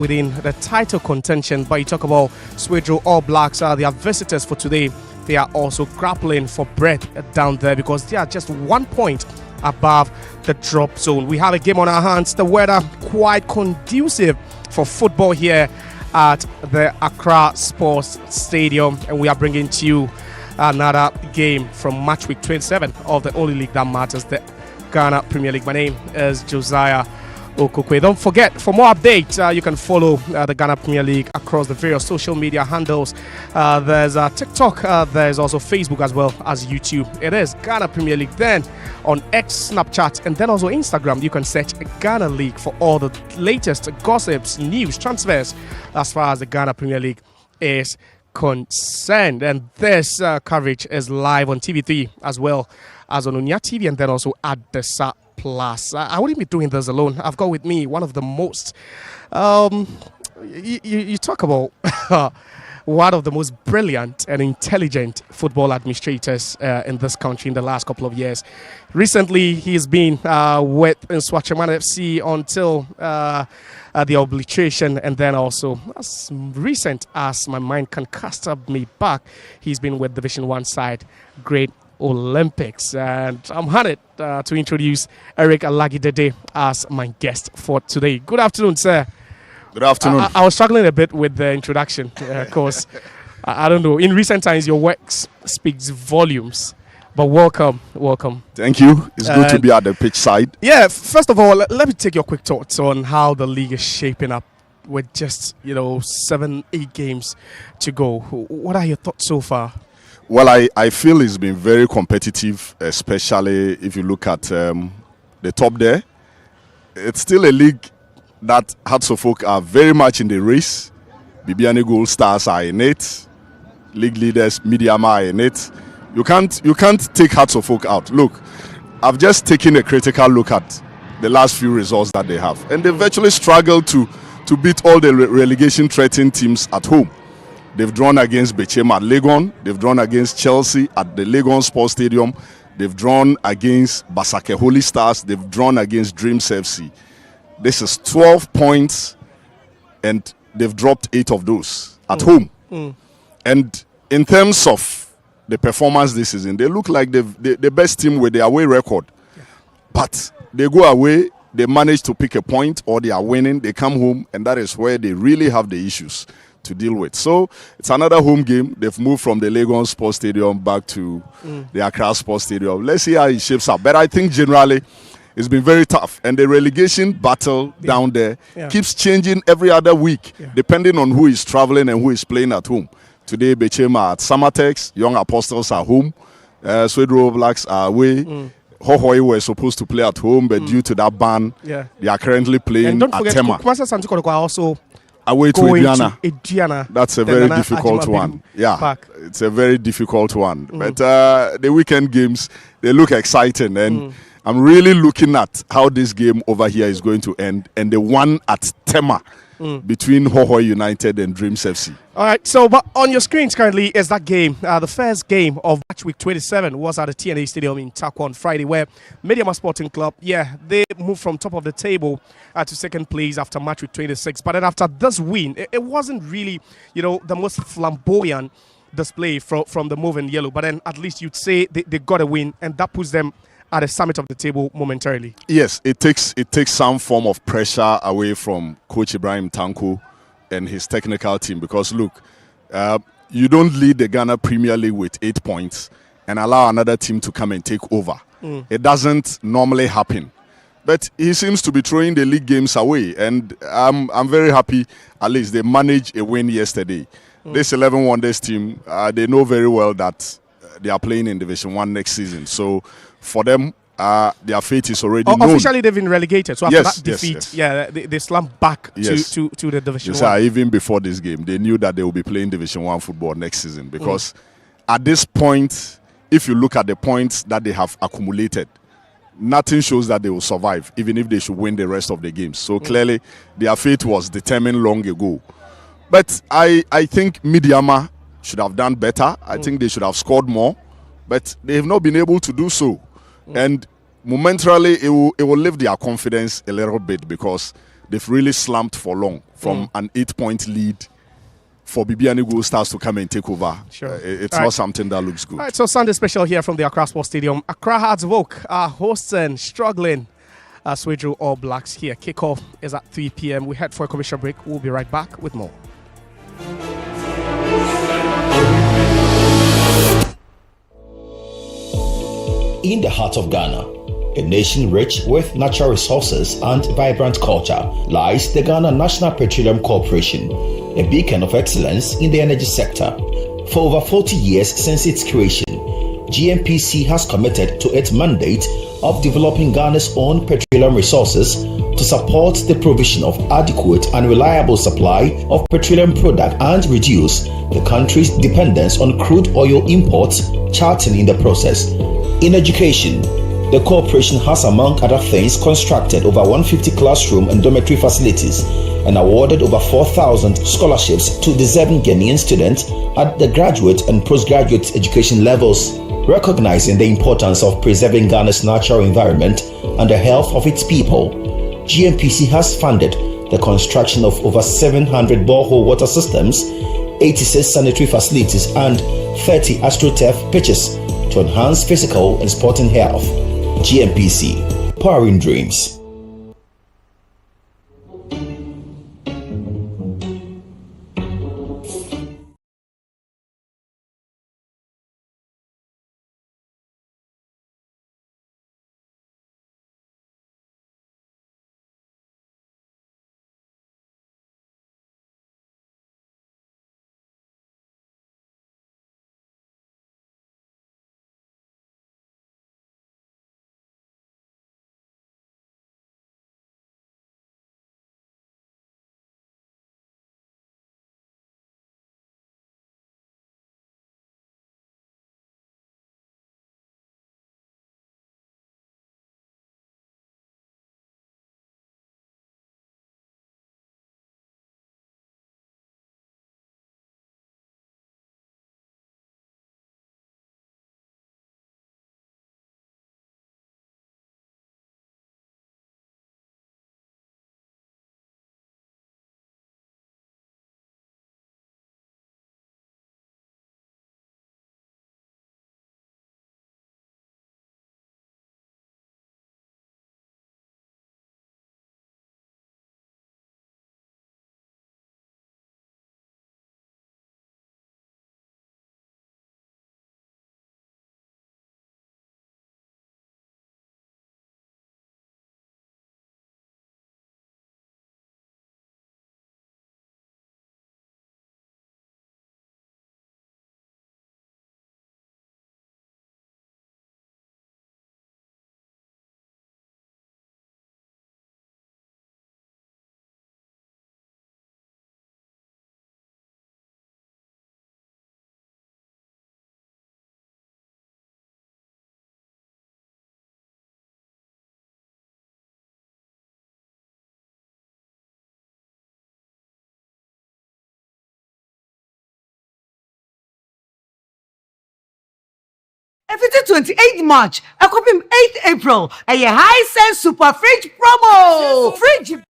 within the title contention. But you talk about Swedru All Blacks, they are visitors for today. They are also grappling for breath down there because they are just 1 point above the drop zone. We have a game on our hands. The weather quite conducive for football here at the Accra Sports Stadium, and we are bringing to you another game from match week 27 of the only league that matters, the Ghana Premier League. My name is Josiah Okokwe. Don't forget, for more updates, you can follow the Ghana Premier League across the various social media handles. There's TikTok, there's also Facebook as well as YouTube. It is Ghana Premier League. Then on X, Snapchat, and then also Instagram, you can search Ghana League for all the latest gossips, news, transfers as far as the Ghana Premier League is concerned. And this coverage is live on TV3 as well as on Unia TV, and then also at the SAP Plus. I wouldn't be doing this alone. I've got with me one of the most you talk about one of the most brilliant and intelligent football administrators in this country in the last couple of years. Recently, he's been with Swatchaman FC until the obliteration, and then also as recent as my mind can cast up me back, he's been with Division 1 side Great Olympics. And I'm honored to introduce Eric Alagidede as my guest for today. Good afternoon, sir. Good afternoon. I was struggling a bit with the introduction, of course. I don't know. In recent times, your work speaks volumes. But welcome. Thank you. It's good to be at the pitch side. Yeah, first of all, let me take your quick thoughts on how the league is shaping up with just, 7-8 games to go. What are your thoughts so far? Well, I feel it's been very competitive, especially if you look at the top there. It's still a league that Hearts of Oak are very much in the race. Bibiani Gold Stars are in it. League leaders, Mediama are in it. You can't take Hearts of Oak out. Look, I've just taken a critical look at the last few results that they have. And they virtually struggled to beat all the relegation threatening teams at home. They've drawn against Bechema at Legon. They've drawn against Chelsea at the Legon Sports Stadium. They've drawn against Basake Holy Stars. They've drawn against Dreams FC. This is 12 points, and they've dropped 8 of those at home. And in terms of the performance this season, they look like the best team with the away record. Yeah. But they go away, they manage to pick a point, or they are winning, they come home, and that is where they really have the issues to deal with. So it's another home game. They've moved from the Legon Sports Stadium back to the Accra Sports Stadium. Let's see how it shapes up. But I think generally it's been very tough. And the relegation battle down there keeps changing every other week, depending on who is traveling and who is playing at home. Today, Bechema at Samatex, Young Apostles are home, Swedru Blacks are away. Hohoi were supposed to play at home, but due to that ban, they are currently playing at Tema. Also away to Ediana. That's a very difficult one. Yeah, it's a very difficult one. But the weekend games, they look exciting. And I'm really looking at how this game over here is going to end. And the one at Tema between Hohoi United and Dreams FC. All right, so but on your screens currently is that game. The first game of match week 27 was at the TNA Stadium in Takwa on Friday, where Mediama Sporting Club, they moved from top of the table to second place after match week 26. But then after this win, it wasn't really, the most flamboyant display from the move in yellow. But then at least you'd say they got a win, and that puts them at the summit of the table momentarily. Yes, it takes some form of pressure away from Coach Ibrahim Tanko and his technical team, because look, you don't lead the Ghana Premier League with 8 points and allow another team to come and take over. It doesn't normally happen. But he seems to be throwing the league games away, and I'm very happy at least they managed a win yesterday. This 11 Wonders team, they know very well that they are playing in Division 1 next season. So for them, their fate is already known. Officially, they've been relegated. So after that defeat, they slumped back to the Division 1. Even before this game, they knew that they will be playing Division 1 football next season. Because at this point, if you look at the points that they have accumulated, nothing shows that they will survive, even if they should win the rest of the games. So clearly, their fate was determined long ago. But I think Mediama should have done better. I think they should have scored more. But they have not been able to do so. And momentarily, it will lift their confidence a little bit, because they've really slumped for long from an 8-point lead. For Bibiani Gold Stars to come and take over, Sure. It's not something that looks good. All right, so Sunday special here from the Accra Sports Stadium. Accra Hearts Vogue are hosting, struggling. Swedru All Blacks here. Kickoff is at 3 p.m. We head for a commercial break. We'll be right back with more. In the heart of Ghana, a nation rich with natural resources and vibrant culture, lies the Ghana National Petroleum Corporation, a beacon of excellence in the energy sector. For over 40 years since its creation, GNPC has committed to its mandate of developing Ghana's own petroleum resources to support the provision of adequate and reliable supply of petroleum products and reduce the country's dependence on crude oil imports, charting in the process. In education, the corporation has, among other things, constructed over 150 classroom and dormitory facilities and awarded over 4,000 scholarships to deserving Ghanaian students at the graduate and postgraduate education levels. Recognizing the importance of preserving Ghana's natural environment and the health of its people, GNPC has funded the construction of over 700 borehole water systems, 86 sanitary facilities, and 30 astroturf pitches to enhance physical and sporting health. GNPC, powering dreams. Everything 28th March, I copy 8th April, and your high sense super fridge promo. Fridge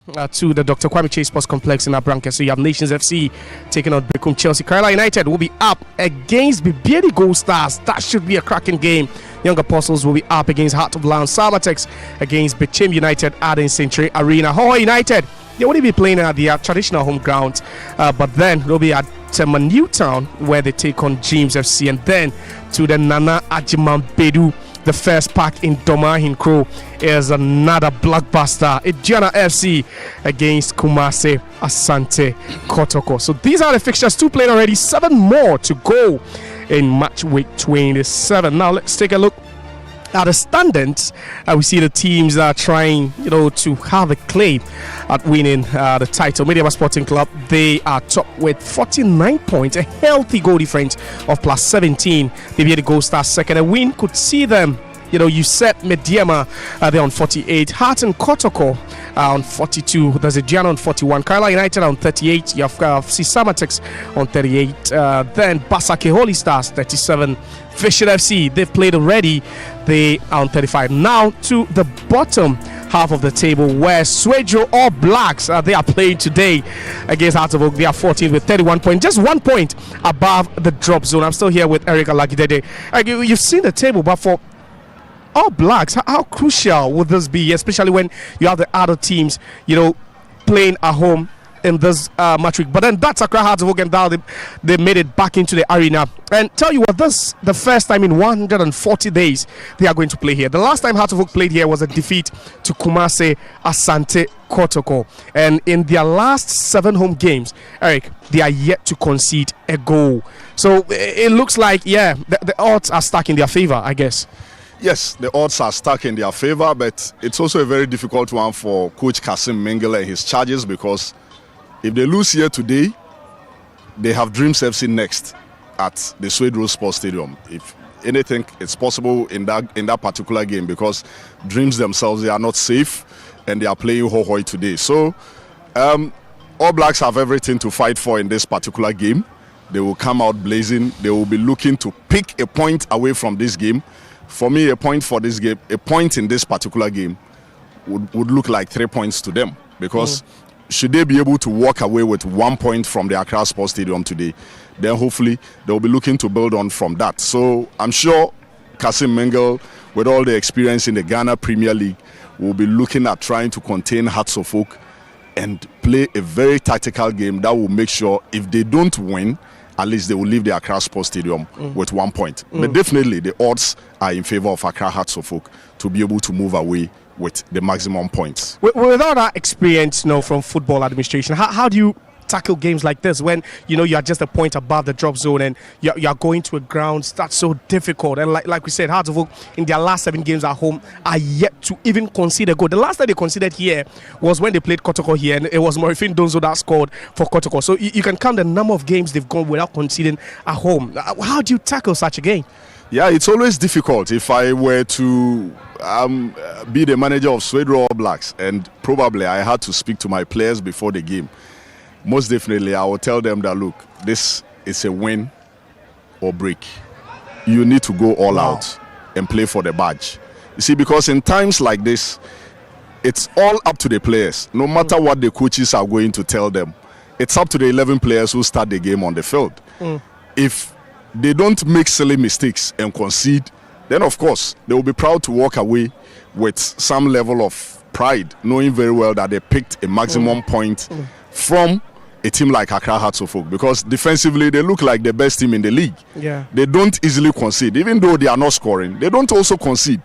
To the Dr. Kwame Chase Sports Complex in Abranca. So you have Nations FC taking on Bekum Chelsea. Kerala United will be up against Bibieri Gold Stars. That should be a cracking game. Young Apostles will be up against Heart of Lions. Salmatex against Bichim United at the Century Arena. Hoa United, they won't be playing at their traditional home ground, but then they'll be at Newtown where they take on James FC, and then to the Nana Ajiman Bedu. The first pack in Domahin Crew is another blockbuster. Idiana FC against Kumase Asante Kotoko. So these are the fixtures. 2 played already, 7 more to go in match week 27. Now let's take a look at the standings. We see the teams are trying, to have a claim at winning the title. Mediaba Sporting Club, they are top with 49 points, a healthy goal difference of plus 17. They be the Gold Stars second. A win could see them, you set Mediama, they're on 48. Heart and Kotoko on 42. There's a Gianna on 41. Kerala United on 38. You have Sisamatex on 38. Then Basake Holy Stars 37. Fisher FC, they've played already. They are on 35. Now to the bottom half of the table where Swedru All Blacks, they are playing today against Heart of Oak. They are 14th with 31 points, just 1 point above the drop zone. I'm still here with Eric Alagidede. You've seen the table, but for All Blacks, how crucial would this be, especially when you have the other teams, playing at home in this match week? But then that's Accra Heart of Oak, and now they made it back into the arena. And tell you what, this the first time in 140 days they are going to play here. The last time Heart of Oak played here was a defeat to Kumase Asante Kotoko. And in their last 7 home games, Eric, they are yet to concede a goal. So it looks like, the odds are stuck in their favor, I guess. Yes, the odds are stuck in their favor, but it's also a very difficult one for Coach Kasim Mengele and his charges, because if they lose here today, they have Dreams FC next at the Swedru Sports Stadium. If anything, it's possible in that particular game, because Dreams themselves, they are not safe and they are playing Hohoi today. So All Blacks have everything to fight for in this particular game. They will come out blazing. They will be looking to pick a point away from this game. For me, a point for this game, a point in this particular game would look like 3 points to them, because should they be able to walk away with 1 point from the Accra Sports Stadium today, then hopefully they'll be looking to build on from that. So I'm sure Kasim Mengele, with all the experience in the Ghana Premier League, will be looking at trying to contain Hearts of Oak and play a very tactical game that will make sure if they don't win, at least they will leave the Accra Sports Stadium with 1 point. But definitely the odds are in favor of Accra Hearts of Oak to be able to move away with the maximum points. Without that experience, from football administration, how do you tackle games like this when you are just a point above the drop zone and you are going to a ground that's so difficult? And like we said, Hearts of Oak in their last 7 games at home are yet to even concede a goal. The last time they conceded here was when they played Kotoko here, and it was Morifin Donzo that scored for Kotoko. So you can count the number of games they've gone without conceding at home. How do you tackle such a game? Yeah, it's always difficult. If I were to be the manager of Swedru All Blacks, and probably I had to speak to my players before the game, most definitely I will tell them that, look, this is a win or break. You need to go all out and play for the badge. You see, because in times like this, it's all up to the players. No matter what the coaches are going to tell them, it's up to the 11 players who start the game on the field. If they don't make silly mistakes and concede, then of course they will be proud to walk away with some level of pride, knowing very well that they picked a maximum point from a team like Accra Hearts of Oak, because defensively they look like the best team in the league. They don't easily concede. Even though they are not scoring, they don't also concede.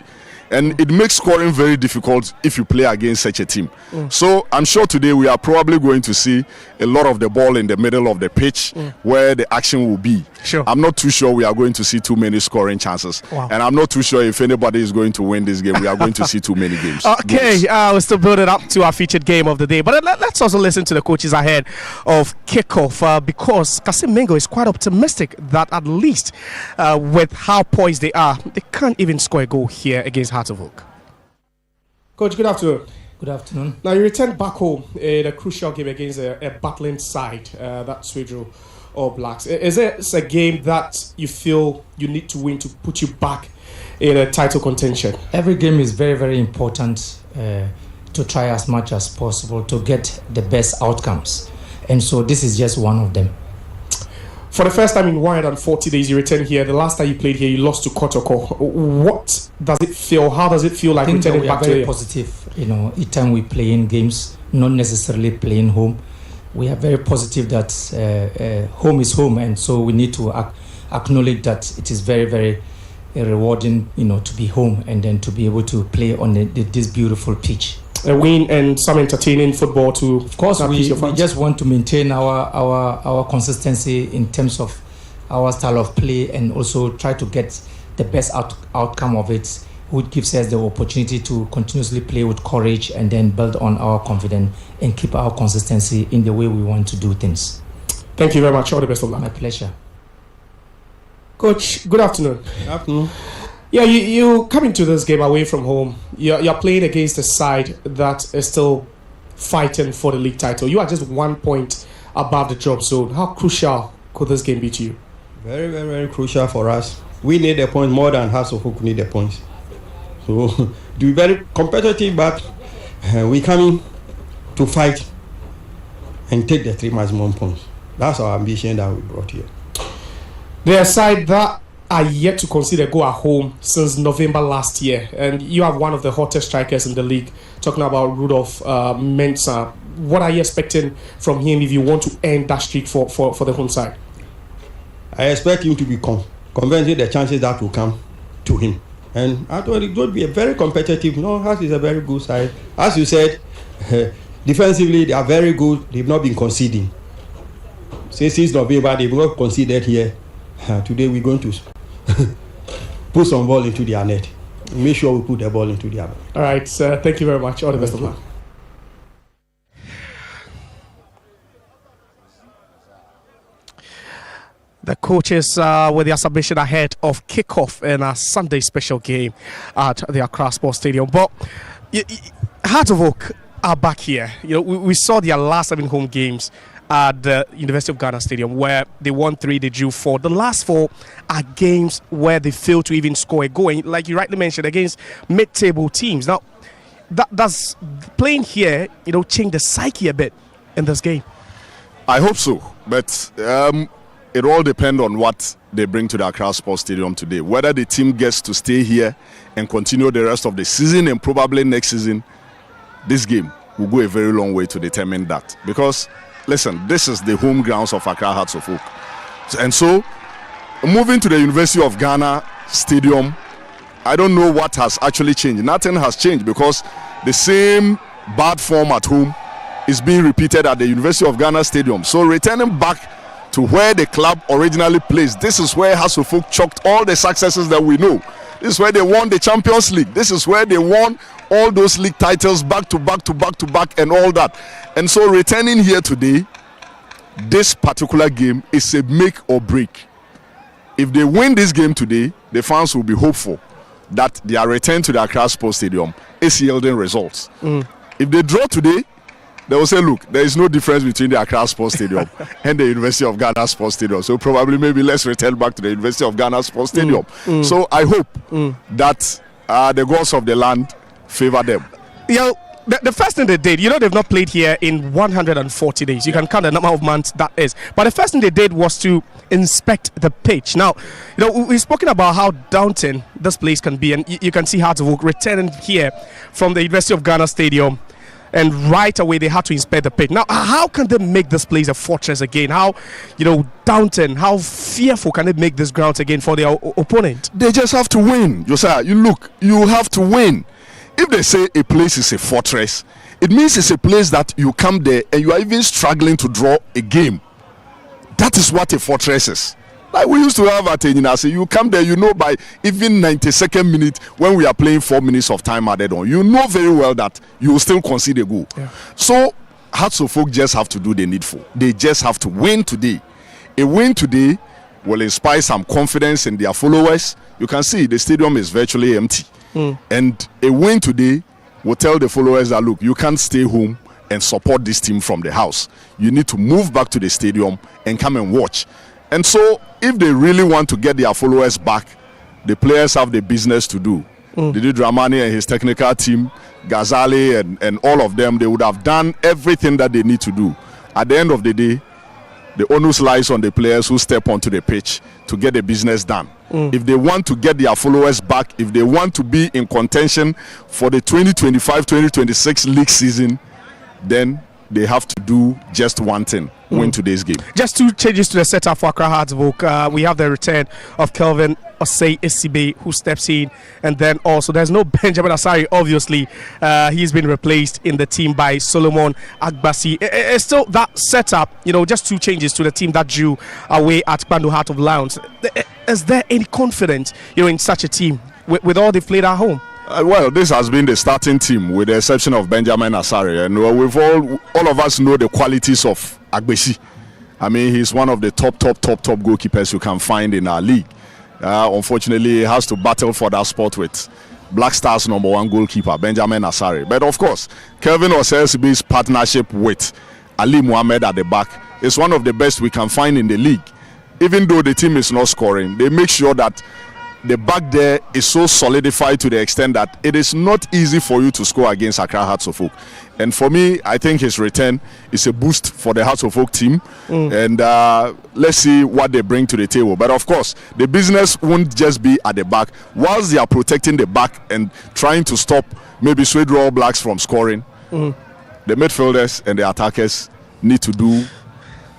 And it makes scoring very difficult if you play against such a team. So I'm sure today we are probably going to see a lot of the ball in the middle of the pitch where the action will be. I'm not too sure we are going to see too many scoring chances. And I'm not too sure if anybody is going to win this game. We are going to see too many games. Okay, we'll still build it up to our featured game of the day. But let's also listen to the coaches ahead of kickoff, because Kasim Mengele is quite optimistic that at least with how poised they are, they can't even score a goal here against Heart of Oak. Coach, good afternoon. Good afternoon. Now you returned back home in a crucial game against a battling side, that Swedru All Blacks. Is it a game that you feel you need to win to put you back in a title contention? Every game is very, very important to to try as much as possible to get the best outcomes. And so this is just one of them. For the first time in 140 days, you returned here. The last time you played here, you lost to Kotoko. What does it feel? How does it feel like returning back to here? We are very positive. You know, each time we play in games, not necessarily playing home, we are very positive that home is home, and so we need to acknowledge that it is very, very rewarding, you know, to be home and then to be able to play on this beautiful pitch. A win and some entertaining football to, of course, we just want to maintain our consistency in terms of our style of play, and also try to get the best outcome of it, which gives us the opportunity to continuously play with courage and then build on our confidence and keep our consistency in the way we want to do things. Thank you very much. All the best of luck. My pleasure. Coach, good afternoon. Good afternoon. Yeah, you come into this game away from home. You're playing against a side that is still fighting for the league title. You are just 1 point above the drop zone. How crucial could this game be to you? Very, very, very crucial for us. We need the point more than Hearts of Oak need the points. So, to be very competitive, but we coming to fight and take the 3 maximum points. That's our ambition that we brought here. They're a side that are yet to concede a goal at home since November last year, and you have one of the hottest strikers in the league. Talking about Rudolph Mensah, what are you expecting from him if you want to end that streak for the home side? I expect him to be convincing the chances that will come to him, and I thought it would be a very competitive. No, Hearts is a very good side. As you said, defensively they are very good. They've not been conceding since November. They've not conceded here. Today we're going to put some ball into their net. Make sure we put the ball into their net. All right, sir. Thank you very much. All the best of luck. The coaches with their submission ahead of kickoff in a Sunday special game at the Accra Sports Stadium. But Hearts of Oak are back here. You know, we saw their last 7 home games at the University of Ghana Stadium, where they won 3, they drew 4. The last 4 are games where they failed to even score a goal, and like you rightly mentioned, against mid-table teams. Now, does playing here, you know, change the psyche a bit in this game? I hope so, but it all depends on what they bring to the Accra Sports Stadium today. Whether the team gets to stay here and continue the rest of the season, and probably next season, this game will go a very long way to determine that. Because listen, this is the home grounds of Accra Hearts of Oak. And so, moving to the University of Ghana Stadium, I don't know what has actually changed. Nothing has changed, because the same bad form at home is being repeated at the University of Ghana Stadium. So, returning back to where the club originally placed, this is where Hearts of Oak chalked all the successes that we know. This is where they won the Champions League. This is where they won all those league titles back to back to back to back and all that. And so returning here today, this particular game is a make or break. If they win this game today, the fans will be hopeful that their return to the Accra Sports Stadium is yielding results. If they draw today, they will say, look, there is no difference between the Accra Sports Stadium and the University of Ghana Sports Stadium. So probably maybe let's return back to the University of Ghana Sports Stadium. So I hope that the gods of the land favor them. You know, the first thing they did, you know, they've not played here in 140 days. You can count the number of months that is. But the first thing they did was to inspect the pitch. Now, you know, we've spoken about how daunting this place can be, and you can see Hearts of Oak returning here from the University of Ghana Stadium, and right away they had to inspect the pitch. Now, how can they make this place a fortress again? How, you know, daunting, how fearful can they make this ground again for their opponent? They just have to win. Josiah, you have to win. If they say a place is a fortress, it means it's a place that you come there and you are even struggling to draw a game. That is what a fortress is. Like we used to have at Enyinase, you come there, you know, by even 92nd minute, when we are playing 4 minutes of time added on, you know very well that you will still concede a goal. Yeah. So Hearts of Oak just have to do the needful. They just have to win today. A win today will inspire some confidence in their followers. You can see the stadium is virtually empty. And a win today will tell the followers that, look, you can't stay home and support this team from the house. You need to move back to the stadium and come and watch. And so if they really want to get their followers back, the players have the business to do. Didi Dramani and his technical team, Ghazali and all of them, they would have done everything that they need to do. At the end of the day, the onus lies on the players who step onto the pitch to get the business done. If they want to get their followers back, if they want to be in contention for the 2025-2026 league season, then they have to do just one thing: win today's game. Just two changes to the setup for Accra Hearts. We have the return of Kelvin Osei Esibe, who steps in, and then also there's no Benjamin Asari. Obviously, he's been replaced in the team by Solomon Agbasi. It's still that setup, just two changes to the team that drew away at Kpando Heart of Lions. Is there any confidence, in such a team with all they played at home? Well, this has been the starting team, with the exception of Benjamin Asari, and we've all of us know the qualities of Agbesi. I mean, he's one of the top goalkeepers you can find in our league. Unfortunately, he has to battle for that spot with Black Stars #1 goalkeeper Benjamin Asari. But of course, Kelvin Osesibi's partnership with Ali Mohammed at the back is one of the best we can find in the league. Even though the team is not scoring, they make sure that the back there is so solidified to the extent that it is not easy for you to score against Accra Hearts of Oak. And for me, I think his return is a boost for the Hearts of Oak team. And let's see what they bring to the table. But of course, the business won't just be at the back. Whilst they are protecting the back and trying to stop maybe Swedru All Blacks from scoring, the midfielders and the attackers need to do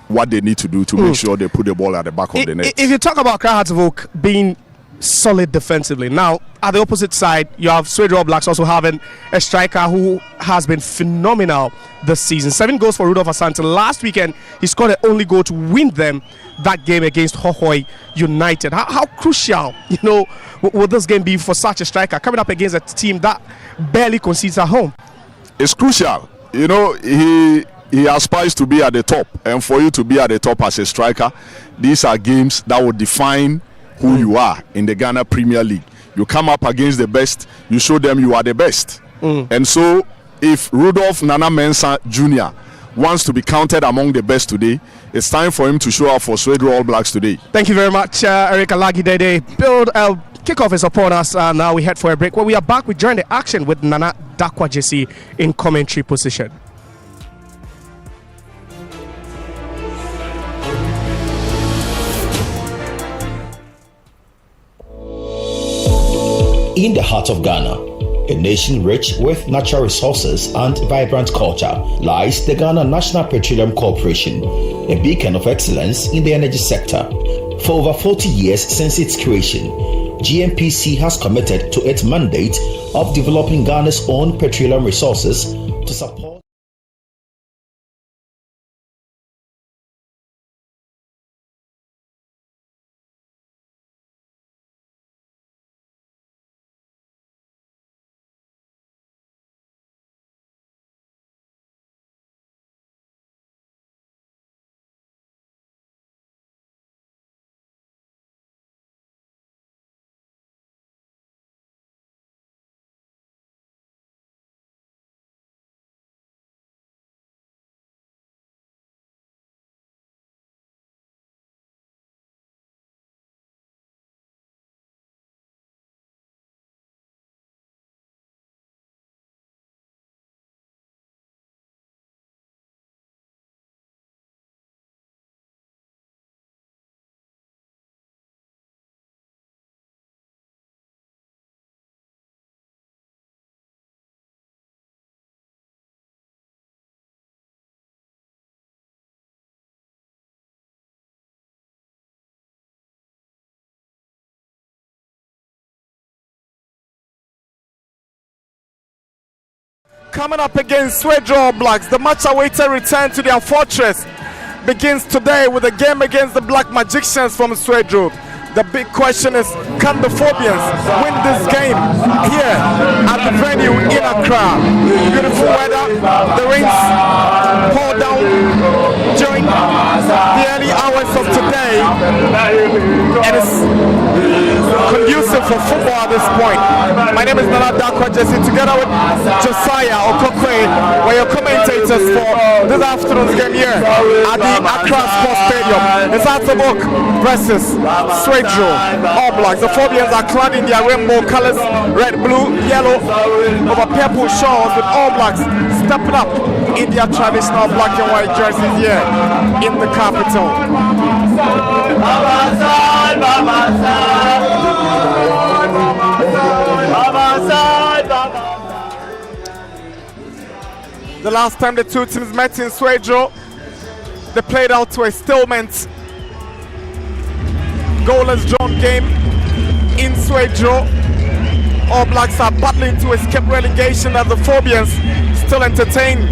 what they need to do to make sure they put the ball at the back of the net. If you talk about Accra Hearts of Oak being solid defensively, now at the opposite side you have Swedru All Blacks also having a striker who has been phenomenal this season. 7 goals for Rudolph Asante. Last weekend he scored the only goal to win them that game against Hohoi United. How crucial will this game be for such a striker coming up against a team that barely concedes at home? It's crucial. He aspires to be at the top, and for you to be at the top as a striker, these are games that will define who you are in the Ghana Premier League. You come up against the best, you show them you are the best. And so if Rudolph Nana Mensah Jr. wants to be counted among the best today, it's time for him to show up for Swedru All Blacks today. Thank you very much, Eric Alagidede. Kickoff is upon us. Now we head for a break. When we are back, we join the action with Nana Dakwa Jesse in commentary position. In the heart of Ghana, a nation rich with natural resources and vibrant culture, lies the Ghana National Petroleum Corporation, a beacon of excellence in the energy sector. For over 40 years since its creation, GNPC has committed to its mandate of developing Ghana's own petroleum resources to support coming up against Swedru All Blacks. The much-awaited return to their fortress begins today with a game against the Black Magicians from Swedru. The big question is, can the Phobians win this game here at the venue in Accra? Beautiful weather, the rains pour down during the early hours hours of today, and it's conducive for football at this point. My name is Nana Dakwa Jesse, together with Josiah Okokwe, we're your commentators for this afternoon's game here at the Accra Sports Stadium. It's Atabok versus Swedru All Blacks. The Phobians are clad in their rainbow colors, red, blue, yellow, over purple shawls, with All Blacks stepping up in their traditional black and white jerseys here in the capital. The last time the two teams met in Swedru, they played out to a stalemate, goalless drawn game in Swedru. All Blacks are battling to escape relegation as the Phobians still entertain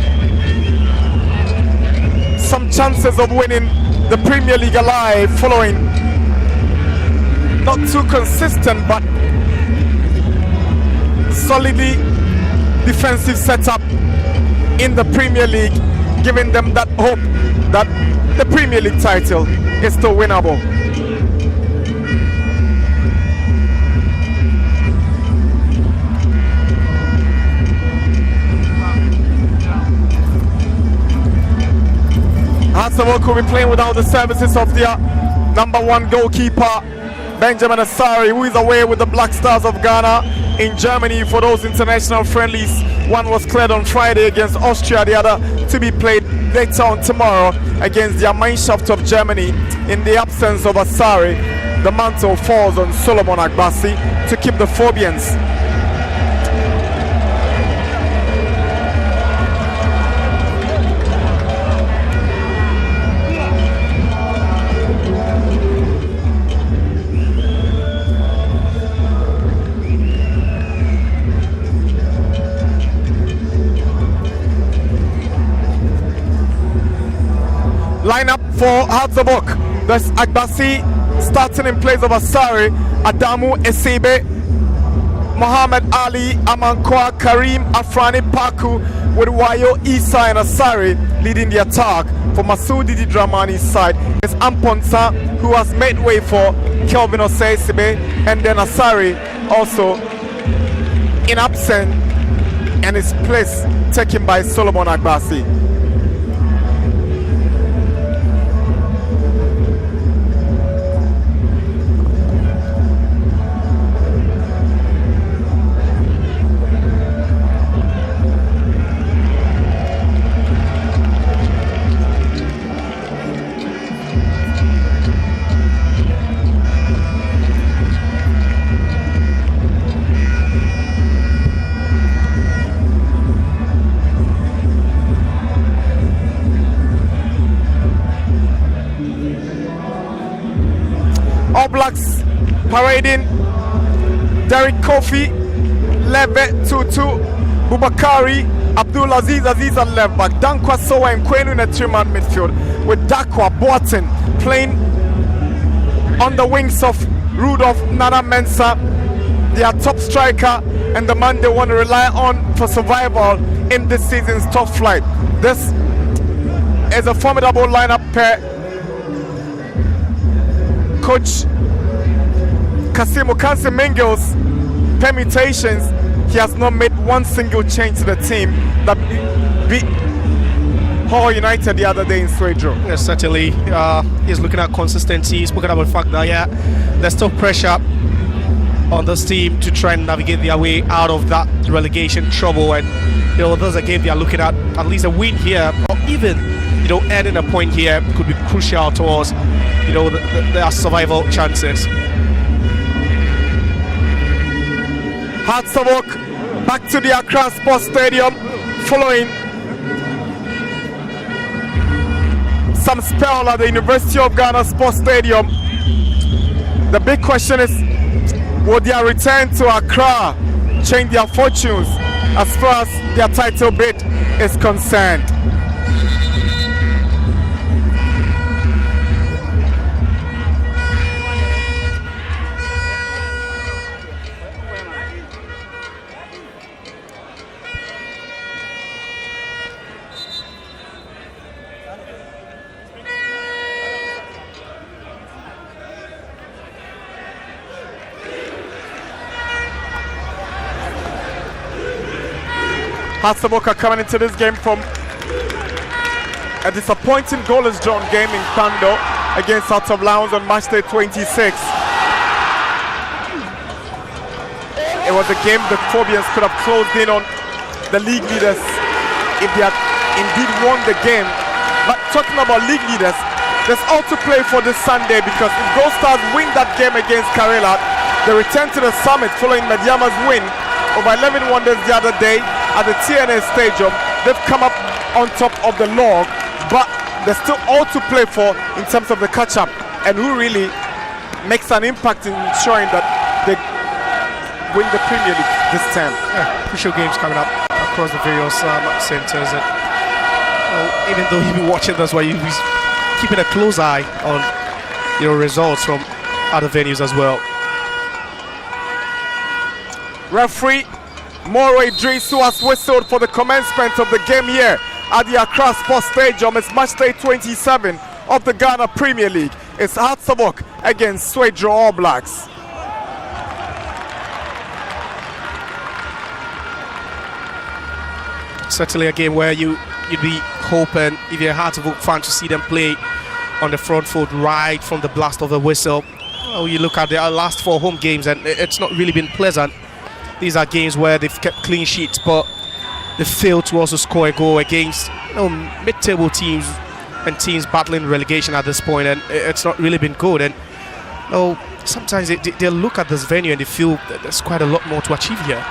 some chances of winning the Premier League alive, following not too consistent but solidly defensive setup in the Premier League, giving them that hope that the Premier League title is still winnable. Hatsavok will be playing without the services of their number one goalkeeper, Benjamin Asari, who is away with the Black Stars of Ghana in Germany for those international friendlies. One was cleared on Friday against Austria, the other to be played later on tomorrow against the Mannschaft of Germany. In the absence of Asari, the mantle falls on Solomon Agbasi to keep the Phobians. Lineup for Hatzabok. There's Agbasi starting in place of Asari, Adamu Esebe, Mohammed Ali, Amankwa, Karim, Afrani, Paku, with Wayo, Isa and Asari leading the attack. For Masoudi Dramani's side is Amponsa, who has made way for Kelvin Osei-Sibe, and then Asari also in absence, and his place taken by Solomon Agbasi. All Blacks parading Derek Kofi, Leve Tutu, Bubakari, Abdul Aziz at left back, Dankwa Sowa and Kwenu in a three-man midfield, with Dakwa Boatin playing on the wings of Rudolph Nana Mensah, their top striker and the man they want to rely on for survival in this season's top flight. This is a formidable lineup pair. Coach Kasim Okansi Mengel's permutations, he has not made one single change to the team that beat Hull United the other day in Swedru. Yes, certainly, he's looking at consistency. He's spoken about the fact that there's still pressure on this team to try and navigate their way out of that relegation trouble, and there's a game they are looking at least a win here, or even adding a point here could be crucial towards their survival chances. Hatsavok back to the Accra Sports Stadium following some spell at the University of Ghana Sports Stadium. The big question is, will their return to Accra change their fortunes as far as their title bid is concerned? Hatsaboka coming into this game from a disappointing goalless drawn game in Kando against Hearts of Lions on match day 26. It was a game the Phobians could have closed in on the league leaders if they had indeed won the game. But talking about league leaders, there's all to play for this Sunday, because if Gold Stars win that game against Karela, they return to the summit following Mediama's win over 11 Wonders the other day at the TNA Stadium. They've come up on top of the log, but there's still all to play for in terms of the catch-up and who really makes an impact in ensuring that they win the Premier League this term. Yeah, crucial games coming up across the various centres. And even though you've been watching this, you'll be keeping a close eye on results from other venues as well. Referee Moro Idris, who has whistled for the commencement of the game here at the Accra Sports Stadium. It's match day 27 of the Ghana Premier League. It's Hatsabok against Swedru All Blacks. Certainly a game where you'd be hoping, if you're a Hatsabok fan, to see them play on the front foot right from the blast of the whistle. Well, you look at their last 4 home games and it's not really been pleasant. These are games where they've kept clean sheets, but they failed to also score a goal against mid-table teams and teams battling relegation at this point, and it's not really been good. And sometimes they look at this venue and they feel that there's quite a lot more to achieve here.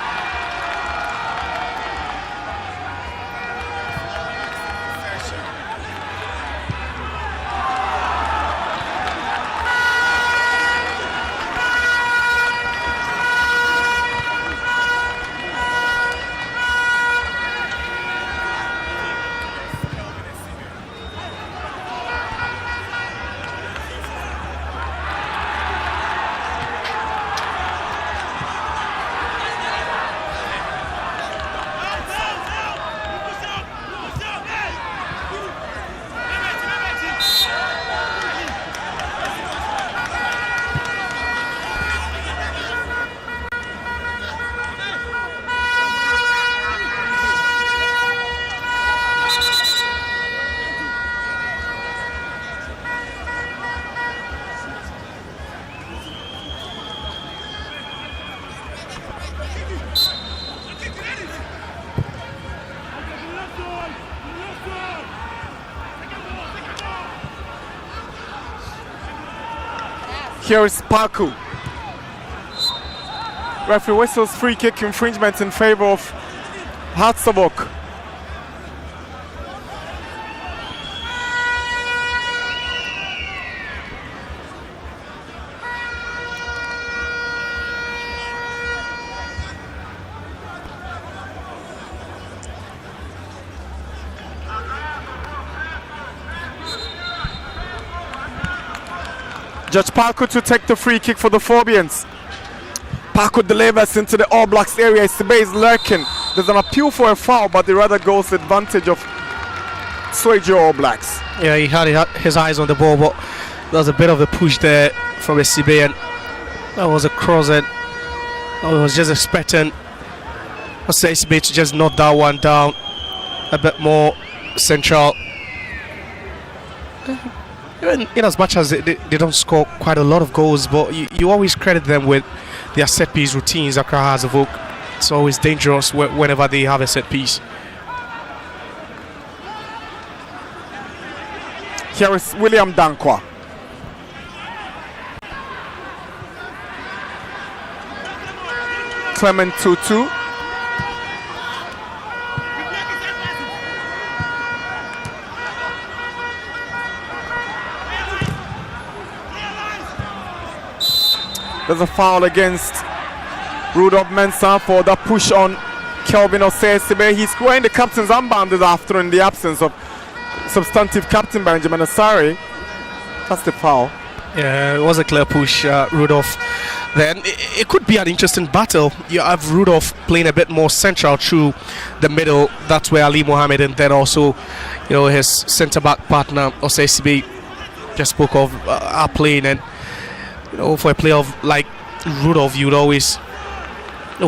Here is Paku. Referee whistles free kick infringement in favor of Hatsabok. Judge Paku to take the free kick for the Phobians. Paku delivers into the All Blacks area. Sibe is lurking. There's an appeal for a foul, but the rather goes the advantage of Swedru All Blacks. Yeah, he had his eyes on the ball, but there was a bit of a push there from Sibe, and that was a cross, and I was just expecting Sibe to just knock that one down a bit more central. Even in as much as they don't score quite a lot of goals, but you always credit them with their set piece routines. Accra has a vogue. It's always dangerous whenever they have a set piece. Here is William Dankwa. Clement Tutu. There's a foul against Rudolph Mensah for that push on Kelvin Osei-Sibe. He's wearing the captain's armband this afternoon in the absence of substantive captain Benjamin Asari. That's the foul. Yeah, it was a clear push, Rudolph. Then it could be an interesting battle. You have Rudolph playing a bit more central through the middle. That's where Ali Mohammed and then also, his centre-back partner Osei-Sibe just spoke of are playing. And for a player like Rudolph, you would always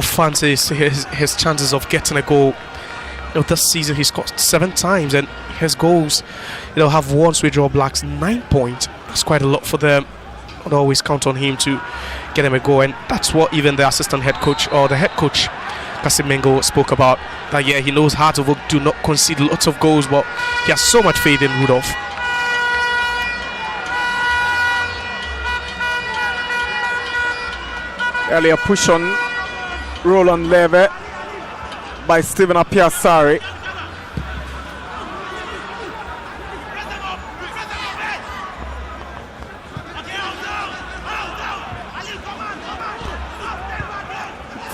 fancy his chances of getting a goal This season he scored 7 times, and his goals, have won Swedru All Blacks 9 points. That's quite a lot for them. I'd always count on him to get them a goal, and that's what even the assistant head coach or the head coach Kasim Mengo spoke about. That he knows how to do not concede lots of goals, but he has so much faith in Rudolph. Earlier push on Roland Leve by Stephen Apiasari.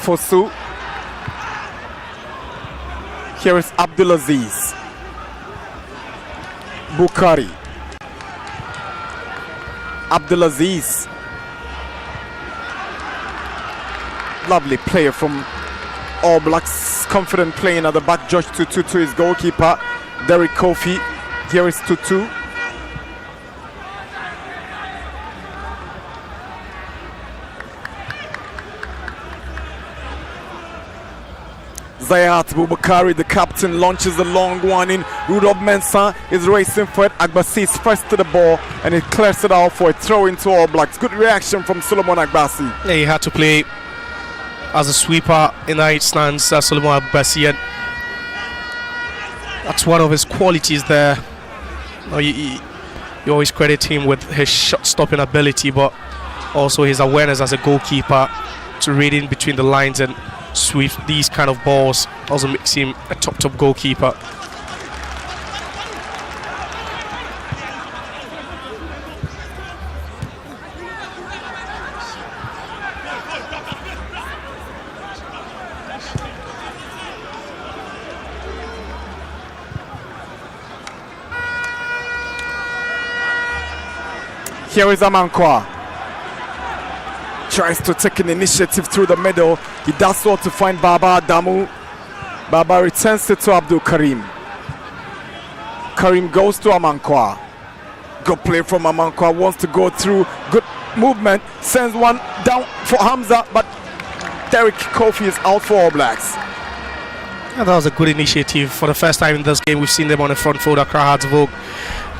Fosu. Here is Abdulaziz. Bukhari. Abdulaziz. Lovely player from All Blacks, confident playing at the back. Josh Tutu to his goalkeeper, Derek Kofi. Here is Tutu. Zayat Bubakari, the captain, launches the long one in. Rudolph Mensah is racing for it. Agbasi is first to the ball and he clears it out for a throw into All Blacks. Good reaction from Solomon Agbasi. Yeah, he had to play as a sweeper in the stance, Solomon Agbasi, and that's one of his qualities there. You always credit him with his shot-stopping ability, but also his awareness as a goalkeeper to read in between the lines and sweep these kind of balls. Also makes him a top goalkeeper. Here is Amankwa. Tries to take an initiative through the middle. He does so to find Baba Adamu. Baba returns it to Abdul Karim. Karim goes to Amankwa. Good play from Amankwa. Wants to go through. Good movement. Sends one down for Hamza, but Derek Kofi is out for All Blacks. Yeah, that was a good initiative. For the first time in this game, we've seen them on the front foot. Accra Hartsville.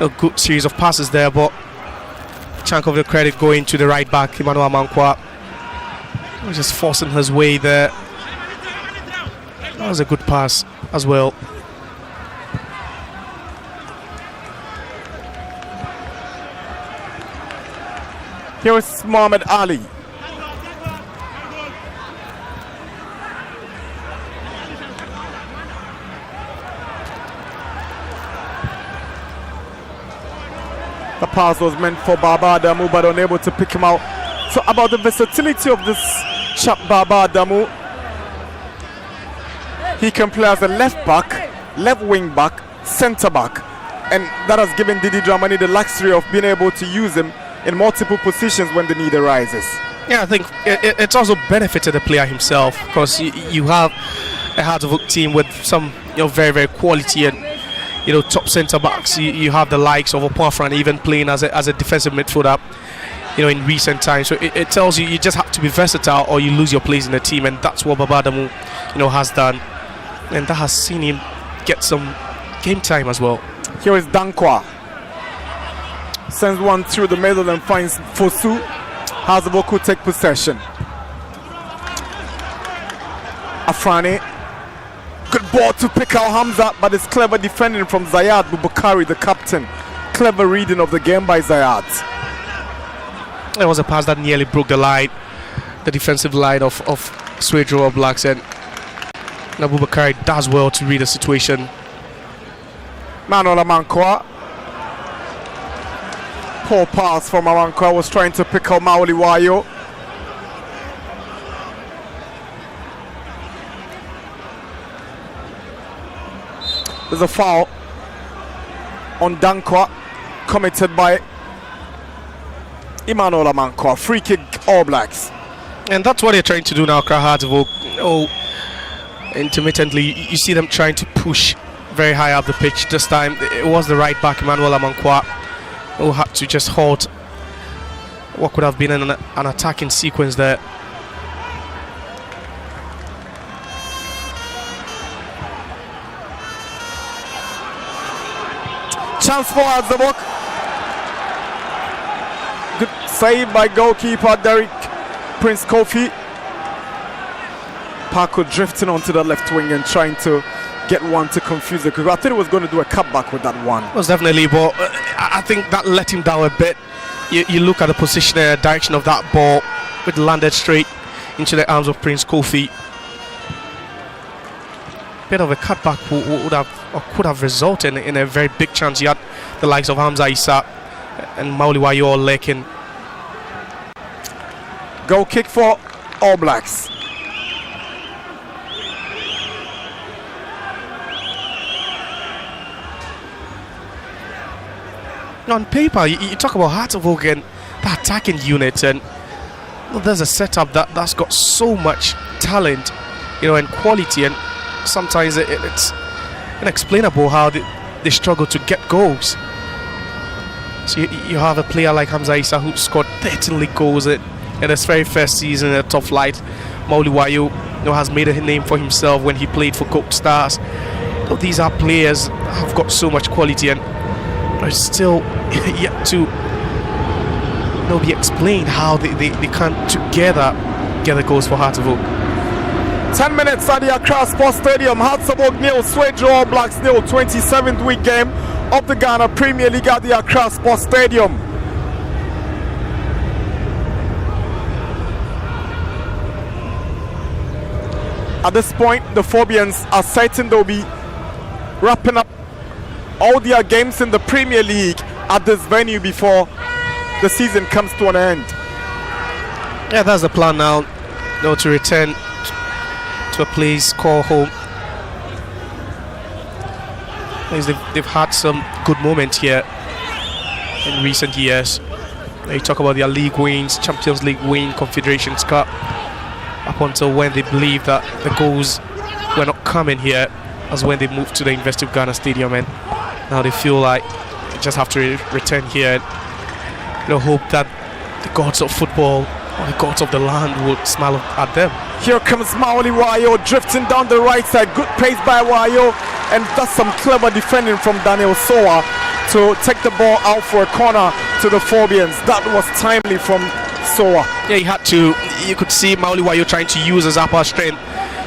A good series of passes there, but chunk of the credit going to the right back, Emmanuel Amankwa. Just forcing his way there. That was a good pass as well. Here is Mohamed Ali. The pass was meant for Baba Adamu, but unable to pick him out. So about the versatility of this chap Baba Adamu, he can play as a left back, left wing back, centre back, and that has given Didi Dramani the luxury of being able to use him in multiple positions when the need arises. Yeah, I think it's also benefited the player himself, because you have a Hartsville team with some very, very quality and top centre backs. You have the likes of Opafran even playing as a defensive midfielder, in recent times. So it tells you just have to be versatile or you lose your place in the team, and that's what Babadamu, has done, and that has seen him get some game time as well. Here is Dankwa. Sends one through the middle and finds Fosu. Hartsville take possession. Afrani. Good ball to pick out Hamza, but it's clever defending from Zayad Bubakari, the captain. Clever reading of the game by Zayad. It was a pass that nearly broke the line, the defensive line of Swedru All Blacks, and Bubakari does well to read the situation. Manuel Amankwa. Poor pass from Amankwa, was trying to pick out Maoli Wayo. There's a foul on Dankwa committed by Emmanuel Amankwa. Free kick, All Blacks. And that's what they're trying to do now, Accra Hartsville. Intermittently, you see them trying to push very high up the pitch. This time, it was the right back, Emmanuel Amankwa, who had to just halt what could have been an attacking sequence there. Chance for Azabok. Good save by goalkeeper Derek Prince Kofi. Parko drifting onto the left wing and trying to get one to confuse it. I thought he was going to do a cutback with that one. Most definitely, but I think that let him down a bit. You look at the position and direction of that ball, it landed straight into the arms of Prince Kofi. Bit of a cutback would have or could have resulted in a very big chance. You had the likes of Hamza Issa and Mauli Wayo all lacking. Goal kick for All Blacks. On paper, you talk about Hearts of Oak and the attacking unit, and there's a setup that's got so much talent, and quality, and sometimes it's inexplainable how they struggle to get goals. So you have a player like Hamza Issa who scored 13 league goals in his very first season at top flight. Mauli Wayo has made a name for himself when he played for Coke Stars. These are players that have got so much quality and are still yet to be explained how they can't together get the goals for Hearts of Oak. 10 minutes at the Accra Sports Stadium. Hearts of Oak nil, Swedru All Blacks nil. 27th week game of the Ghana Premier League at the Accra Sports Stadium. At this point, the Phobians are certain they'll be wrapping up all their games in the Premier League at this venue before the season comes to an end. Yeah, that's the plan now, to return to a place called home. They've had some good moments here in recent years. You talk about their league wins, Champions League win, Confederations Cup, up until when they believed that the goals were not coming here, as when they moved to the University of Ghana Stadium, and now they feel like they just have to return here and hope that the gods of football or the gods of the land would smile at them. Here comes Mauli Wayo drifting down the right side. Good pace by Wayo, and that's some clever defending from Daniel Soa to take the ball out for a corner to the Phobians. That was timely from Soa. Yeah, he had to. You could see Mauli Wayo trying to use his upper strength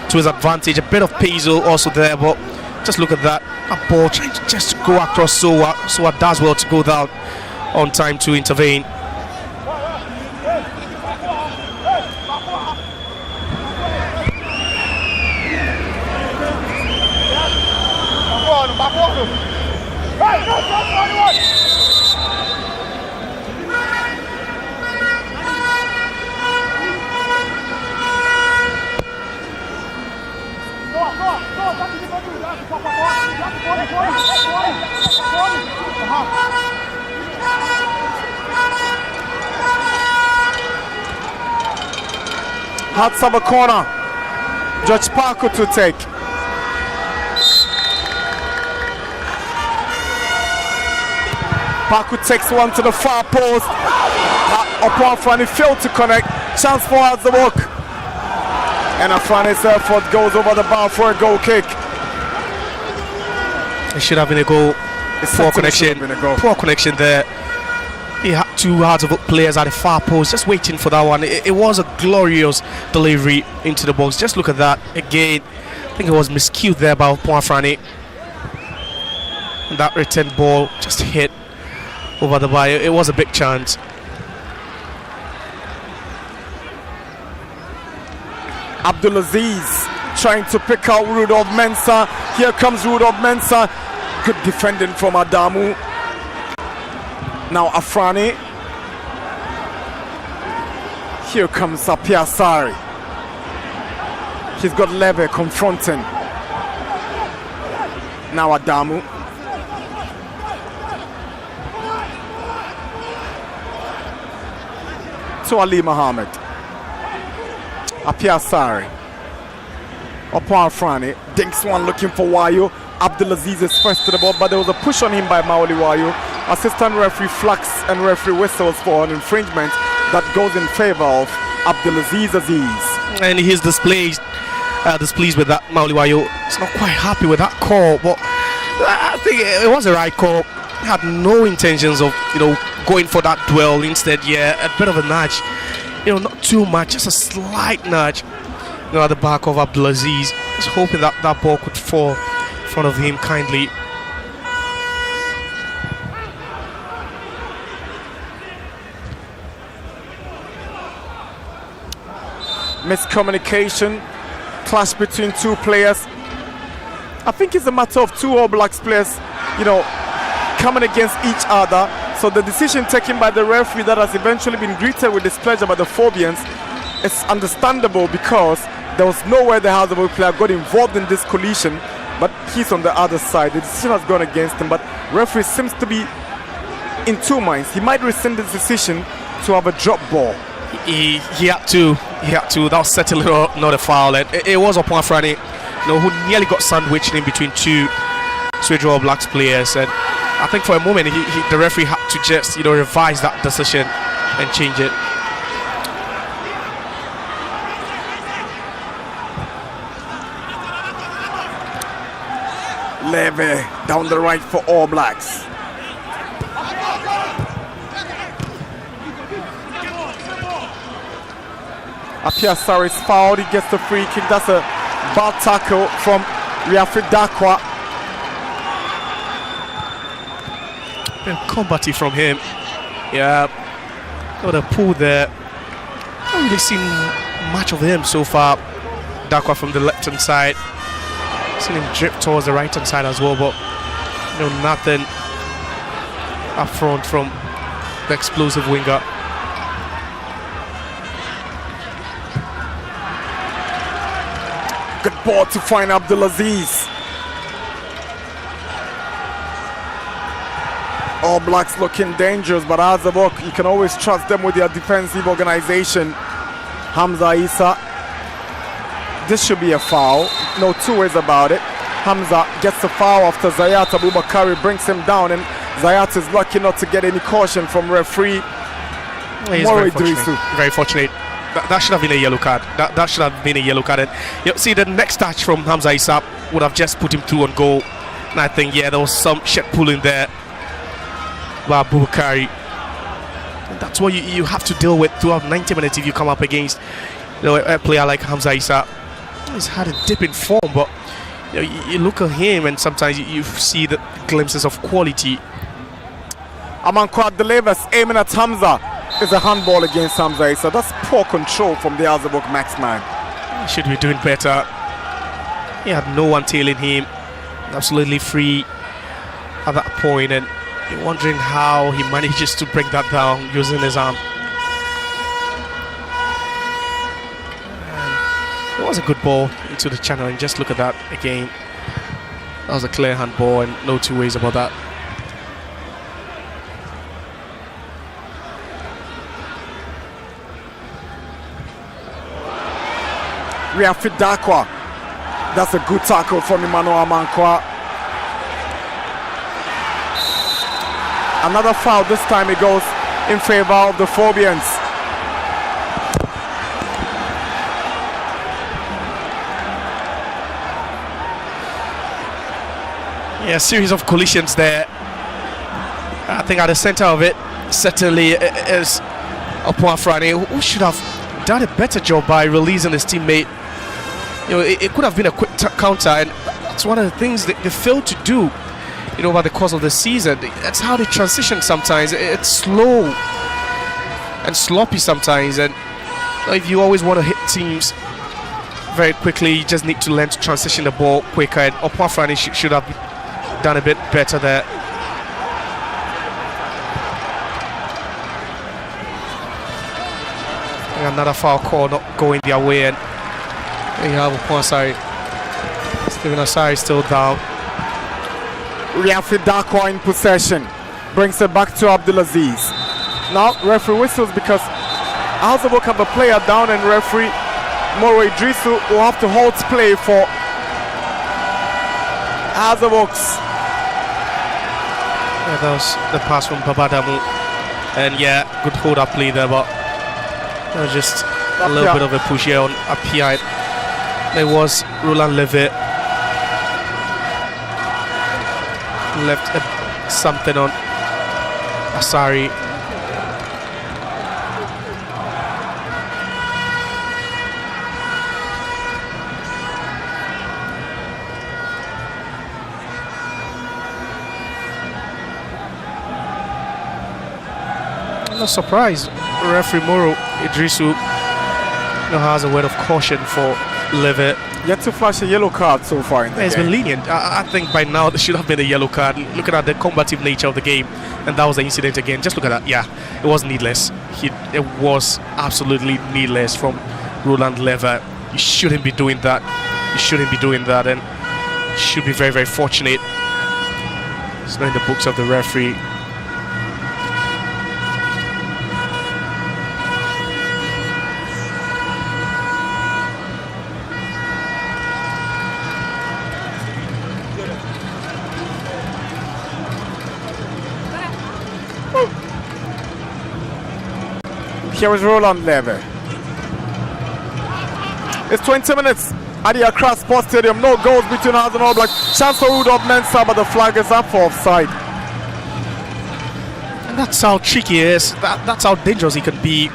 to his advantage. A bit of pace also there, but just look at that. A ball trying to just go across Soa. Soa does well to go down on time to intervene. Hearts of a corner. Judge Parko to take. Parko takes one to the far post. Upon Afrani failed to connect. Chance for Azabok. And Afrani's effort goes over the bar for a goal kick. It should have been a goal. Poor connection. Poor connection there. He had two Hearts of Oak players at the far post just waiting for that one. It was a glorious delivery into the box. Just look at that again. I think it was miscued there by Poafrani. That return ball just hit over the bar. It was a big chance. Abdulaziz trying to pick out Rudolph Mensah. Here comes Rudolph Mensah. Good defending from Adamu. Now Afrani. Here comes Apiasari. He's got Leve confronting. Now Adamu. To Ali Mohammed. Apiasari. Upon Afrani. Dinks one looking for Wayo. Abdulaziz is first to the ball, but there was a push on him by Mauli Wayo. Assistant referee flags and referee whistles for an infringement that goes in favor of Abdulaziz Aziz. And he's displeased with that. Mauli Wayo is not quite happy with that call, but I think it was a right call. had no intentions of, going for that duel. Instead, a bit of a nudge. Not too much, just a slight nudge. At the back of Abdulaziz. Just hoping that that ball could fall in front of him kindly. Miscommunication, clash between two players. I think it's a matter of two All Blacks players, coming against each other. So the decision taken by the referee that has eventually been greeted with displeasure by the Phobians is understandable, because there was nowhere the House of Oak player got involved in this collision, but he's on the other side. The decision has gone against him, but referee seems to be in two minds. He might rescind his decision to have a drop ball. He had to. That was certainly not a foul. It was Opuafrani, who nearly got sandwiched in between two Swedru All Blacks players. And I think for a moment, the referee had to just, revise that decision and change it. Levy down the right for All Blacks. Apia Sarris fouled. He gets the free kick. That's a bad tackle from Riafi Dakwa. Combative from him. Got a pull there. Not really seen much of him so far. Dakwa from the left hand side. Seen him drip towards the right hand side as well, but nothing up front from the explosive winger. Good ball to find Abdulaziz. All Blacks looking dangerous, but Azabok, you can always trust them with their defensive organization. Hamza Issa. This should be a foul. No two ways about it. Hamza gets the foul after Zayat Abubakari brings him down, and Zayat is lucky not to get any caution from referee. He's very fortunate. That should have been a yellow card. That should have been a yellow card. And see, the next touch from Hamza Issa would have just put him through on goal. And I think, there was some shit pulling there by Abubakari. That's what you have to deal with throughout 90 minutes if you come up against a player like Hamza Issa. He's had a dip in form, but you look at him and sometimes you see the glimpses of quality. Amankwa delivers, aiming at Hamza. Is a handball against Hamza Issa. That's poor control from the Azabok Maxman. He should be doing better. He had no one tailing him. Absolutely free at that point, and you're wondering how he manages to break that down using his arm. And it was a good ball into the channel, and just look at that again. That was a clear handball, and no two ways about that. Riafi Dakwa. That's a good tackle from Emmanuel Amankwa. Another foul. This time it goes in favor of the Phobians. A series of collisions there. I think at the center of it certainly is Opuafrani, who should have done a better job by releasing his teammate. It could have been a quick counter, and that's one of the things that they failed to do over the course of the season. That's how they transition sometimes. It's slow and sloppy sometimes, and if you always want to hit teams very quickly, you just need to learn to transition the ball quicker, and Opuafrani should have done a bit better there. And another foul call not going their way, and you have Opuafrani. Stephen Asari still down. Riafi Dakwa in possession. Brings it back to Abdulaziz. Now referee whistles because Azabok have a player down, and referee Moro Idrisu will have to halt play for Azabok's. That was the pass from Babadamu, and good hold-up play there, but that was just a little bit of a push here on Apia. There was Roland Levitt left a something on Asari. I'm not surprised. Referee Moro Idrisu has a word of caution for Levitt. Yet to flash a yellow card so far in the It's game. been lenient. I think by now there should have been a yellow card. Looking at the combative nature of the game, and that was the incident again. Just look at that. Yeah, it was needless. It was absolutely needless from Roland Levitt. You shouldn't be doing that. You shouldn't be doing that, and you should be very, very fortunate. It's not in the books of the referee. Here is Roland Levy. It's 20 minutes at the Accra Sports Stadium. No goals between us and All Blacks. Chance for Rudolph Mensah, but the flag is up for offside. And that's how tricky he is. That's how dangerous he can be.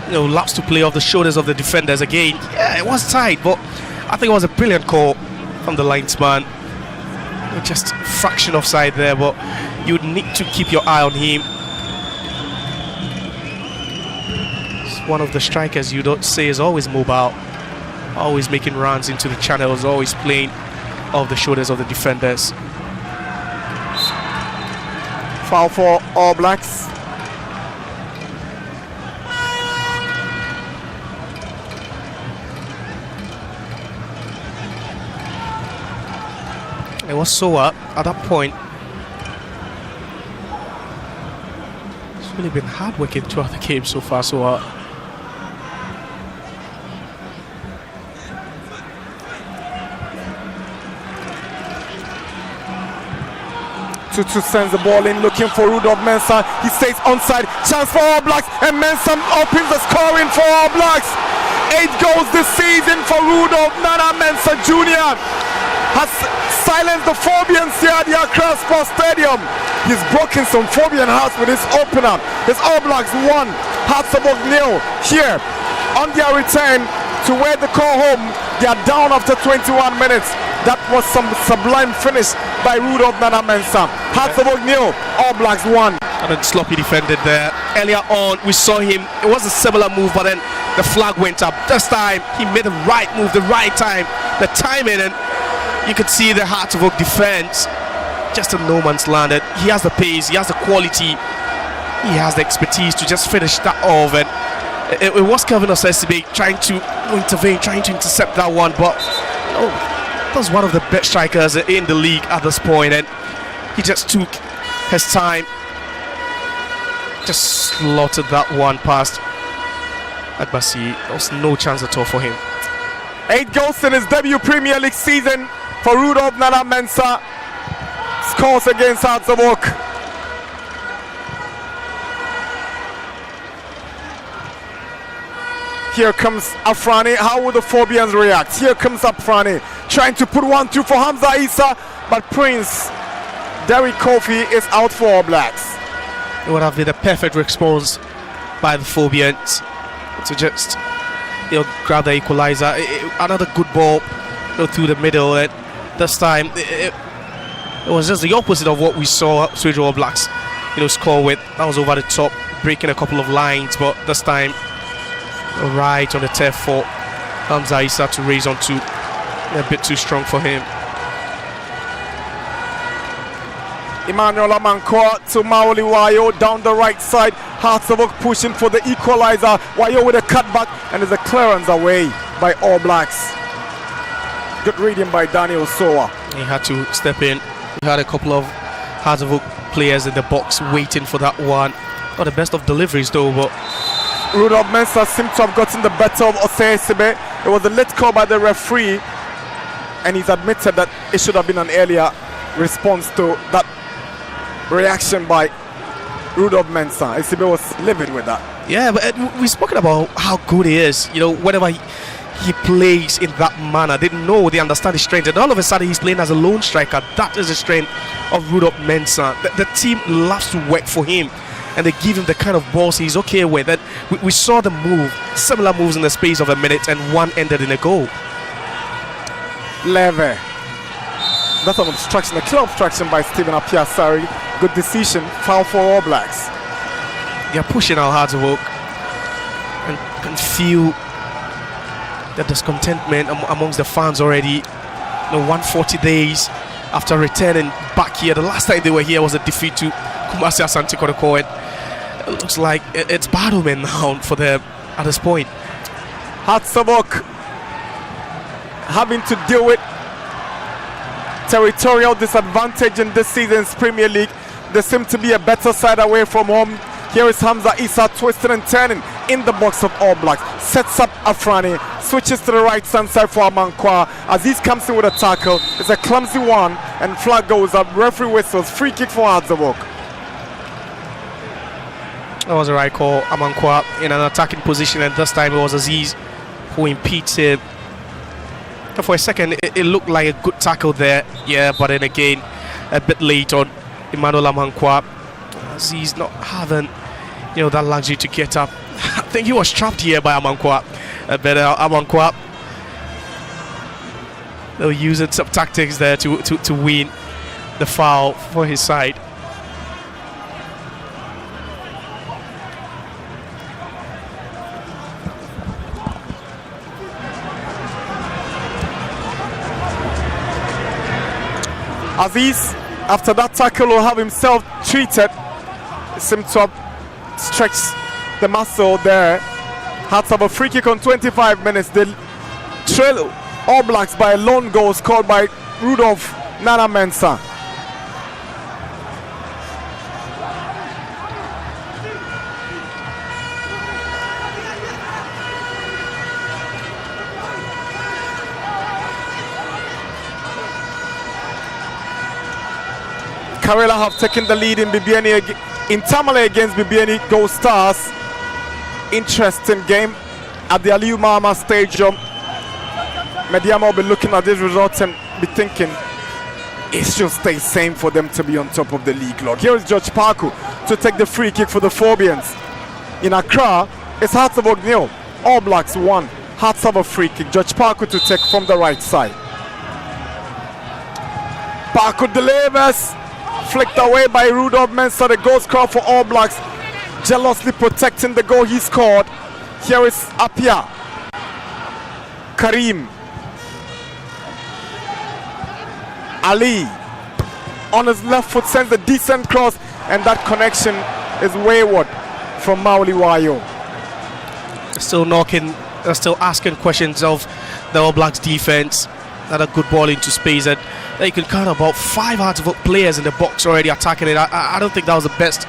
You know, laps to play off the shoulders of the defenders again. Yeah, it was tight, but I think it was a brilliant call from the linesman. Just fraction offside there, but you need to keep your eye on him. One of the strikers you don't say is always mobile, always making runs into the channels, always playing off the shoulders of the defenders. Foul for All Blacks. It was so up at that point. It's really been hard working throughout the game so far. So up. Tutu sends the ball in, looking for Rudolph Mensah. He stays onside. Chance for All Blacks, and Mensah opens the scoring for All Blacks. 8 goals this season for Rudolph Nana Mensah Jr. Has silenced the Phobians here at the Accra Sports Stadium. He's broken some Phobian hearts with his opener. His All Blacks 1, Hartlepool 0. Here, on their return to where they call home, they are down after 21 minutes. That was some sublime finish by Rudolph Nana Mensah. Hartlepool 0, All Blacks 1. And then sloppy defended there. Earlier on, we saw him. It was a similar move, but then the flag went up. This time, he made the right move, the right time, the timing, and you could see the Hartlepool defense just a no man's land. He has the pace, he has the quality, he has the expertise to just finish that off. And it was Kevin Osesibe trying to intervene, trying to intercept that one, but that was one of the best strikers in the league at this point, and he just took his time, just slaughtered that one past Agbasi. There was no chance at all for him. 8 goals in his debut Premier League season for Rudolph Nana Mensah. Scores against Hartlepool. Here comes Afrani. How will the Phobians react? Here comes Afrani, trying to put 1-2 for Hamza Issa, but Prince Derek Kofi is out for All Blacks. It would have been a perfect response by the Phobians to just grab the equalizer. Another good ball through the middle, and this time it was just the opposite of what we saw Swedru All Blacks score with. That was over the top, breaking a couple of lines, but this time right on the turf for Hamza Issa to raise onto. A bit too strong for him. Emmanuel Amankoa to Maoli Wayo down the right side. Hartlepool pushing for the equalizer. Wayo with a cutback, and there's a clearance away by All Blacks. Good reading by Daniel Soa. He had to step in. He had a couple of Hartlepool players in the box waiting for that one. Not the best of deliveries though, but Rudolph Mensah seemed to have gotten the better of Osesibe. It was a late call by the referee, and he's admitted that it should have been an earlier response to that reaction by Rudolph Mensah. Osesibe was livid with that. yeah, but we've spoken about how good he is. Whenever he plays in that manner. They understand his strength, and all of a sudden he's playing as a lone striker. That is the strength of Rudolph Mensah. The team loves to work for him, and they give him the kind of balls he's okay with. And we saw them move, similar moves in the space of a minute, and one ended in a goal. Leve. That's an obstruction, a clear obstruction by Stephen Apiasari. Good decision, foul for All Blacks. They're pushing out hard to work, and can feel the discontentment amongst the fans already. 140 days after returning back here. The last time they were here was a defeat to Kumasi Asante Kotoko. It looks like it's bad omen now for them at this point. Hatzabok having to deal with territorial disadvantage in this season's Premier League. They seem to be a better side away from home. Here is Hamza Issa twisting and turning in the box of All Blacks. Sets up Afrani, switches to the right hand side for Amankwa. Aziz comes in with a tackle. It's a clumsy one, and flag goes up. Referee whistles. Free kick for Hatzabok. That was a right call. Amankwa in an attacking position, and this time it was Aziz who impedes him. For a second, it looked like a good tackle there. Yeah, but then again, a bit late on Emmanuel Amankwa. Aziz not having, that luxury to get up. I think he was trapped here by Amankwa. But Amankwa, they're using some tactics there to win the foul for his side. Aziz, after that tackle, will have himself treated. He seemed to have stretched the muscle there. Had to have a free kick on 25 minutes. They trail All Blacks by a lone goal scored by Rudolph Nana Mensah. Karela have taken the lead in Tamale against Bibiani Gold Stars. Interesting game at the Aliyu Mahama Stadium. Mediama will be looking at these results and be thinking it should stay same for them to be on top of the league log. Here is George Parku to take the free kick for the Phobians. In Accra, it's Hearts of Ognil. All Blacks 1. Hearts have a free kick. George Parku to take from the right side. Parku delivers. Flicked away by Rudolph Mensah, the goal scorer for All Blacks, jealously protecting the goal he scored. Here is Apia. Karim. Ali on his left foot sends a decent cross, and that connection is wayward from Mauli Wayo. Still knocking, still asking questions of the All Blacks defense. Not a good ball into space, and they can count about 5 hard-to-vote players in the box already attacking it. I don't think that was the best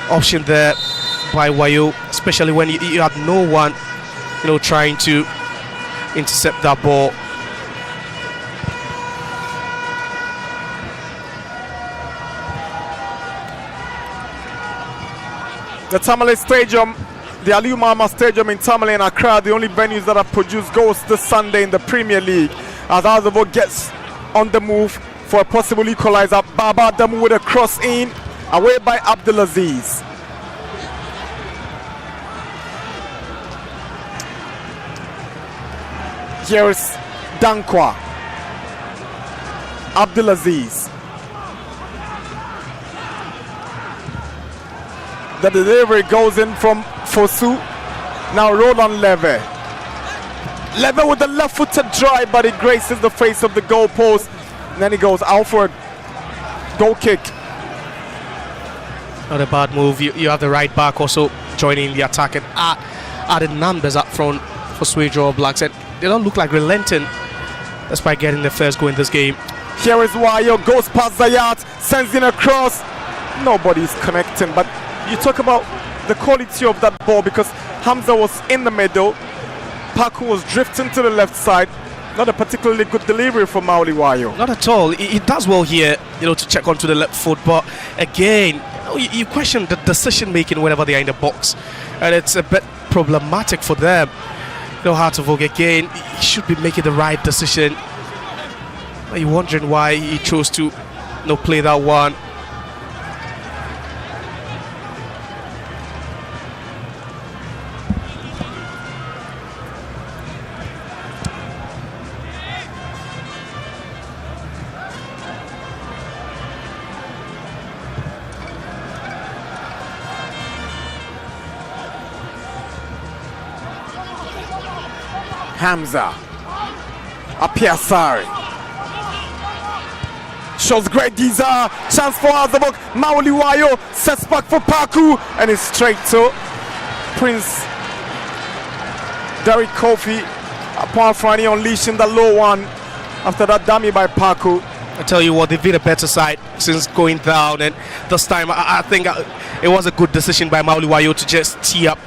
option there by Wayo, especially when you had no one, trying to intercept that ball. The Tamale Stadium, the Aliyu Mahama Stadium in Tamale and Accra, the only venues that have produced goals this Sunday in the Premier League. As Azavo gets on the move for a possible equalizer. Baba Damu with a cross in, away by Abdulaziz. Here's Dankwa. Abdulaziz. The delivery goes in from Fosu. Now Roland Leve. Leve with the left-footed drive, but it graces the face of the goalpost. And then he goes out for a goal kick. Not a bad move. You have the right back also joining the attack, and added numbers up front for Swedru All Blacks. And they don't look like relenting despite getting the first goal in this game. Here is Wayo, goes past Zayat, sends in a cross. Nobody's connecting, but you talk about the quality of that ball, because Hamza was in the middle. Paku was drifting to the left side. Not a particularly good delivery from Mauli Wayo. Not at all. He does well here, to check onto the left foot. But again, you question the decision making whenever they are in the box, and it's a bit problematic for them. No Hartevog again. He should be making the right decision. Are you wondering why he chose to play that one? Hamza Apiasari shows great desire. Chance for Azabok. Mauliwayo sets back for Paku and is straight to Prince Derek Kofi. Upon Franny unleashing the low one after that dummy by Paku. I tell you what, they've been a better side since going down, and this time I think it was a good decision by Mauliwayo to just tee up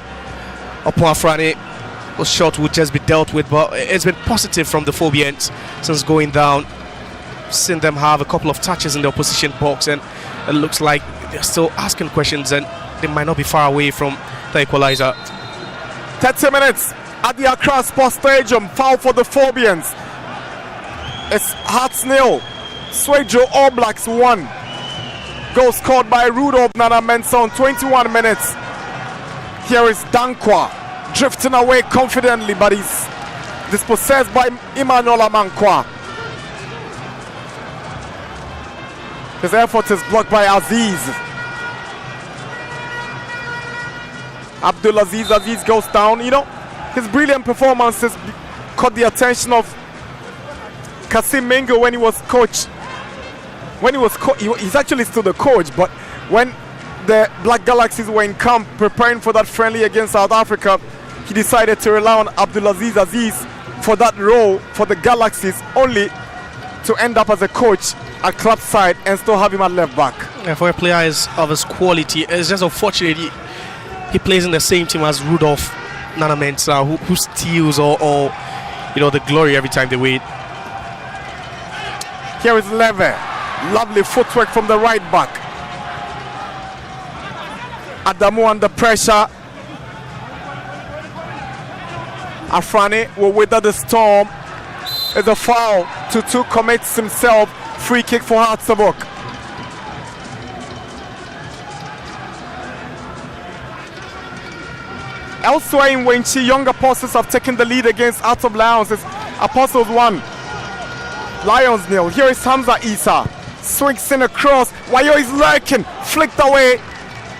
upon Franny. Those shots would just be dealt with, but it's been positive from the Phobians since going down. Seen them have a couple of touches in the opposition box, and it looks like they're still asking questions, and they might not be far away from the equalizer. 30 minutes at the Accra Sports Stadium. Foul for the Phobians. It's Hearts 0, Swedru All Blacks 1. Goal scored by Rudolph Nana Mensah on 21 minutes. Here is Dankwa drifting away confidently, but he's dispossessed by Emmanuel Amankwa. His effort is blocked by Aziz. Aziz goes down. You know, his brilliant performances caught the attention of Kasim Mingo when he was coach. He's actually still the coach, but when the Black Galaxies were in camp preparing for that friendly against South Africa, he decided to rely on Abdulaziz Aziz for that role for the Galaxies, only to end up as a coach at club side and still have him at left back. Yeah, for a player of his quality, it's just unfortunate he plays in the same team as Rudolph Nana Mensah, who steals all the glory every time they win. Here is Leve. Lovely footwork from the right back. Adamu under pressure. Afrani will weather the storm. It's a foul. Tutu commits himself. Free kick for Hartevog. Elsewhere in Wenchi, Young Apostles have taken the lead against Hearts of Lions. It's Apostles 1, Lions 0. Here is Hamza Isa. Swings in across. Wayo is lurking. Flicked away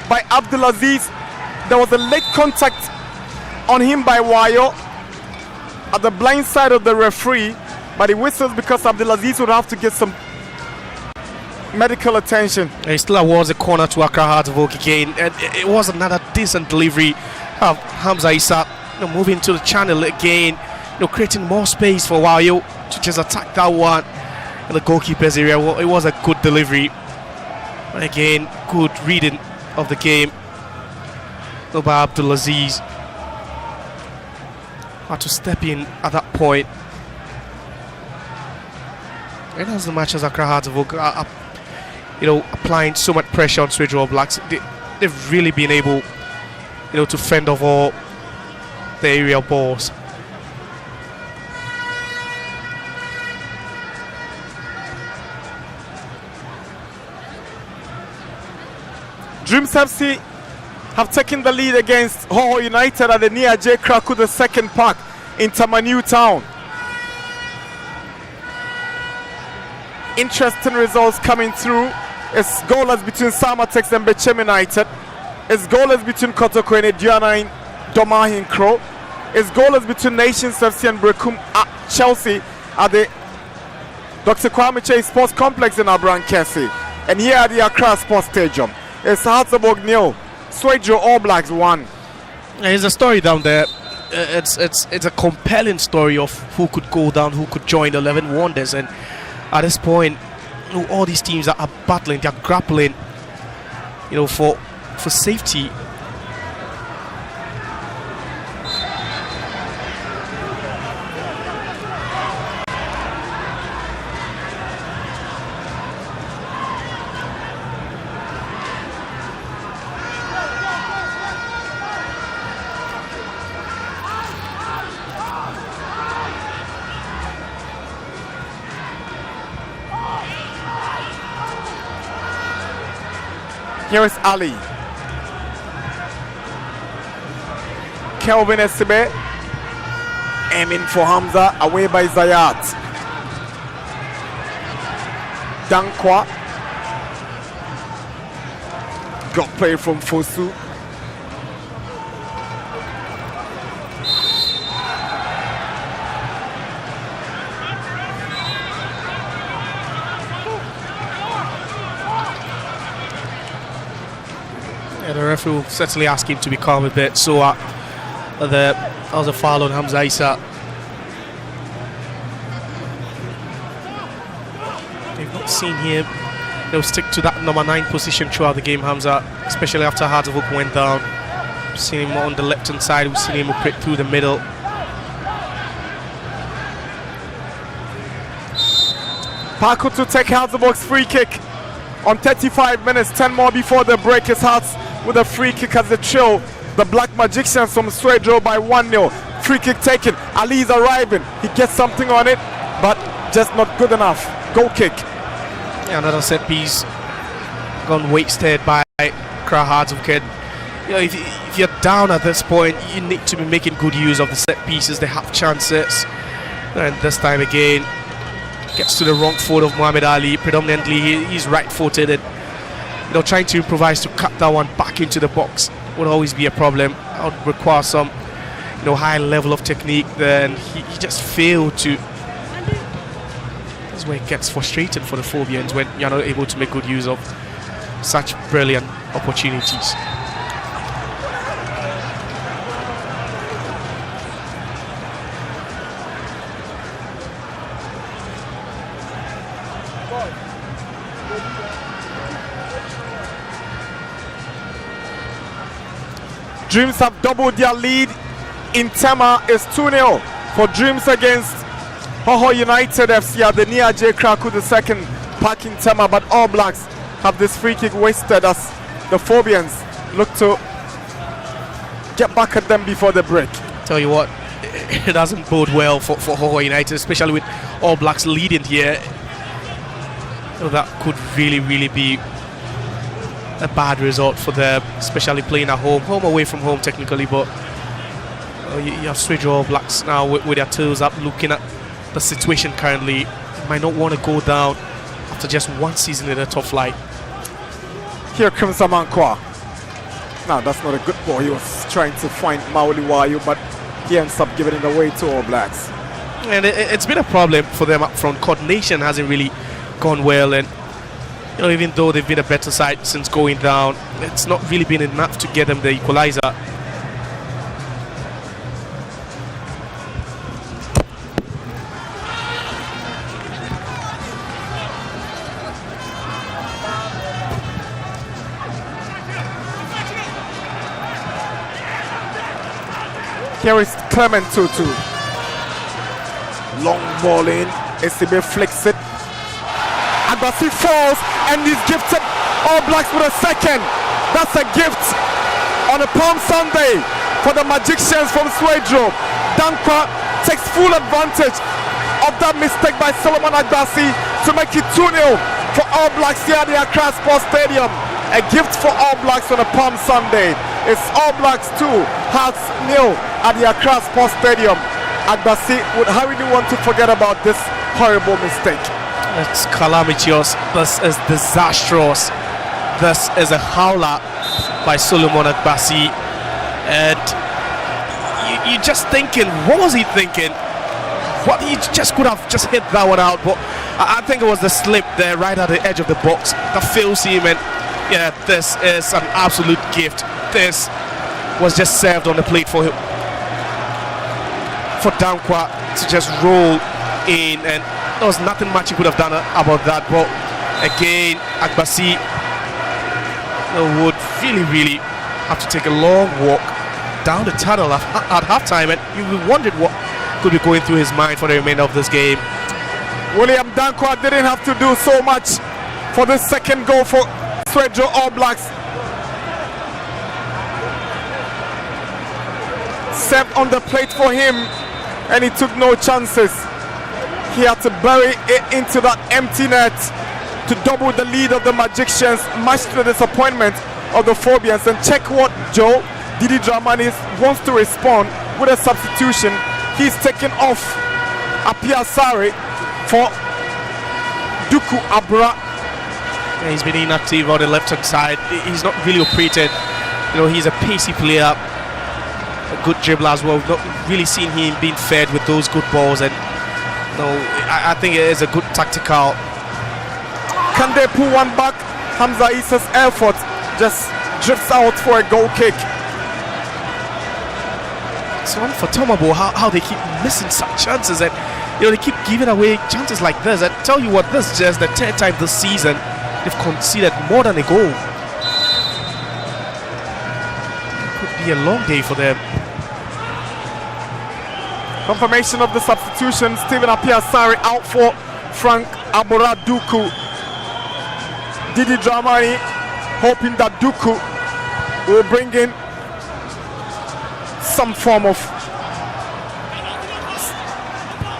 by Abdulaziz. There was a late contact on him by Wayo at the blind side of the referee, but he whistles because Abdulaziz would have to get some medical attention. It still awards a corner to Accra Hartevog again, and it was another decent delivery of Hamza Isa, moving to the channel again, creating more space for Wayo to just attack that one in the goalkeeper's area. Well, it was a good delivery, but again, good reading of the game by Abdulaziz. Had to step in at that point. And as the match as Accra Hartevog are applying so much pressure on Swedru All Blacks, they've really been able to fend off all the aerial balls. Dreams FC have taken the lead against Hoho United at the Nia J. Kraku the second park in Tamanu Town. Interesting results coming through. It's goalless between Samatex and Bechem United. It's goalless between Kotoko and Ediana in Domahin Crow. It's goalless between Nations FC and Brekum at Chelsea at the Dr. Kwame Chase Sports Complex in Abrankesi. And here at the Accra Sports Stadium, it's Hartevog 0, Swedru All Blacks 1. There's a story down there. It's a compelling story of who could go down, who could join the 11 Wonders, and at this point, all these teams are battling, they're grappling, for safety. Here is Ali. Kelvin Esibe aiming for Hamza, away by Zayat. Dankwa. Got play from Fosu. Yeah, the referee will certainly ask him to be calm a bit. So that was a foul on Hamza Issa. They've not seen him. They'll stick to that number 9 position throughout the game, Hamza, especially after Hartevok went down. We've seen him on the left hand side, we've seen him operate through the middle. Paco to take Hartevok's free kick on 35 minutes, 10 more before the break. His Hearts with a free kick as they trail the Black Magicians from Swedru by 1-0. Free kick taken. Ali's arriving. He gets something on it, but just not good enough. Goal kick. Yeah, another set piece gone wasted by Hartevok. You know, if you're down at this point, you need to be making good use of the set pieces. They have chances, and this time again gets to the wrong foot of Muhammad Ali. Predominantly, he's right-footed, and trying to improvise to cut that one back into the box would always be a problem. That would require some, high level of technique. Then he just failed to. That's where it gets frustrating for the Phobians when you're not able to make good use of such brilliant opportunities. Dreams have doubled their lead in Tema. Is 2-0 for Dreams against Hoho United FC at the Nia J. Kraku II Park in Tema, but All Blacks have this free kick wasted as the Phobians look to get back at them before the break. Tell you what, it doesn't bode well for Hoho United, especially with All Blacks leading here. So that could really be a bad result for them, especially playing at home away from home technically, but you have Swedru All Blacks now with their toes up, looking at the situation currently. They might not want to go down after just one season in the top flight. Here comes Amankwa. Now that's not a good ball. He was trying to find Mauli Wayu, but he ends up giving it away to All Blacks. And it's been a problem for them up front. Coordination hasn't really gone well, and even though they've been a better side since going down, it's not really been enough to get them the equalizer. Here is Clement Tutu. Long ball in. SCB flicks it. Agbasi falls and he's gifted All Blacks with a second. That's a gift on a Palm Sunday for the Magicians from Swedru. Dankwa takes full advantage of that mistake by Solomon Agbasi to make it 2-0 for All Blacks here at the Accra Sports Stadium. A gift for All Blacks on a Palm Sunday. It's All Blacks 2, Hearts 0 at the Accra Sports Stadium. Agbasi would hardly want to forget about this horrible mistake. It's calamitous. This is disastrous. This is a howler by Solomon Agbasi, and you're just thinking, what was he thinking? What, he just could have just hit that one out, but I think it was the slip there right at the edge of the box that fails him. And yeah, this is an absolute gift. This was just served on the plate for him, for Dankwa to just roll in, and there was nothing much he could have done about that. But again, Agbasi would really have to take a long walk down the tunnel at halftime, and you wondered what could be going through his mind for the remainder of this game. William Dankwa didn't have to do so much for the second goal for Swedru All Blacks. Served on the plate for him, and he took no chances. He had to bury it into that empty net to double the lead of the Magicians, much to the disappointment of the Phobians. And check what Joe Didi Dramani wants to respond with a substitution. He's taken off Apiasare for Duku Abra. Yeah, he's been inactive on the left-hand side. He's not really operated. He's a pacey player, a good dribbler as well. We've not really seen him being fed with those good balls, and I think it is a good tactical. Can they pull one back? Hamza Issa's effort just drifts out for a goal kick. It's one for Tomabo how they keep missing such chances, and they keep giving away chances like this. I tell you what, this is just the 10th time this season they've conceded more than a goal. It could be a long day for them. Confirmation of the substitution. Stephen Apiasare out for Frank Abora Duku. Didi Dramani hoping that Duku will bring in some form of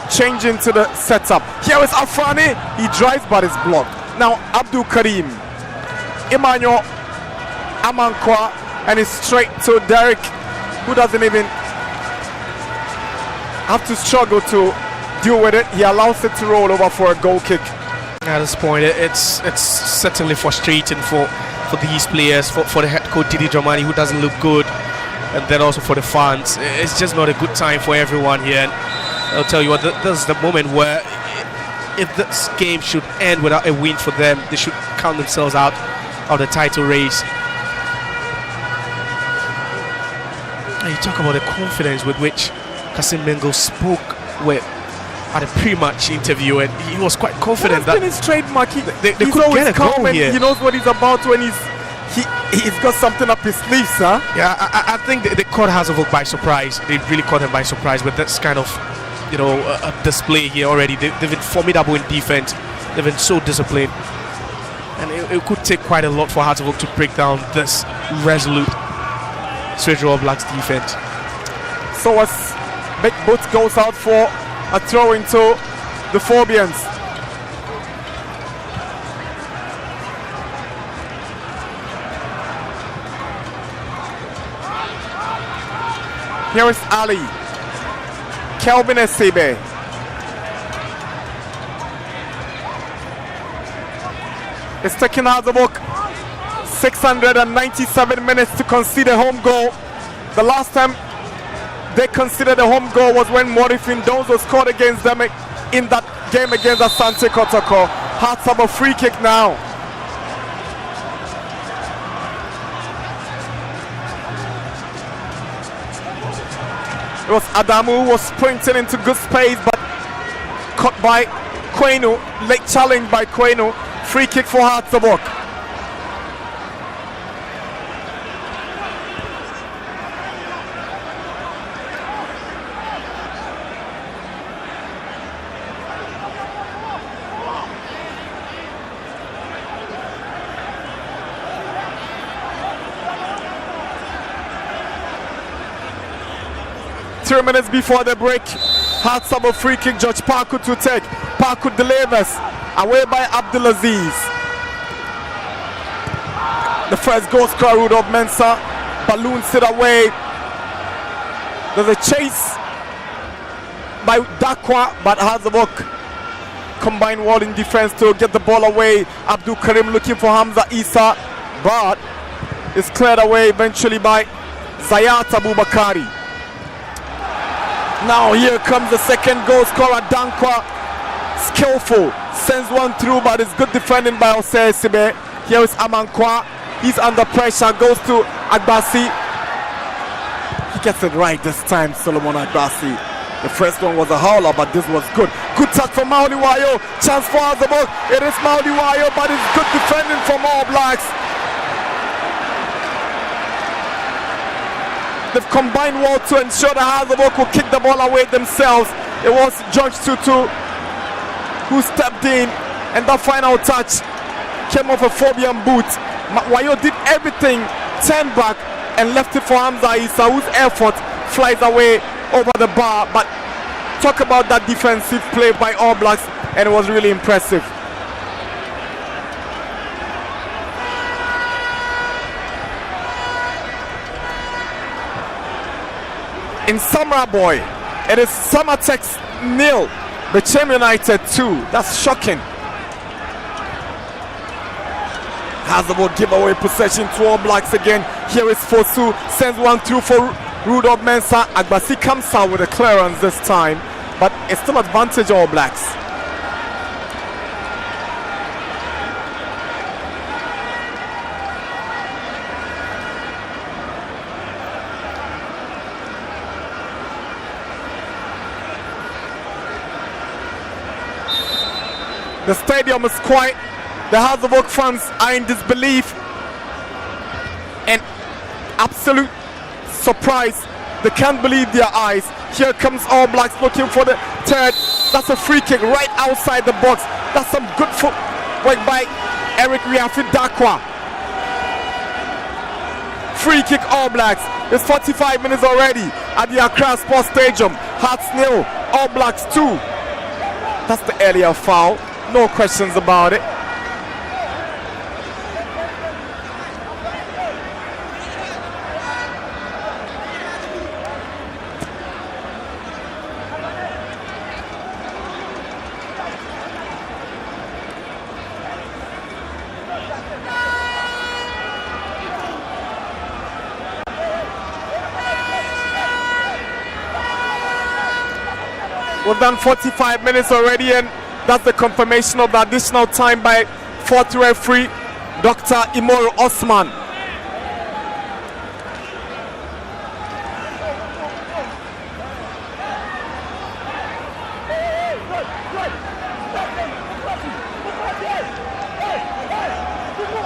change into the setup. Here is Afrani. He drives but is blocked. Now Abdul Karim, Emmanuel Amankwa, and it's straight to Derek, who doesn't even have to struggle to deal with it. He allows it to roll over for a goal kick. At this point, it's certainly frustrating for these players, for the head coach Didi Dramani, who doesn't look good, and then also for the fans. It's just not a good time for everyone here. And I'll tell you what, this is the moment where if this game should end without a win for them, they should count themselves out of the title race. And you talk about the confidence with which Kasim Mengo spoke at a pre-match interview, and he was quite confident that his trademark. They could get a goal here. He knows what he's about when he's got something up his sleeve, sir. Yeah, I think they caught Hazelhoek by surprise. They really caught him by surprise with this kind of a display here already. They've been formidable in defense. They've been so disciplined, and it could take quite a lot for Hazelhoek to break down this resolute Swedru All Blacks defense. So as Big Boot goes out for a throw into the Phobians. Here is Ali. Kelvin Esebe. It's taking out the book. 697 minutes to concede a home goal. The last time they considered a home goal was when Morifin Donzo scored against them in that game against Asante Kotoko. Hearts have a free kick now. It was Adamu who was sprinting into good space, but caught by Kwenu. Late challenge by Kwenu. Free kick for Hartsabok. Three minutes before the break, Hartsabo free kick. George Parku to take. Parku delivers away by Abdulaziz. The first goal scorer, Rudolph Mensah, balloons it away. There's a chase by Dakwa, but Hazabok combined wall in defense to get the ball away. Abdul Karim looking for Hamza Issa, but it's cleared away eventually by Zayat Abubakari. Now here comes the second goal scorer, Dankwa. Skillful, sends one through, but it's good defending by Osei Sibe. Here is Amankwa. He's under pressure, goes to Agbasi. He gets it right this time, Solomon Agbasi. The first one was a howler, but this was good. Good touch from Mauliwayo. Chance for Azabok. It is Mauliwayo, but it's good defending from All Blacks. They've combined well to ensure that Hazabok will kick the ball away themselves. It was George Tutu who stepped in, and the final touch came off a Phobian boot. Wayo did everything, turned back and left it for Hamza Issa, whose effort flies away over the bar. But talk about that defensive play by All Blacks, and it was really impressive. in Samra Boy. It is Samatex 0, Bechem United 2. That's shocking. Has the ball, give away possession to All Blacks again. Here is Fosu, sends one through for Rudolph Mensah. Agbasi comes out with a clearance this time, but it's still advantage All Blacks. The stadium is quiet. The House of Oak fans are in disbelief and absolute surprise. They can't believe their eyes. Here comes All Blacks looking for the third. That's a free kick right outside the box. That's some good footwork by Eric Riafi Dakwa. Free kick All Blacks. It's 45 minutes already at the Accra Sports Stadium. Hearts 0, All Blacks 2. That's the earlier foul. No questions about it. We've done 45 minutes already, and that's the confirmation of the additional time by fourth referee, Dr. Imoru Osman.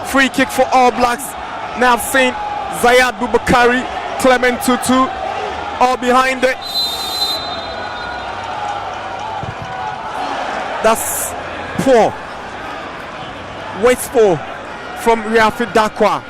Free kick for All Blacks. Now I've seen Zayad Bubakari, Clement Tutu, all behind it. That's poor, wasteful from Riafi Dakwa.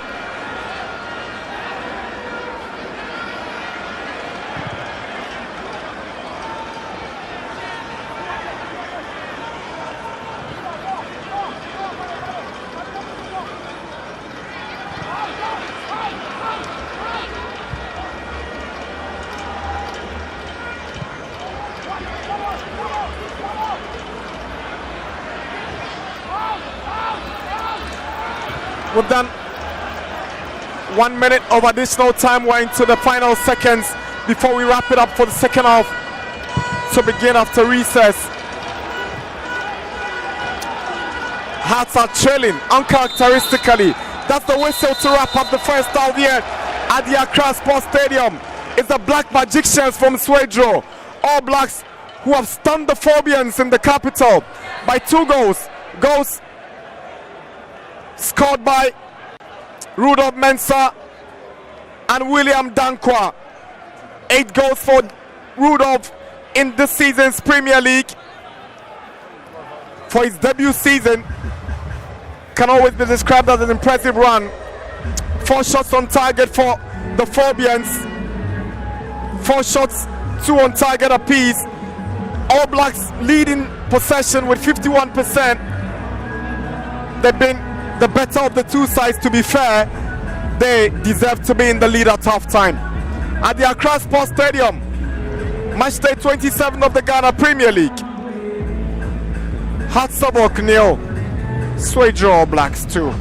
We've done 1 minute of additional time. We're into the final seconds before we wrap it up for the second half to begin after recess. Hearts are trailing uncharacteristically. That's the whistle to wrap up the first half here at the Accra Sports Stadium. It's the Black Magicians from Swedru. All Blacks who have stunned the Phobians in the capital by 2 goals. Goals scored by Rudolph Mensah and William Dankwa. 8 goals for Rudolph in this season's Premier League. For his debut season, can always be described as an impressive run. 4 shots on target for the Phobians. 4 shots, 2 on target apiece. All Blacks leading possession with 51%. They've been the better of the two sides, to be fair. They deserve to be in the lead at halftime. At the Accra Sports Stadium, match day 27 of the Ghana Premier League. Hearts of Oak 0, Swedru All Blacks 2.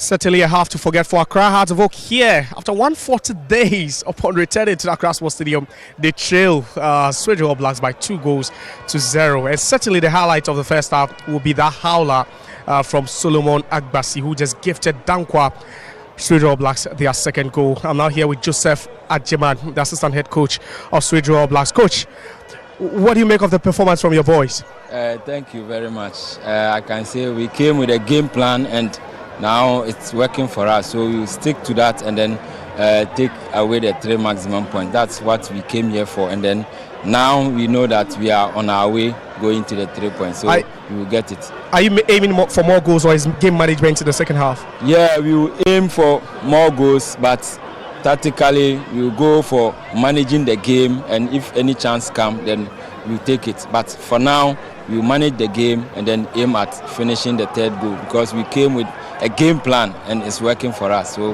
Certainly a have to forget for Accra Hearts of Oak here. After 140 days upon returning to the Accra Sports Stadium, they trail Swedru All Blacks by 2-0. And certainly the highlight of the first half will be that howler from Solomon Agbasi, who just gifted Dankwa Swedru All Blacks their second goal. I'm now here with Joseph Adjeman, the assistant head coach of Swedru All Blacks. Coach, what do you make of the performance from your boys? Thank you very much. I can say we came with a game plan and now it's working for us. So we stick to that and then take away the 3 maximum points. That's what we came here for. And then now we know that we are on our way going to the 3 points. So we will get it. Are you aiming for more goals, or is game management in the second half? Yeah, we will aim for more goals, but tactically we will go for managing the game, and if any chance comes, then we'll take it. But for now, we'll manage the game and then aim at finishing the 3rd goal, because we came with a game plan and it's working for us. So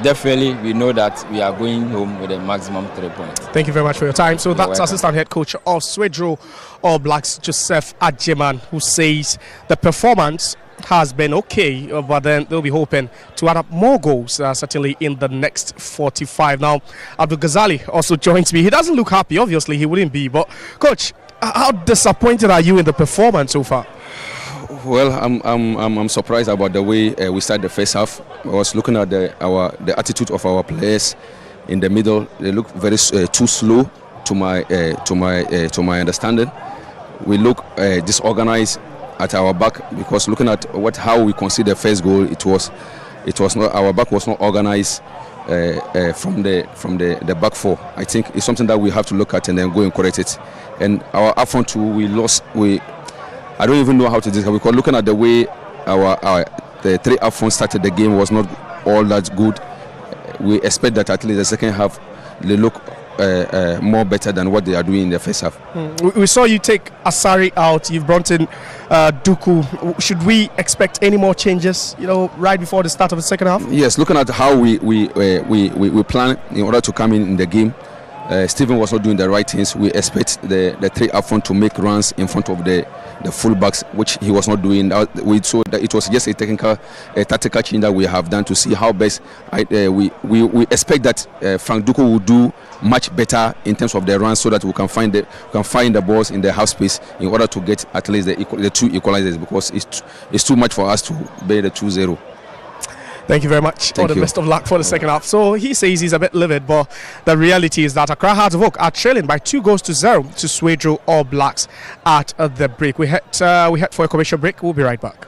definitely we know that we are going home with a maximum 3 points. Thank you very much for your time. So You're that's welcome. assistant head coach of Swedru All Blacks, Joseph Adjeman, who says the performance has been okay, but then they'll be hoping to add up more goals, certainly in the next 45. Now, Abdul Ghazali also joins me. He doesn't look happy, obviously he wouldn't be, but coach, how disappointed are you in the performance so far? Well, I'm surprised about the way we started the first half. I was looking at the attitude of our players in the middle. They look very too slow to my understanding. We look disorganized at our back, because looking at how we conceded the first goal, it was not, our back was not organized from the back four. I think it's something that we have to look at and then go and correct it. And our up front too, I don't even know how to describe, because looking at the way the 3 up front started the game was not all that good. We expect that at least the second half they look more better than what they are doing in the first half. We saw you take Asari out. You've brought in Duku. Should we expect any more changes, right before the start of the second half? Yes, looking at how we plan in order to come in the game, Stephen was not doing the right things. We expect the 3 up front to make runs in front of the fullbacks, which he was not doing. We saw that it was just a tactical change that we have done to see how best. We expect that Frank Duku will do much better in terms of the runs, so that we can find the balls in the half space in order to get at least the 2 equalizers, because it's too much for us to bear the 2-0. Thank you very much. All the best of luck for the second half. So he says he's a bit livid, but the reality is that Accra Hearts of Oak are trailing by 2-0 to Swedru All Blacks at the break. We head for a commercial break. We'll be right back.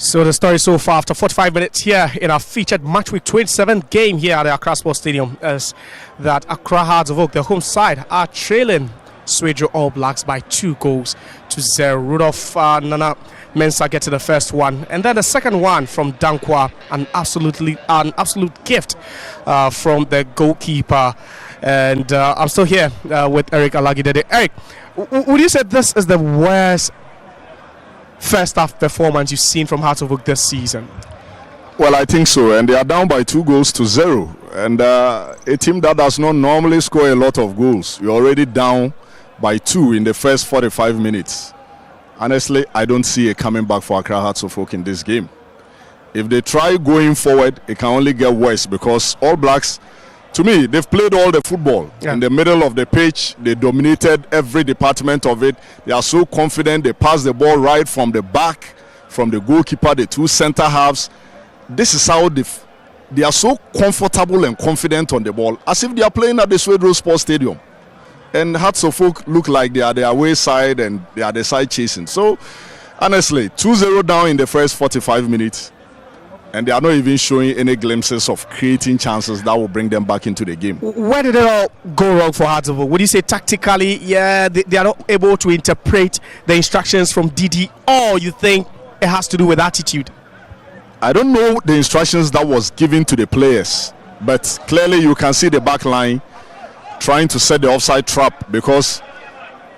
So the story so far after 45 minutes here in our featured match week 27 game here at the Accra Sports Stadium is that Accra Hearts of Oak, the home side, are trailing Swedru All Blacks by 2-0. Rudolph Nana Mensah gets to the first one, and then the second one from Dankwa, an absolute gift from the goalkeeper. And I'm still here with Eric Alagidede. Eric, would you say this is the worst first half performance you've seen from Hearts of Oak this season? Well, I think so, and they are down by 2-0, and a team that does not normally score a lot of goals, you're already down by 2 in the first 45 minutes. Honestly, I don't see a coming back for Accra Hearts of Oak in this game. If they try going forward, it can only get worse, because All Blacks, to me, they've played all the football in the middle of the pitch. They dominated every department of it. They are so confident. They pass the ball right from the back, from the goalkeeper, the two center halves. This is how they are so comfortable and confident on the ball, as if they are playing at the Swedru Sports Stadium. And Hearts of Oak look like they are the away side and they are the side chasing. So, honestly, 2-0 down in the first 45 minutes. And they are not even showing any glimpses of creating chances that will bring them back into the game. Where did it all go wrong for Hearts of Oak? Would you say tactically, they are not able to interpret the instructions from Didi, or you think it has to do with attitude? I don't know the instructions that was given to the players, but clearly you can see the back line trying to set the offside trap, because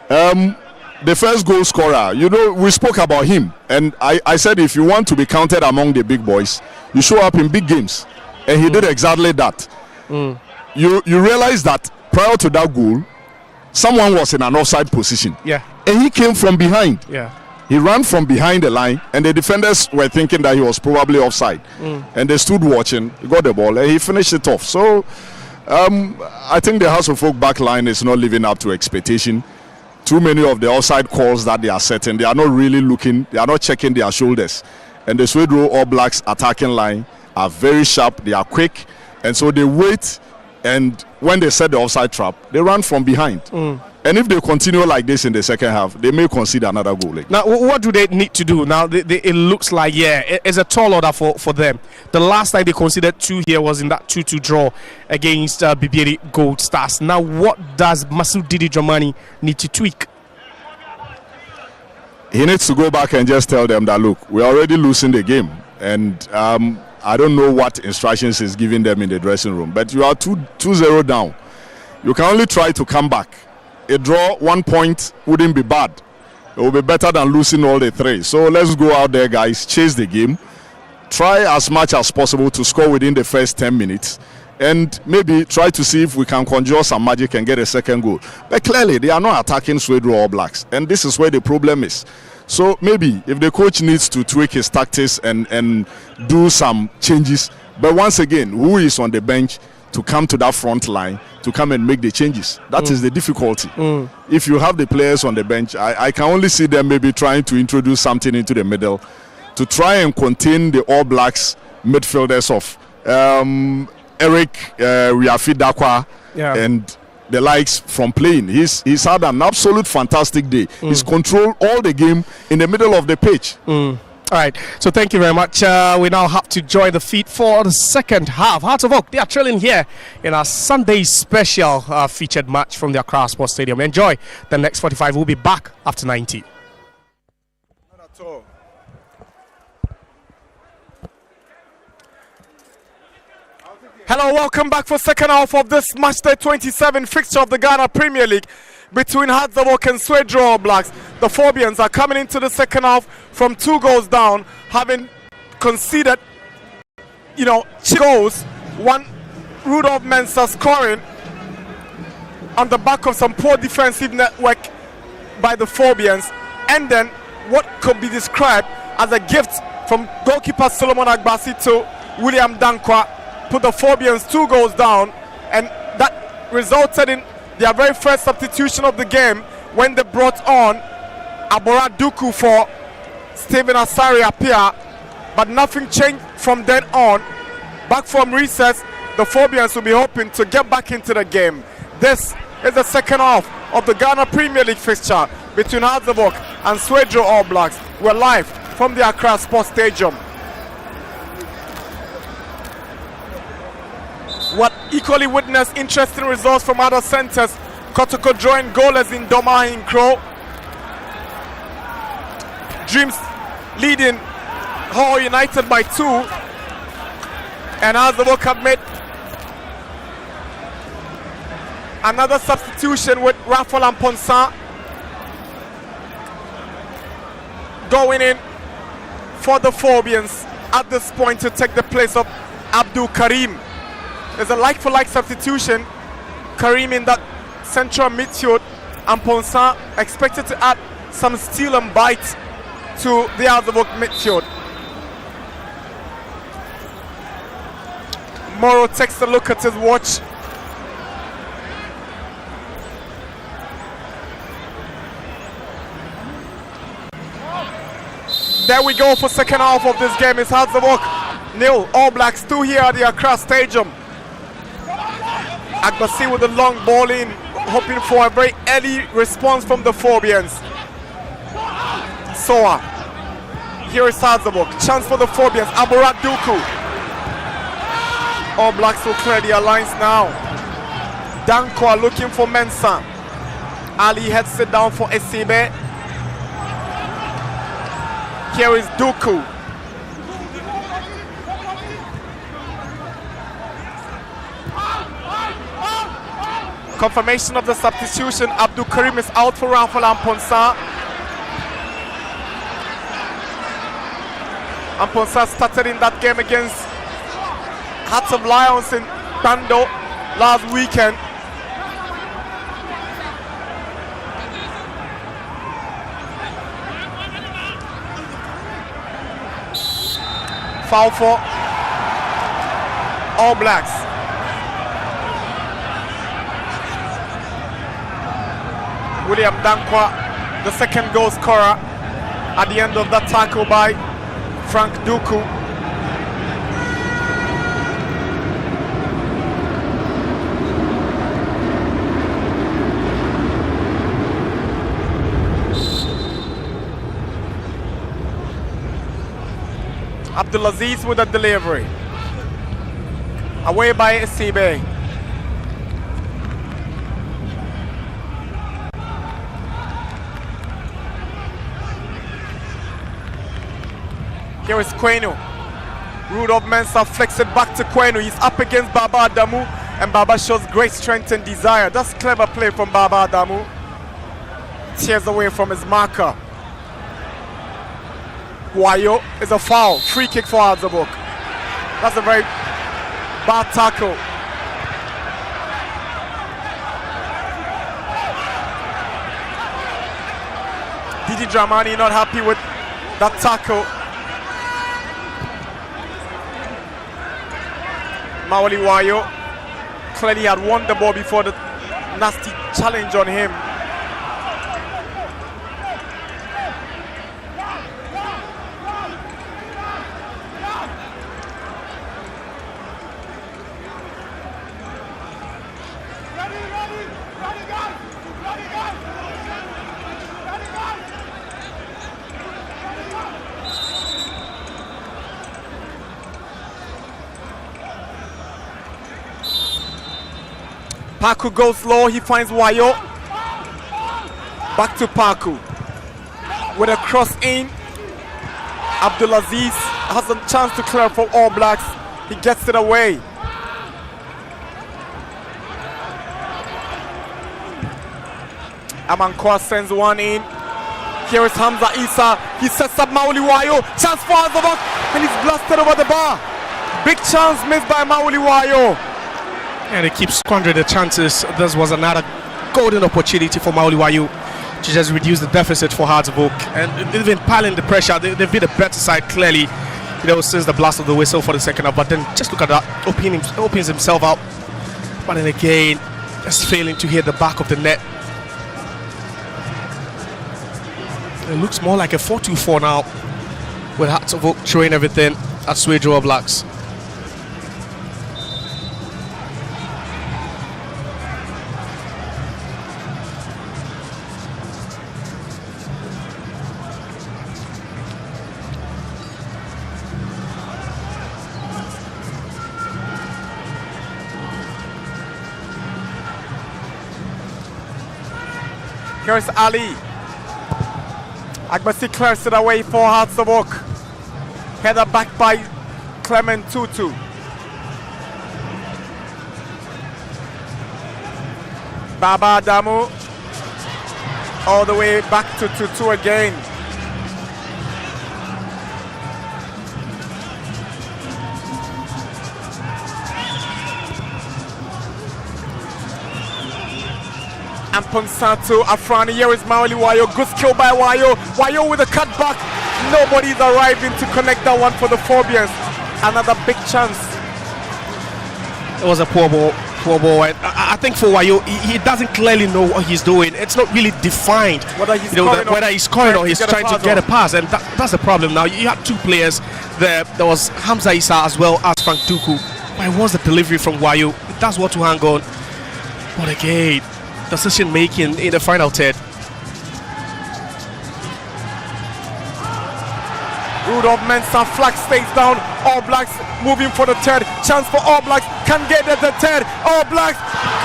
the first goal scorer, we spoke about him, and I said if you want to be counted among the big boys, you show up in big games, and he did exactly that. You realize that prior to that goal, someone was in an offside position, and he came from behind. He ran from behind the line, and the defenders were thinking that he was probably offside, and they stood watching. He got the ball, and he finished it off. So I think the House of Folk back line is not living up to expectation. Too many of the offside calls that they are setting, they are not really looking, they are not checking their shoulders. And the Swedru All Blacks attacking line are very sharp, they are quick, and so they wait, and when they set the offside trap, they run from behind. And if they continue like this in the second half, they may concede another goal. Now, what do they need to do? Now, it looks like, it's a tall order for them. The last time they conceded 2 here was in that 2-2 draw against Bibieri Gold Stars. Now, what does Masoud Didi Dramani need to tweak? He needs to go back and just tell them that, look, we're already losing the game. And I don't know what instructions he's giving them in the dressing room. But you are 2-0 down. You can only try to come back. A draw, 1 point wouldn't be bad. It will be better than losing all the 3. So let's go out there, guys, chase the game, try as much as possible to score within the first 10 minutes, and maybe try to see if we can conjure some magic and get a second goal. But clearly, they are not attacking Swedru All Blacks, and this is where the problem is. So maybe if the coach needs to tweak his tactics and do some changes, but once again, who is on the bench to come to that front line to come and make the changes? That is the difficulty. If you have the players on the bench, I can only see them maybe trying to introduce something into the middle to try and contain the All Blacks midfielders of Eric Riafi Dakwa and the likes from playing. He's had an absolute fantastic day. He's controlled all the game in the middle of the pitch. All right, so thank you very much. We now have to join the feed for the second half. Hearts of Oak, they are trailing here in our Sunday special featured match from the Accra Sports Stadium. Enjoy the next 45. We'll be back after 90. Not at all. Hello, welcome back for second half of this matchday 27 fixture of the Ghana Premier League between Hearts of Oak and Swedru All Blacks. The Phobians are coming into the second half from 2 goals down, having conceded, 2 goals. One, Rudolph Mensah scoring on the back of some poor defensive network by the Phobians, and then what could be described as a gift from goalkeeper Solomon Agbasi to William Dankwa put the Phobians 2 goals down, and that resulted in their very first substitution of the game when they brought on Abora Duku for Stephen Asari Apia, but nothing changed from then on. Back from recess, the Phobians will be hoping to get back into the game. This is the second half of the Ghana Premier League fixture between Hearts of Oak and Swedru All Blacks. We're live from the Accra Sports Stadium. What equally witnessed interesting results from other centres. Kotoko drawing goalless in Doma Hinkro. Dreams leading Hull United by 2. And as the work had made another substitution with Rafael Amponsa going in for the Phobians at this point to take the place of Abdul Karim. There's a like-for-like substitution. Karim in that central midfield. Amponsa expected to add some steel and bite to the Azabok midfield. Moro takes a look at his watch. There we go for second half of this game. It's Hazabok 0, All Blacks 2 here at the Accra Stadium. Agbasi with a long ball in, hoping for a very early response from the Phobians. Soa. Here is Hazabok. Chance for the Phobians. Aburat Duku. All Blacks will clear their lines now. Dankwa looking for Mensah. Ali heads it down for Esibe. Here is Duku. Confirmation of the substitution. Abdul Karim is out for Rafael Amponsa. Amponsa started in that game against Hearts of Lions in Bando last weekend. Foul for All Blacks. William Dankwa, the second goal scorer at the end of that tackle by Frank Duku. Abdulaziz with a delivery. Away by Esibe. Here is Kwenu. Rudolph Mensah flicks it back to Kwenu. He's up against Baba Adamu, and Baba shows great strength and desire. That's clever play from Baba Adamu. Tears away from his marker. Wayo is a foul. Free kick for Azabok. That's a very bad tackle. Didi Dramani not happy with that tackle. Mawali Wayo clearly had won the ball before the nasty challenge on him. Paku goes low, he finds Wayo. Back to Paku. With a cross in. Abdulaziz has a chance to clear for All Blacks. He gets it away. Amankwa sends one in. Here is Hamza Isa. He sets up Mauli Wayo. Chance for Azabok. And he's blasted over the bar. Big chance missed by Mauli Wayo. And they keep squandering the chances. This was another golden opportunity for Mauli Wayo to just reduce the deficit for Hartsburg. And even piling the pressure, they've been a better side clearly, since the blast of the whistle for the second half. But then just look at that, opens himself up. But then again, just failing to hit the back of the net. It looks more like a 4-2-4 now, with Hartsburg throwing everything at Swedru All Blacks. Here's Ali. Agbasi clears it away for Hearts of Oak. Header back by Clement Tutu. Baba Adamu. All the way back to Tutu again. And Ponsato Afrani. Here is Maoli Wayo. Good skill by Wayo. Wayo with a cutback. Nobody's arriving to connect that one for the Phobians. Another big chance. It was a poor ball. I think for Wayo, he doesn't clearly know what he's doing. It's not really defined whether he's scoring or he's trying to get a pass, and that's the problem now. You had two players there. There was Hamza Issa as well as Frank Duku. But it was the delivery from Wayo. That's what to hang on. But again, decision making in the final third. Rudolph Mensah flag stays down. All Blacks moving for the third. Chance for All Blacks. Can get at the third. All Blacks.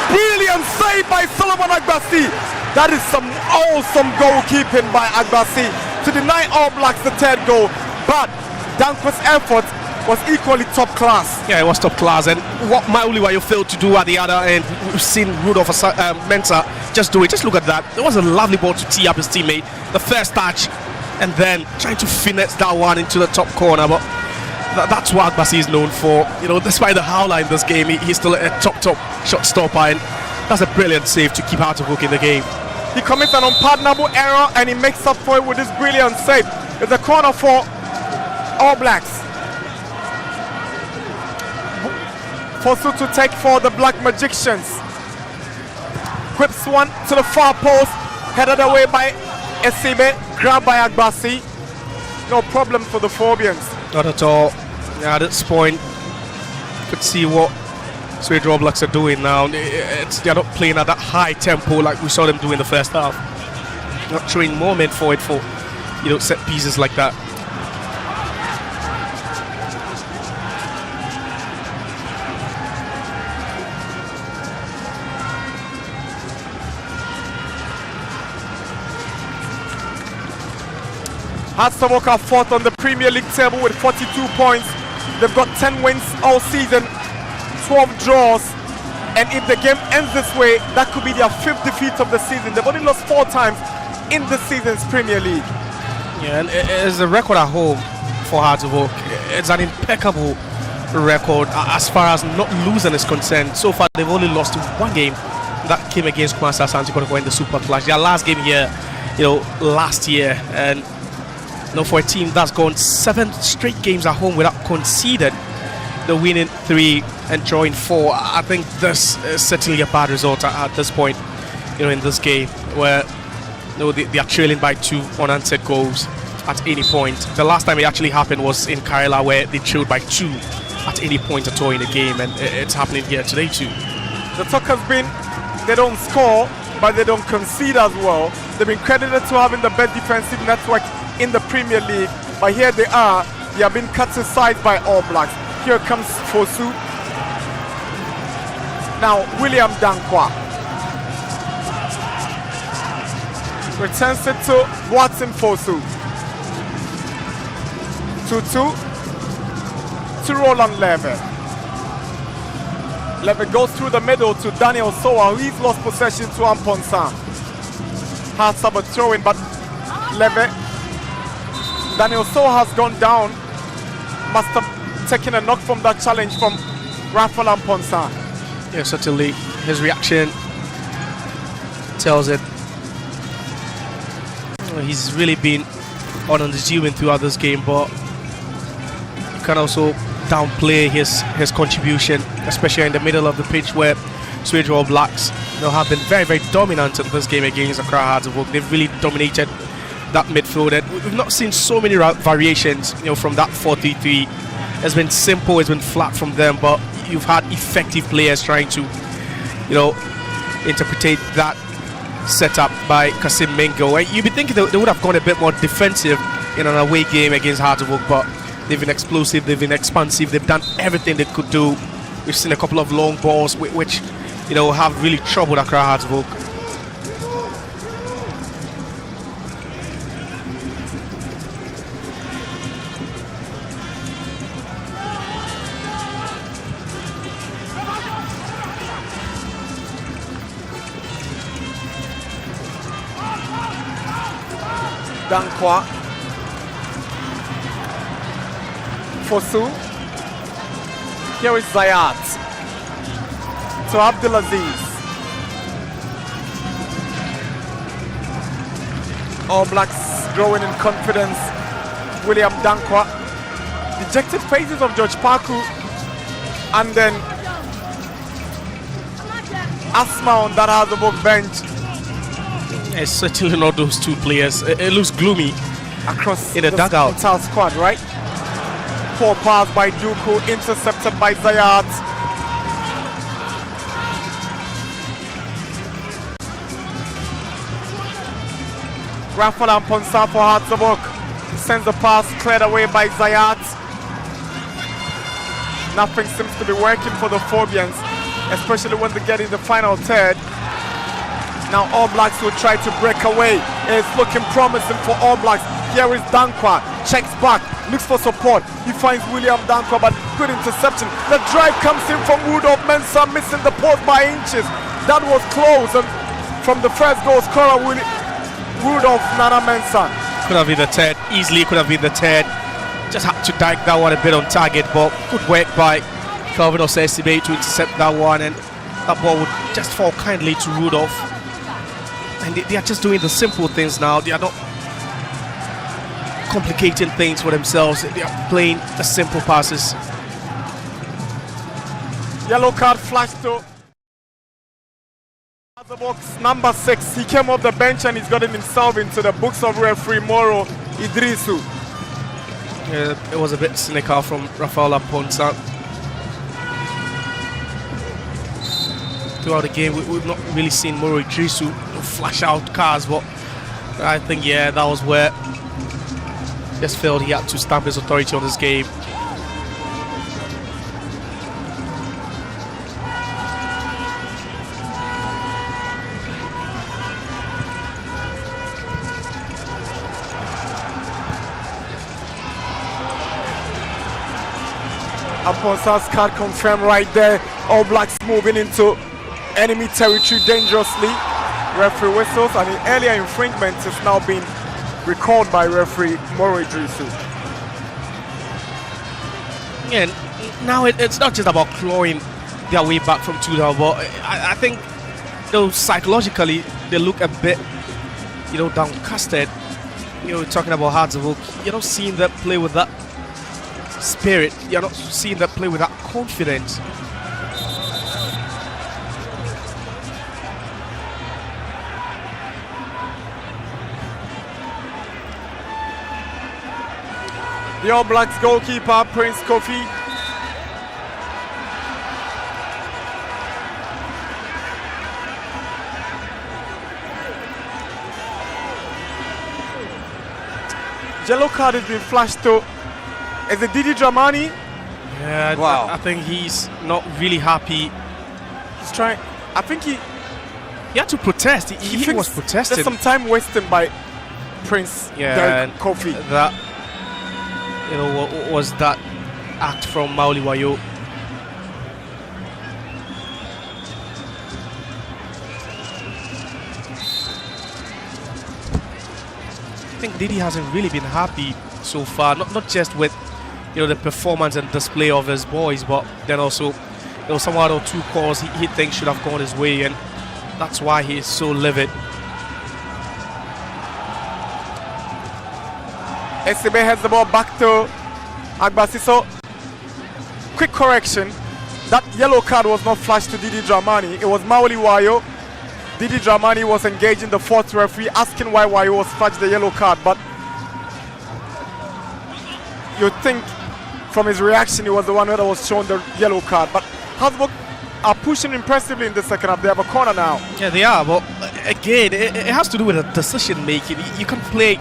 Brilliant save by Solomon Agbasi. That is some awesome goalkeeping by Agbasi to deny All Blacks the third goal. But Danko's effort was equally top class. Yeah, it was top class. And what Mauliwayo failed to do at the other end, we've seen Rudolph Mensah just do it. Just look at that. It was a lovely ball to tee up his teammate. The first touch, and then trying to finesse that one into the top corner. But that's what Agbasi is known for. You know, despite the howler in this game, he's still a top shot stopper, and that's a brilliant save to keep Hearts of Oak in the game. He commits an unpardonable error and he makes up for it with this brilliant save. It's a corner for All Blacks. Fosu to take for the Black Magicians. Whips one to the far post, headed away by Esibe, grabbed by Agbasi. No problem for the Phobians. Not at all. At this point, you could see what Swedru All Blacks are doing now. They're not playing at that high tempo like we saw them do in the first half. Not showing moment for it for, you know, set pieces like that. Hearts of Oak are fourth on the Premier League table with 42 points. They've got 10 wins all season, 12 draws. And if the game ends this way, that could be their 5th defeat of the season. They've only lost 4 times in this season's Premier League. Yeah, and it's a record at home for Hearts of Oak. It's an impeccable record as far as not losing is concerned. So far, they've only lost 1 game. That came against Kwanzaa Asante Kotoko in the Super Clash. Their last game here, you know, last year. And for a team that's gone 7 straight games at home without conceded, the winning 3 and drawing 4, I think this is certainly a bad result at this point, you know, in this game where, you know, they are trailing by 2 unanswered goals at any point. The last time it actually happened was in Kerala, where they trailed by 2 at any point at all in the game, and it's happening here today too. The talk has been they don't score, but they don't concede as well. They've been credited to having the best defensive network in the Premier League, but here they are. They have been cut aside by All Blacks. Here comes Fosu. Now William Dankwa returns it to Watson Fosu. 2-2 to Roland Leve. Leve goes through the middle to Daniel Soa. He's lost possession to Amponsa. Hearts have a throw in, but Leve. Daniel Soa has gone down. Must have taken a knock from that challenge from Rafael Amponsa. Yeah, certainly his reaction tells it. He's really been unassuming throughout this game, but you can also downplay his contribution, especially in the middle of the pitch where Swedru All Blacks, you know, have been very, very dominant in this game against Accra Hearts of Oak. They've really dominated that midfield, and we've not seen so many variations, you know, from that 4-3-3. It's been simple, it's been flat from them, but you've had effective players trying to, you know, interpret that setup by Kasim Mingo. You'd be thinking they would have gone a bit more defensive in an away game against Hearts of Oak, but they've been explosive, they've been expansive, they've done everything they could do. We've seen a couple of long balls which, you know, have really troubled Accra Hearts of Oak. Dankwa. Fosu. Here is Zayat. To Abdulaziz. All Blacks growing in confidence. William Dankwa. Dejected faces of George Parku. And then Asma on that Hazleburg bench. It's certainly not those two players. It looks gloomy Across in the dugout. entire squad, right? Poor pass by Duku, intercepted by Zayat. Rafael Amponsa for Hazleburg. Sends the pass cleared away by Zayat. Nothing seems to be working for the Phobians, especially when they get in the final third. Now All Blacks will try to break away. It's looking promising for All Blacks. Here is Dankwa, checks back, looks for support. He finds William Dankwa, but good interception. The drive comes in from Rudolph Mensah, missing the post by inches. That was close, and from the first goal scorer, Rudolph Nana Mensah. Could have been the third, easily could have been the third. Just had to dike that one a bit on target, but good work by Calvin Osesibe to intercept that one, and that ball would just fall kindly to Rudolph. And they are just doing the simple things now. They are not complicating things for themselves. They are playing the simple passes. Yellow card flashed to the box number 6. He came off the bench and he's gotten himself into the books of referee Moro Idrisu. It was a bit cynical from Rafael Amponsa. Throughout the game, we've not really seen Moro Idrisu flash out cars, but I think, yeah, that was where just felt he had to stamp his authority on this game. Amponsa's card confirmed right there. All Blacks moving into enemy territory dangerously. Referee whistles, and the earlier infringement is now being recalled by referee Moro Idrisu. Yeah, now it's not just about clawing their way back from 2-0, but I think, psychologically they look a bit, downcasted. Talking about Hazleburg, you're not seeing them play with that spirit. You're not seeing them play with that confidence. The All Blacks goalkeeper, Prince Kofi. Yellow card has been flashed to. Is it Didi Dramani? Yeah, wow. I think he's not really happy. He's trying. I think he had to protest. He was protesting. There's some time wasted by Prince Kofi. That what was that act from Mauli Wayo? I think Didi hasn't really been happy so far, not just with the performance and display of his boys, but then also some one or two calls he thinks should have gone his way, and that's why he is so livid. SCB has the ball back to Agbasiso. Quick correction, that yellow card was not flashed to Didi Dramani, it was Mauli Wayo. Didi Dramani was engaging the fourth referee, asking why Wayo was flashed the yellow card, but you'd think from his reaction he was the one that was shown the yellow card. But Hazleburg are pushing impressively in the second half. They have a corner now. Yeah, they are, but again, it has to do with the decision making. You can play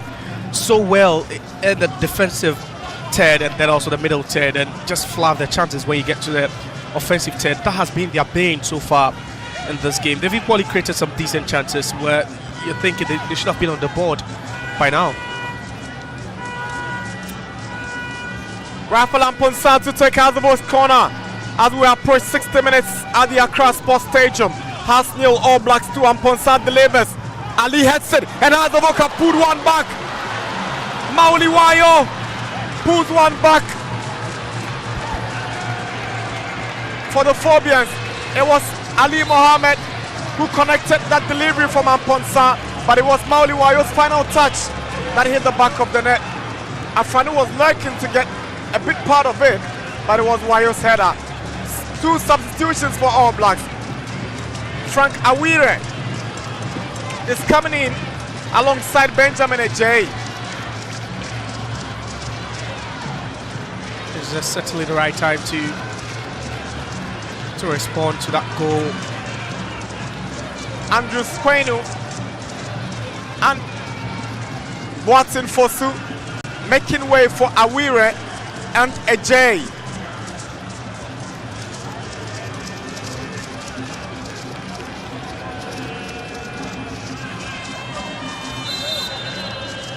so well in the defensive third and then also the middle third and just fluff their chances when you get to the offensive third. That has been their bane so far in this game. They've equally created some decent chances where you're thinking they should have been on the board by now. Rafael Amponsa to take Hazleburg's corner as we approach 60 minutes at the Accra Sports Stadium. Has-nil All Blacks 2. Amponsa delivers. Ali heads it, and Hazleburg have put one back. Mauliwayo pulls one back for the Phobians. It was Ali Mohammed who connected that delivery from Amponsa, but it was Mauliwayo's final touch that hit the back of the net. Afrani was lurking to get a big part of it, but it was Wayo's header. Two substitutions for All Blacks. Frank Awire is coming in alongside Benjamin Ajay. It's just certainly the right time to respond to that goal. Andrew Swedru and Watson Fosu making way for Awire and Ajay.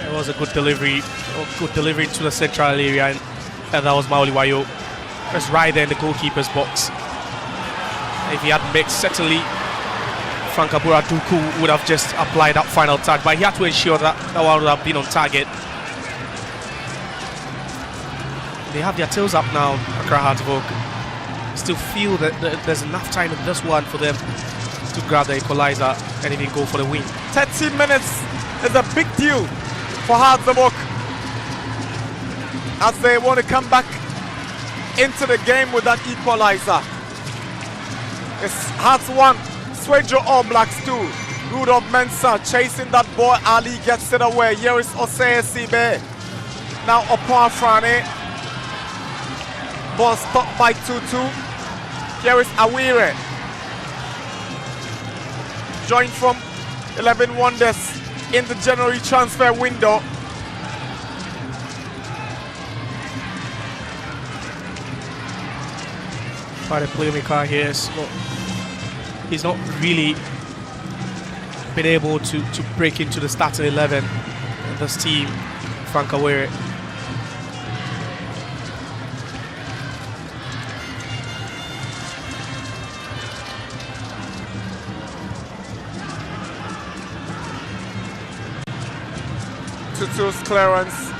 It was a good delivery into the central area, and that was Mauliwayo. Just right there in the goalkeeper's box. If he had mixed, certainly Frank Abura Duku would have just applied that final tag, but he had to ensure that that one would have been on target. They have their tails up now, Accra Hartlepool. Still feel that there's enough time in this one for them to grab the equalizer and even go for the win. 13 minutes is a big deal for Hartlepool as they want to come back into the game with that equalizer. It's Hearts 1, Swedru All Blacks 2. Rudolph Mensah chasing that ball. Ali gets it away. Here is Osei Sibe. Now upon Frane. Ball stopped by Tutu. Here is Awire. Joined from 11 Wonders in the January transfer window. Quite a playmaker here. He's not really been able to break into the starting 11 of this team, Frank Awire. Tutu's clearance.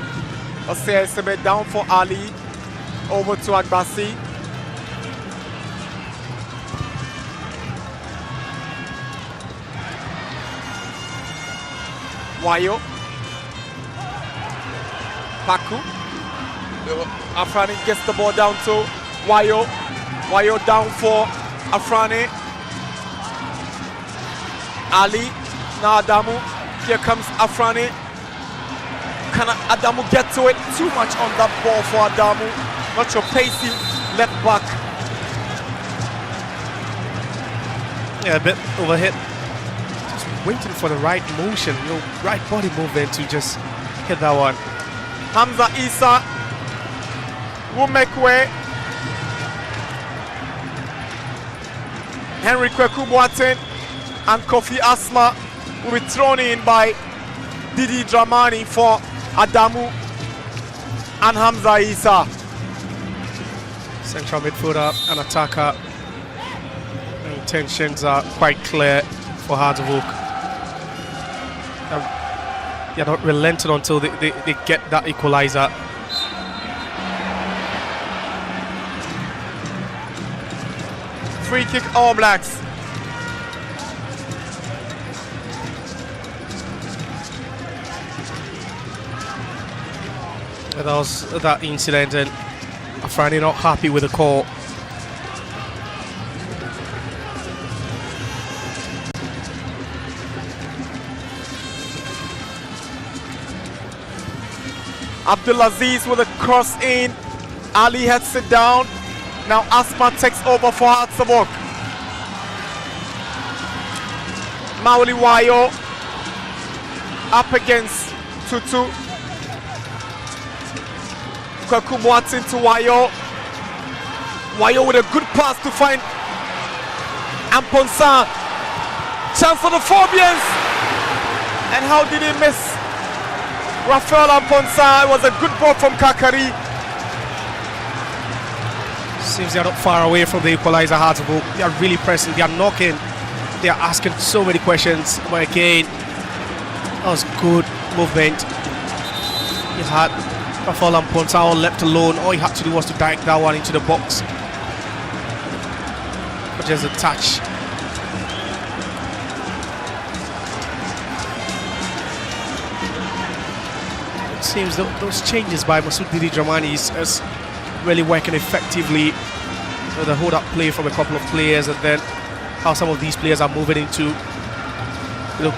Osei Sibe down for Ali. Over to Agbasi. Wayo. Paku. Afrani gets the ball down to Wayo. Wayo down for Afrani. Ali. Now Adamu. Here comes Afrani. Can Adamu get to it? Too much on that ball for Adamu. Not your pacey left back. Yeah, a bit overhit. Just waiting for the right motion, right body movement to just hit that one. Hamza Isa will make way. Henry Kweku Boateng and Kofi Asma will be thrown in by Didi Dramani for Adamu and Hamza Isa. Central midfielder and attacker. The intentions are quite clear for Hartlepool. They're not relenting until they get that equalizer. Free kick All Blacks. That was that incident, and Afrani not happy with the call. Abdulaziz with a cross in. Ali heads it down. Now Asma takes over for Hartlepool. Mauliwayo up against Tutu. Kweku Boateng to Wayo. Wayo with a good pass to find Amponsa. Chance for the Phobians. And how did he miss? Rafael Amponsa. It was a good ball from Kakari. Seems they're not far away from the equalizer. Hartlepool. They are really pressing. They are knocking. They are asking so many questions. But again, that was good movement. He had Rafael Amponsa all left alone. All he had to do was to direct that one into the box. But just a touch. It seems that those changes by Masoud Didi Dramani is really working effectively. So the hold-up play from a couple of players, and then how some of these players are moving into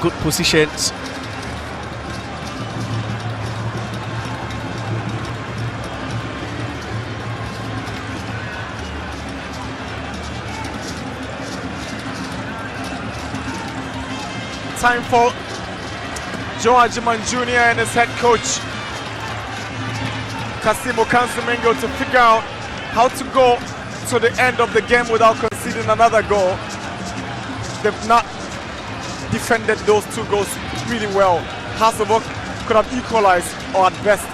good positions. Time for Joe Ajiman Jr. and his head coach Kasimo Kansumengo to figure out how to go to the end of the game without conceding another goal. They've not defended those 2 goals really well. Hasselhoff could have equalized or at best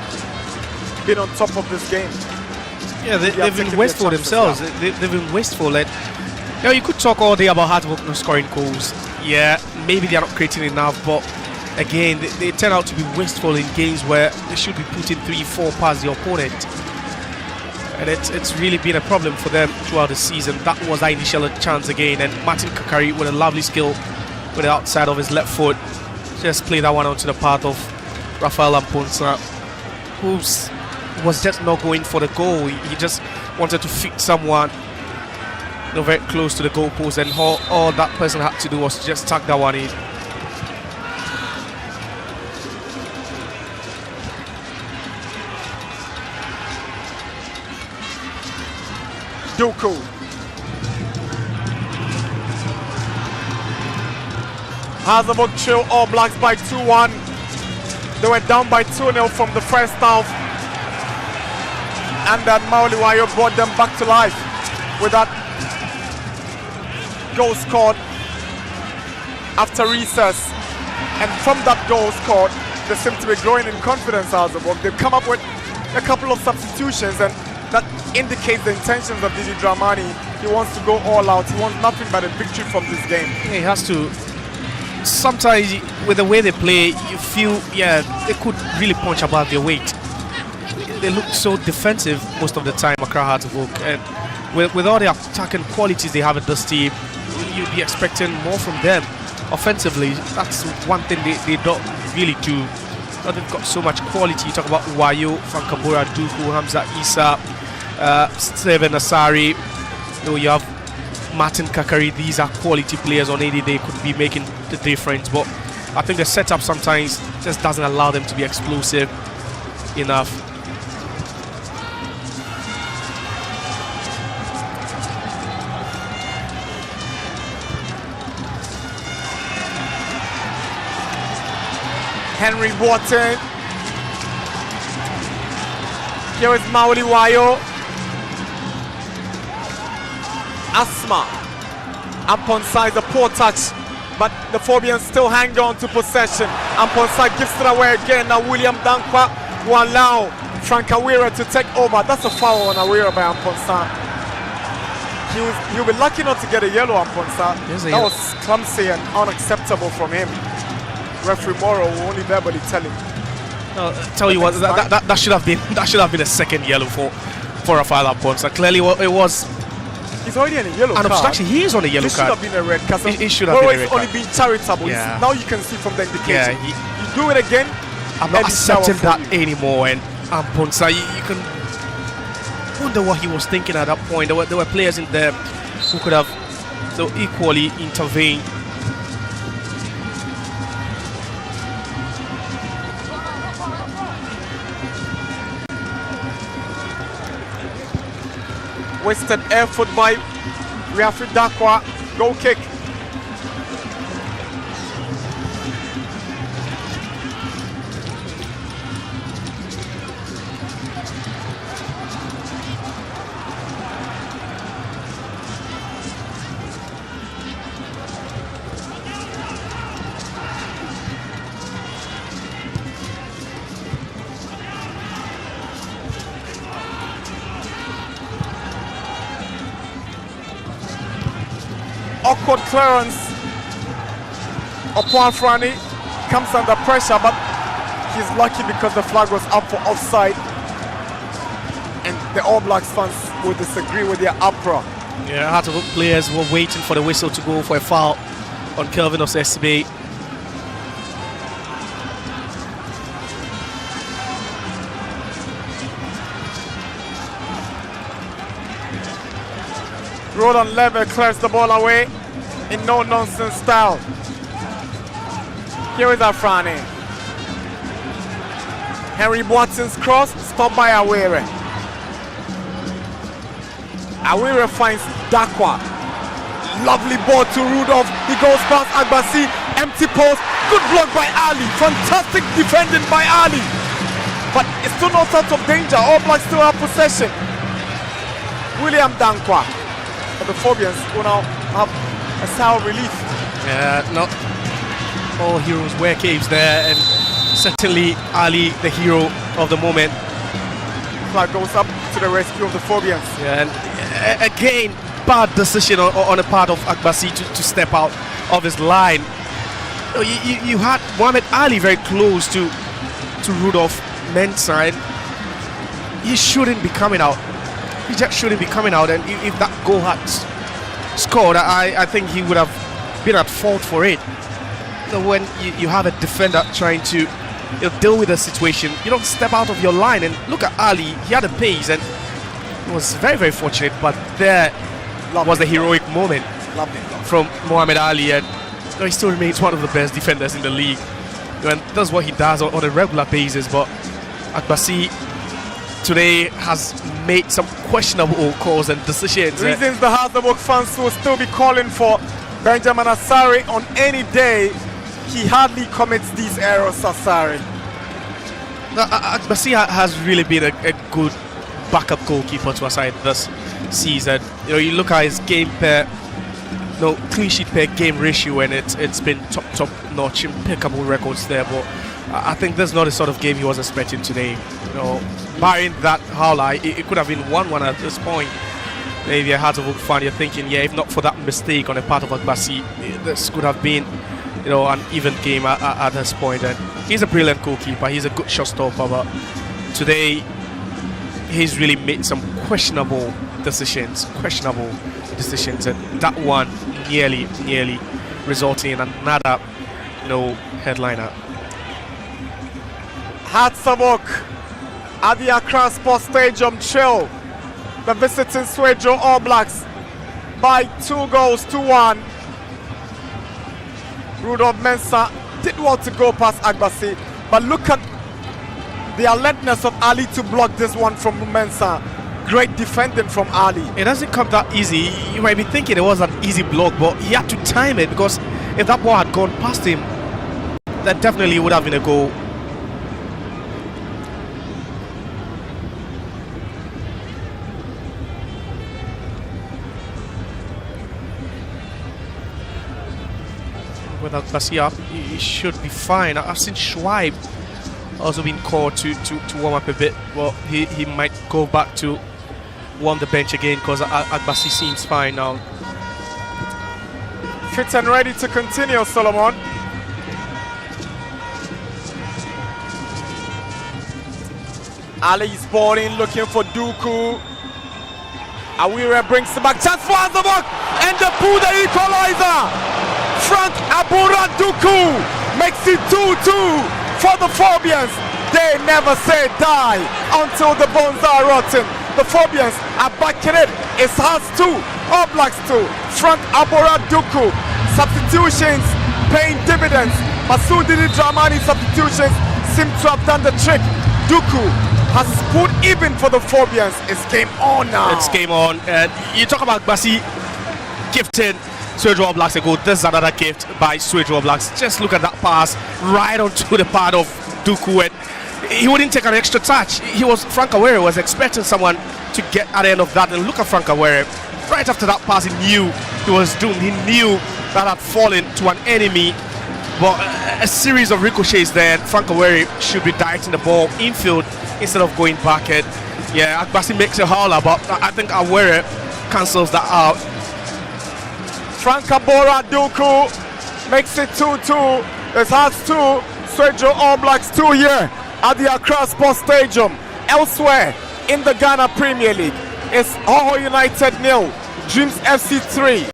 been on top of this game. Yeah, they've been wasteful themselves. They've been wasteful. And, you could talk all day about Hasselhoff not scoring goals. Yeah, maybe they're not creating enough, but again, they turn out to be wasteful in games where they should be putting 3-4 past the opponent. And it's really been a problem for them throughout the season. That was our initial chance again, and Martin Kakari with a lovely skill with the outside of his left foot just played that one onto the path of Rafael Amponsa, who was just not going for the goal. He just wanted to fit someone very close to the goalpost, and all that person had to do was just tuck that one in. Duku. Hasselhoff trail All Blacks by 2-1. They were down by 2-0 from the first half. And then Mauliwayo brought them back to life with that goal scored after recess. And from that goal scored, they seem to be growing in confidence, Hasselhoff. They've come up with a couple of substitutions, and that indicates the intentions of Didi Dramani. He wants to go all out. He wants nothing but a victory from this game. He has to. Sometimes with the way they play, you feel, they could really punch above their weight. They look so defensive most of the time, Accra Hearts of Oak. And with all the attacking qualities they have in this team, you'd be expecting more from them. Offensively, that's one thing they don't really do. Now they've got so much quality. You talk about Wayo, Fankabura, Duku, Hamza Isa, Steven Asari. You have Martin Kakari. These are quality players. On any day could be making the difference, but I think the setup sometimes just doesn't allow them to be explosive enough. Henry Wharton. Here is Mauliwayo. Asma. Amponsa is a poor touch, but the Phobians still hang on to possession. Amponsa gives it away again. Now William Dankwa will allow Frank Awira to take over. That's a foul on Awira by Amponsa. He'll be lucky not to get a yellow, Amponsa. That was clumsy and unacceptable from him. Referee Moro will only verbally tell him. Tell you what, that should have been a second yellow for Rafael Amponsa. Clearly, it was. He's already in a yellow card. An obstruction. He is on a yellow card. It should have been a red card. It should have been a red card. Only been charitable. Yeah. Now you can see from the indication. Yeah, you do it again. I'm not accepting that anymore. And Amponsa, you can wonder what he was thinking at that point. There were players in there who could have equally intervened. Wasted effort by Riafi Dakwa. Goal kick. Awkward clearance. Opuanfrani comes under pressure, but he he's lucky because the flag was up for offside. And the All Blacks fans will disagree with their uproar. Yeah, Heart of Oak players were waiting for the whistle to go for a foul on Kelvin Osesibe. Roland Lever clears the ball away in no-nonsense style. Here is Afrani. Henry Watson's cross, stopped by Awere. Awere finds Dakwa. Lovely ball to Rudolph. He goes past Agbasi. Empty post. Good block by Ali. Fantastic defending by Ali. But it's still not out of danger. All Blacks still have possession. William Dankwa. But the Phobians will now have a sigh of relief. Yeah, not all heroes wear capes there, and certainly Ali, the hero of the moment. Flag goes up to the rescue of the Phobians. Yeah, and again, bad decision on the part of Agbasi to step out of his line. You had Mohamed Ali very close to Rudolph Mensah, and he shouldn't be coming out. He just shouldn't be coming out, and if that goal had scored, I think he would have been at fault for it. When you have a defender trying to deal with a situation, you don't step out of your line. And look at Ali, he had a pace and it was very, very fortunate, but there was the heroic moment from Mohamed Ali, and he still remains one of the best defenders in the league, and that's what he does on a regular basis. But Agbasi today has made some questionable calls and decisions. Reasons the Heart of Oak fans will still be calling for Benjamin Asare on any day. He hardly commits these errors, Asare. Agbasi has really been a good backup goalkeeper to our side this season. You look at his game clean sheet per game ratio, and it's been top notch, impeccable records there. But I think that's not the sort of game he was expecting today. Barring that howler, it could have been 1-1 at this point. Maybe a Heart of Oak fan, you're thinking, yeah, if not for that mistake on the part of Agbasi, this could have been, an even game at this point. And he's a brilliant goalkeeper. He's a good shot stopper, but today he's really made some questionable decisions, and that one nearly resulting in another, headliner. Hearts of Oak at the Accra Sports Stadium chill the visiting Swedru All Blacks by 2-1. Rudolph Mensah did want to go past Agbasi, but look at the alertness of Ali to block this one from Mensah. Great defending from Ali. It doesn't come that easy. You might be thinking it was an easy block, but he had to time it, because if that ball had gone past him, that definitely would have been a goal. Without Basia, he should be fine. I've seen Schweib also been called to warm up a bit. Well, he might go back to warm the bench again, because Agbasi seems fine now. Fit and ready to continue, Solomon. Ali's ball in, looking for Duku. Awire brings it back. Chance for Azabok, and the equalizer. Frank Abura Duku makes it 2-2 for the Phobians. They never say die until the bones are rotten. The Phobians are backing it. It's Hearts 2, All Blacks 2. Frank Abura Duku. Substitutions paying dividends. Masudi Dramani substitutions seem to have done the trick. Duku has put even for the Phobians. It's game on now. It's game on. And you talk about Basi gifting Swedru All Blacks a goal. This is another gift by Swedru All Blacks. Just look at that pass right onto the part of Duku, and he wouldn't take an extra touch. Frank Awere was expecting someone to get at the end of that, and look at Frank Awere. Right after that pass, he knew he was doomed. He knew that had fallen to an enemy. But a series of ricochets there, and Frank Awere should be directing the ball infield instead of going back. And yeah, Agbasi makes a howler, but I think Awere cancels that out. Frank Abora Duku makes it 2-2. It's Hearts 2, Swedru All Blacks 2 here at the Accra Sports Stadium. Elsewhere in the Ghana Premier League, it's Hoho United 0, Dreams FC 3,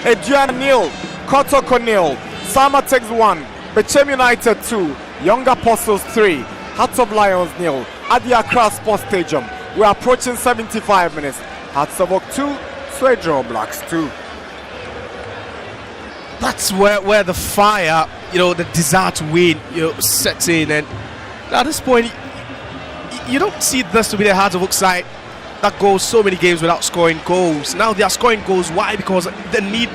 Eduana 0, Kotoko 0, Samatex 1, Bechem United 2, Young Apostles 3, Hearts of Lions 0 at the Accra Sports Stadium. We're approaching 75 minutes. Hearts of Oak 2, Swedru All Blacks 2. That's where the fire, the desire to win, sets in. And at this point, you don't see this to be the Hearts of Oak side that goes so many games without scoring goals. Now they are scoring goals. Why? Because the need,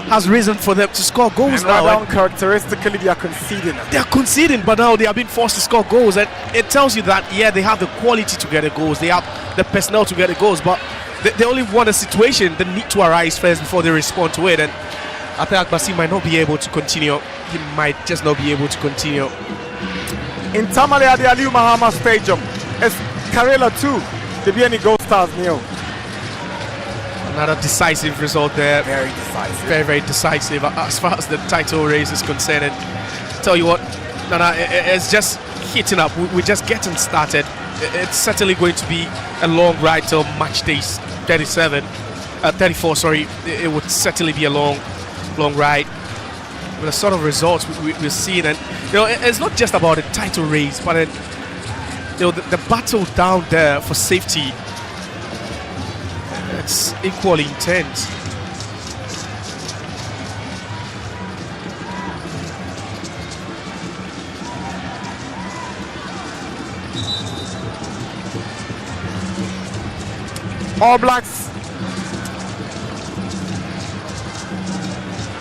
has risen for them to score goals and now. And characteristically, they are conceding. They are conceding, but now they are being forced to score goals. And it tells you that, they have the quality to get the goals. They have the personnel to get the goals, but they only want a situation, the need to arise first before they respond to it. And I think Agbasi might not be able to continue. He might just not be able to continue. In Tamale at the Aliu Mahama Stadium, it's Karela 2, the BNE Gold Stars 0. Another decisive result there. Very decisive. Very, very decisive as far as the title race is concerned. And tell you what, Nana, it's just heating up. We're just getting started. It's certainly going to be a long ride till match days 34. Sorry, it would certainly be a long ride. With the sort of results we're seeing, and it's not just about the title race, but the battle down there for safety. It's equally intense. All Blacks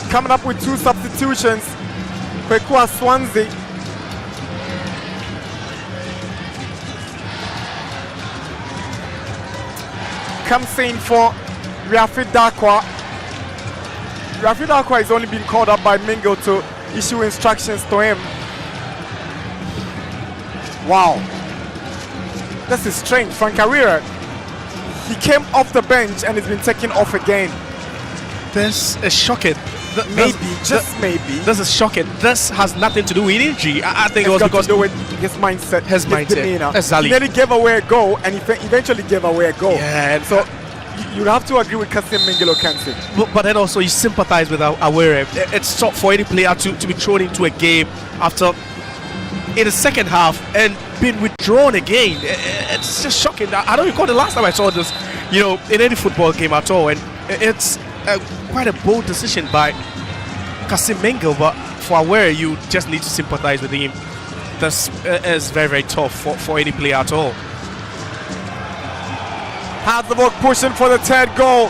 coming up with 2 substitutions. Kwekua Swansea comes in for Rafi Dakwa. Rafi Dakwa is only being called up by Mingo to issue instructions to him. Wow, this is strange. Frank Carrera, he came off the bench and has been taken off again. This is shocking. Maybe. This is shocking. This has nothing to do with injury. I think it was because to do with his mindset. His mindset. Demeanor. Exactly. He nearly gave away a goal, and he eventually gave away a goal. Yeah. So you'd have to agree with Kasim Mingelo Kansi. But then also you sympathize with Awere. It's tough for any player to be thrown into a game after in the second half and being withdrawn again. It's just shocking. I don't recall the last time I saw this, in any football game at all. And it's quite a bold decision by Kasim Mengel, but for Awere, you just need to sympathize with him. This is very, very tough for any player at all. Has the ball pushing for the 3rd goal.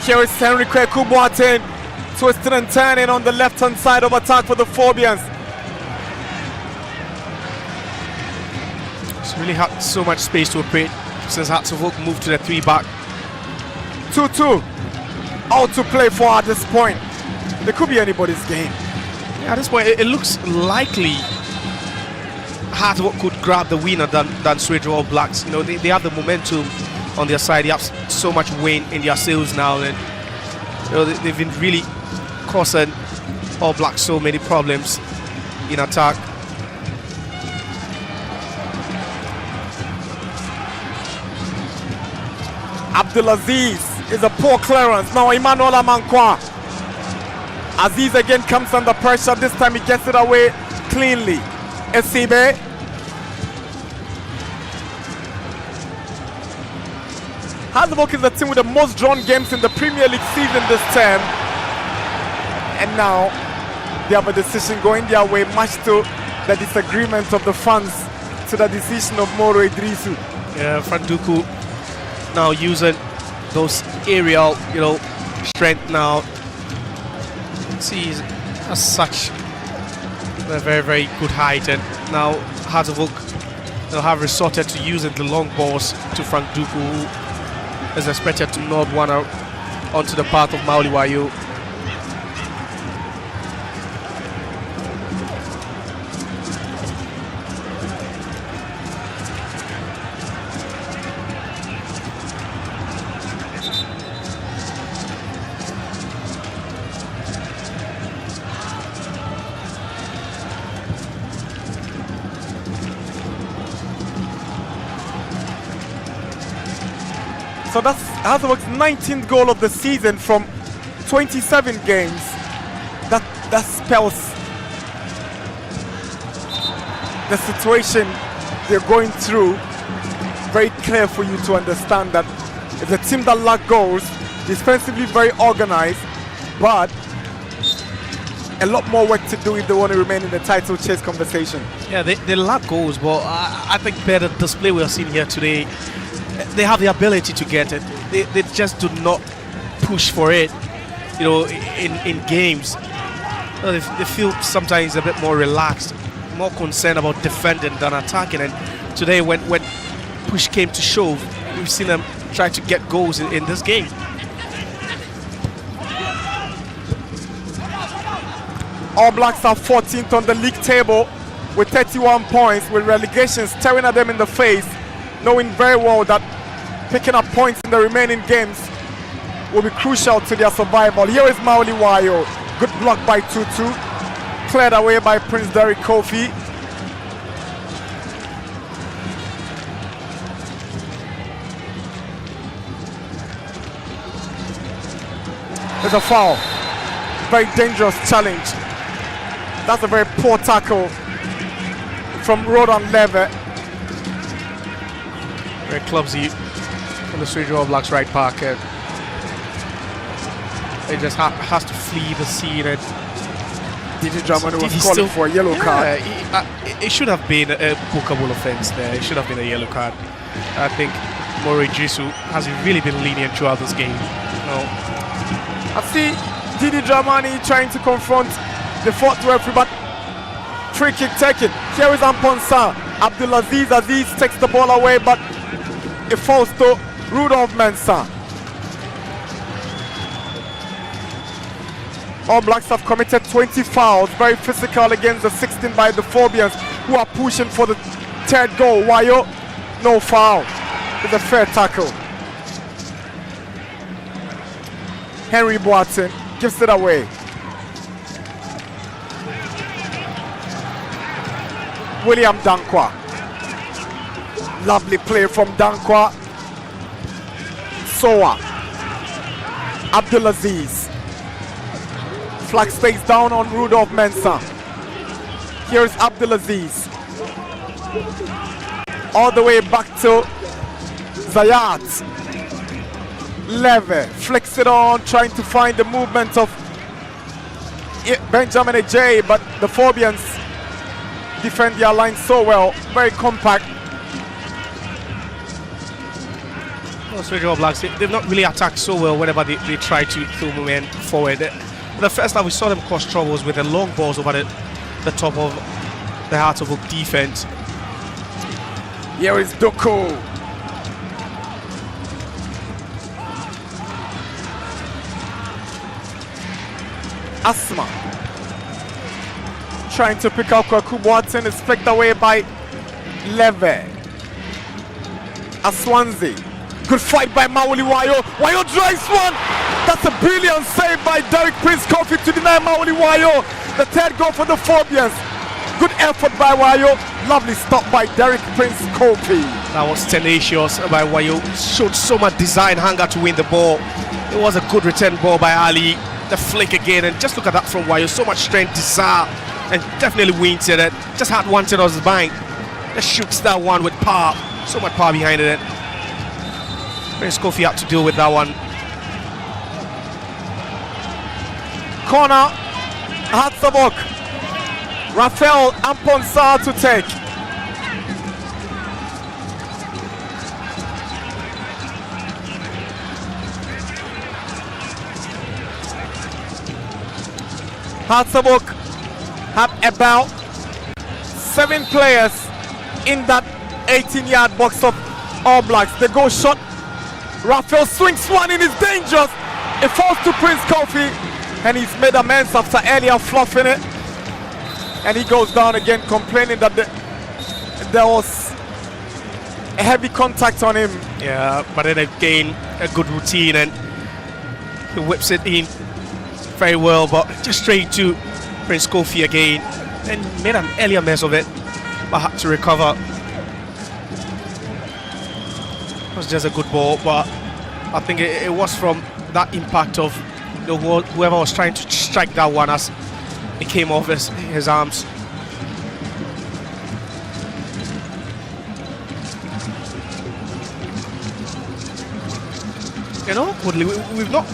Here is Henry Kweku Boateng, twisting and turning on the left-hand side of attack for the Phobians. It's really had so much space to operate since Hearts of Oak moved to the 3-back. 2-2. All to play for at this point. There could be anybody's game. Yeah, at this point, it looks likely Hearts of Oak could grab the winner than Swedru All Blacks. They have the momentum on their side. They have so much wind in their sails now, and they've been really causing All Blacks so many problems in attack. Abdulaziz is a poor clearance. Now Emmanuel Amankwa. Aziz again comes under pressure. This time he gets it away cleanly. Esibe. Hearts of Oak is the team with the most drawn games in the Premier League season this term. And now they have a decision going their way, much to the disagreement of the fans to the decision of Moro Idrisu. Yeah, Franduku now using those aerial, strength now. See, as such, a very, very good height, and now Hearts of Oak, they'll have resorted to using the long balls to Frank Duku, who is expected to nod one out onto the path of Mauliwayo. So that's Hathaway's 19th goal of the season from 27 games. That spells the situation they're going through very clear for you to understand that it's a team that lack goals, defensively very organized, but a lot more work to do if they want to remain in the title chase conversation. Yeah, they lack goals, but I think better display we are seeing here today. They have the ability to get it. They just do not push for it. You know, in games, they feel sometimes a bit more relaxed, more concerned about defending than attacking. And today, when push came to shove, we've seen them try to get goals in this game. All Blacks are 14th on the league table with 31 points, with relegation staring at them in the face, knowing very well that picking up points in the remaining games will be crucial to their survival. Here is Maoli Wayo. Good block by Tutu. Cleared away by Prince Derek Kofi. There's a foul. Very dangerous challenge. That's a very poor tackle from Rodan Leve. Very clumsy from the Swedru All Blacks right back. It just has to flee the scene. And Didi Dramani was calling for a yellow card. It should have been a bookable offense there. It should have been a yellow card. I think Mori Jisu has really been lenient throughout this game. No. I see Didi Dramani trying to confront the fourth referee, but free kick taken. Here is Amponsa. Abdulaziz Aziz takes the ball away, but it falls to Rudolph Mensah. All Blacks have committed 20 fouls, very physical against the 16 by the Phobians, who are pushing for the third goal. Wayo, no foul. It's a fair tackle. Henry Boateng gives it away. William Dankwa. Lovely play from Dankwa. Soa. Abdulaziz. Flag stays down on Rudolph Mensah. Here's Abdulaziz. All the way back to Zayat. Leve flicks it on, trying to find the movement of Benjamin Ajay, but the Phobians defend their line so well, very compact. Well, Swedru All Blacks, they've not really attacked so well whenever they try to throw movement forward. The first time we saw them cause troubles with the long balls over the top of the Hearts of Oak defense. Here is Doko. Asma trying to pick up Kwaku Boateng, is flicked away by Leve. Aswanzi. Good fight by Maoli Wayo. Wayo drives one. That's a brilliant save by Derek Prince Kofi to deny Maoli Wayo the third goal for the Phobians. Good effort by Wayo. Lovely stop by Derek Prince Kofi. That was tenacious by Wayo. Showed so much design, hunger to win the ball. It was a good return ball by Ali. The flick again, and just look at that from Wayo. So much strength, desire, and definitely wins it. Just had one on his mind. Just shoots that one with power. So much power behind it. Prince Kofi had to deal with that one. Corner, Hatzabok. Rafael Amponsa to take. Hatzabok have about 7 players in that 18-yard box of All Blacks. They go short. Rafael swings one and is dangerous. It falls to Prince Kofi, and he's made amends after earlier fluffing it. And he goes down again, complaining that there was a heavy contact on him. Yeah, but then again, a good routine, and he whips it in very well, but just straight to Prince Kofi again, and made an earlier mess of it, but had to recover. It was just a good ball, but I think it was from that impact of whoever was trying to strike that one as it came off his arms. You know, we've not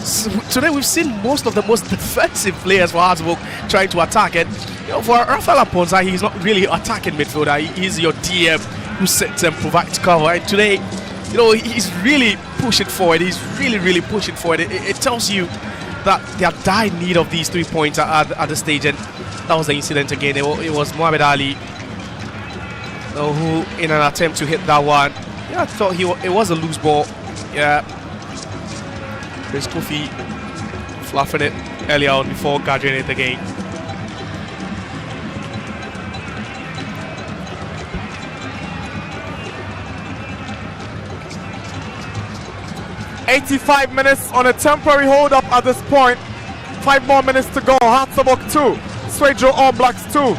today. We've seen most of the most defensive players for Hartlepool trying to attack it. You know, for Rafael Aponza, he's not really attacking midfielder. He's your DM who sits and provides cover. And today, you know, he's really pushing forward. He's really pushing forward. It tells you that they are dire need of these 3 points at the stage. And that was the incident again. It was Mohamed Ali who, in an attempt to hit that one, yeah, I thought it was a loose ball. Yeah. Chris Kofi fluffing it earlier on before gathering it again. "85 minutes on a temporary hold-up at this point. 5 more minutes to go. Hartlepool 2, Swedru All Blacks 2.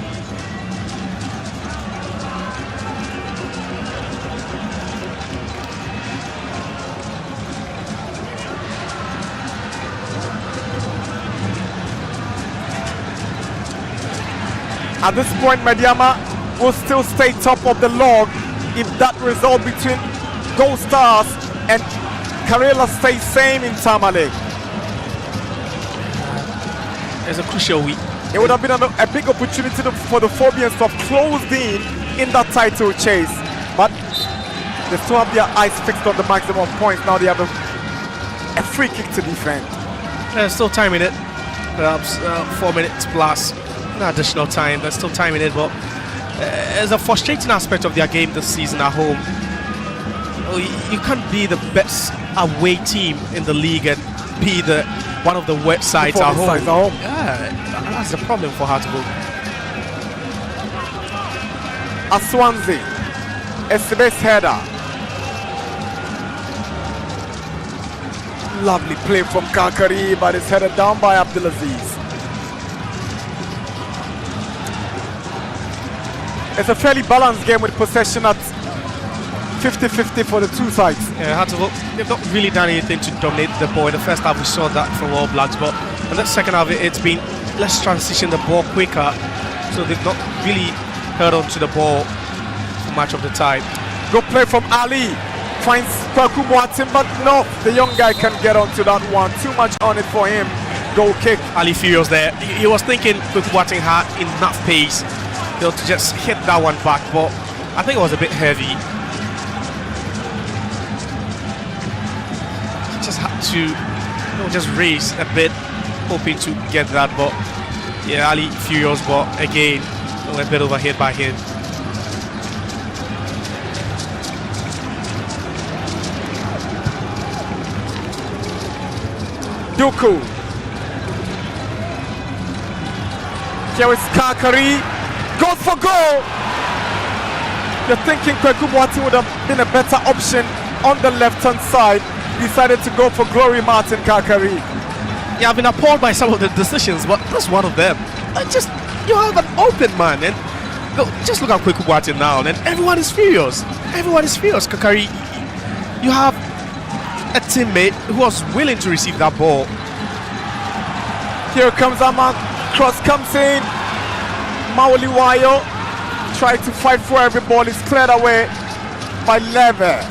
At this point, Mediama will still stay top of the log if that result between Gold Stars and Karela stays same in Tamale. It's a crucial week. It would have been a big opportunity for the Phobians to have closed in that title chase, but they still have their eyes fixed on the maximum points. Now they have a free kick to defend. There's still time in it, perhaps 4 minutes plus. No additional time, there's still time in it, but it's a frustrating aspect of their game this season at home. You can't be the best away team in the league and be one of the wet sides at home. Yeah, that's the problem for Hartlepool. Aswanzi, Estebes header. Lovely play from Kakari, but it's headed down by Abdulaziz. It's a fairly balanced game with possession at 50-50 for the two sides. Yeah, Hartlepool, they've not really done anything to dominate the ball. In the first half we saw that from All Blacks, but in the second half it's been let's transition the ball quicker. So they've not really held on to the ball for much of the time. Good play from Ali. Finds Kwaku Boateng, but no, the young guy can get onto that one. Too much on it for him. Goal kick. Ali furious there. He was thinking Kwaku Boateng had enough pace to just hit that one back, but I think it was a bit heavy. Just had to just race a bit, hoping to get that, but yeah, Ali furious, but again, a bit overhit by him. Duku. Here is Kakari. Goes for goal. You're thinking Kwaku Boateng would have been a better option on the left-hand side. Decided to go for Glory Martin Kakari. Yeah, I've been appalled by some of the decisions, but that's one of them. You have an open man, and just look at Kwaku Boateng now, and everyone is furious. Everyone is furious. Kakari, you have a teammate who was willing to receive that ball. Here comes Aman. Cross comes in. Mauliwayo tried to fight for every ball. It's cleared away by Leve.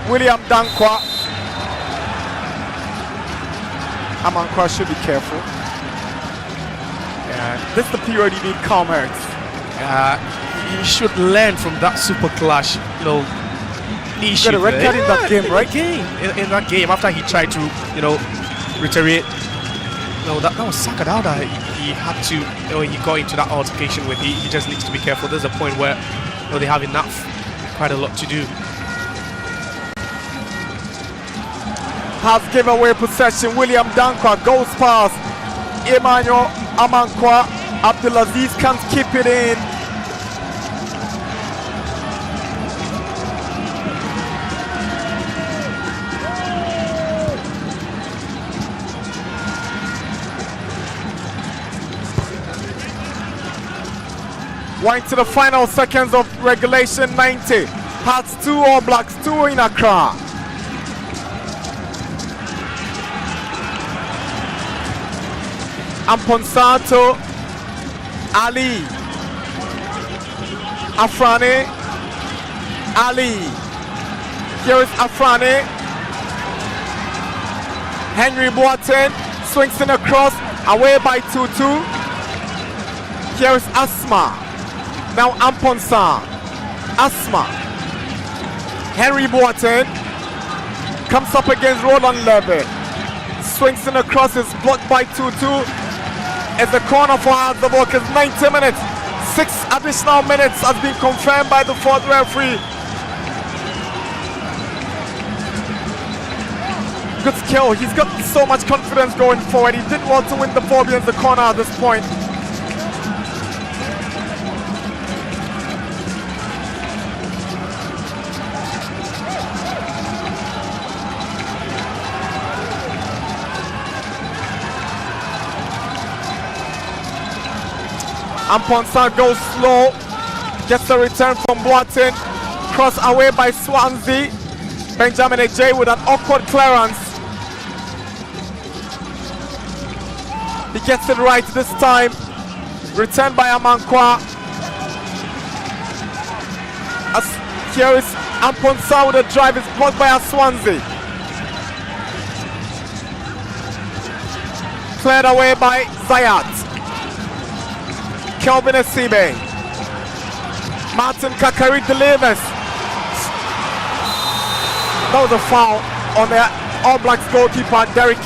William Dankwa. Amankwa should be careful. Yeah, this is the period you need calm heads. He should learn from that super clash. Issue. Got a red card in that game, right? In that game, after he tried to, reiterate. That was Sakadada. He had to, he got into that altercation with. He just needs to be careful. There's a point where they have quite a lot to do. Has given away possession. William Dankwa goes past Emmanuel Amankwa. Abdulaziz can't keep it in. Went to the final seconds of regulation 90. Hearts 2, All Blacks 2 in Accra. Amponsato, Ali, Afrani, Ali. Here is Afrani. Henry Boateng swings in across, away by Tutu. Here is Asma. Now Amponsa. Asma. Henry Boateng comes up against Roland Levy. Swings in across, is blocked by Tutu. As the corner for the ball is 90 minutes. 6 additional minutes has been confirmed by the fourth referee. Good skill. He's got so much confidence going forward. He did well to win the ball against the corner at this point. Amponsa goes slow, gets the return from Boateng, cross away by Swansea. Benjamin Ejay with an awkward clearance. He gets it right this time. Returned by Amankwa. Here is Amponsa with a drive, is blocked by Swansea. Cleared away by Zayat. Kelvin Esibe. Martin Kakari delivers. That was a foul on the All Blacks goalkeeper Derek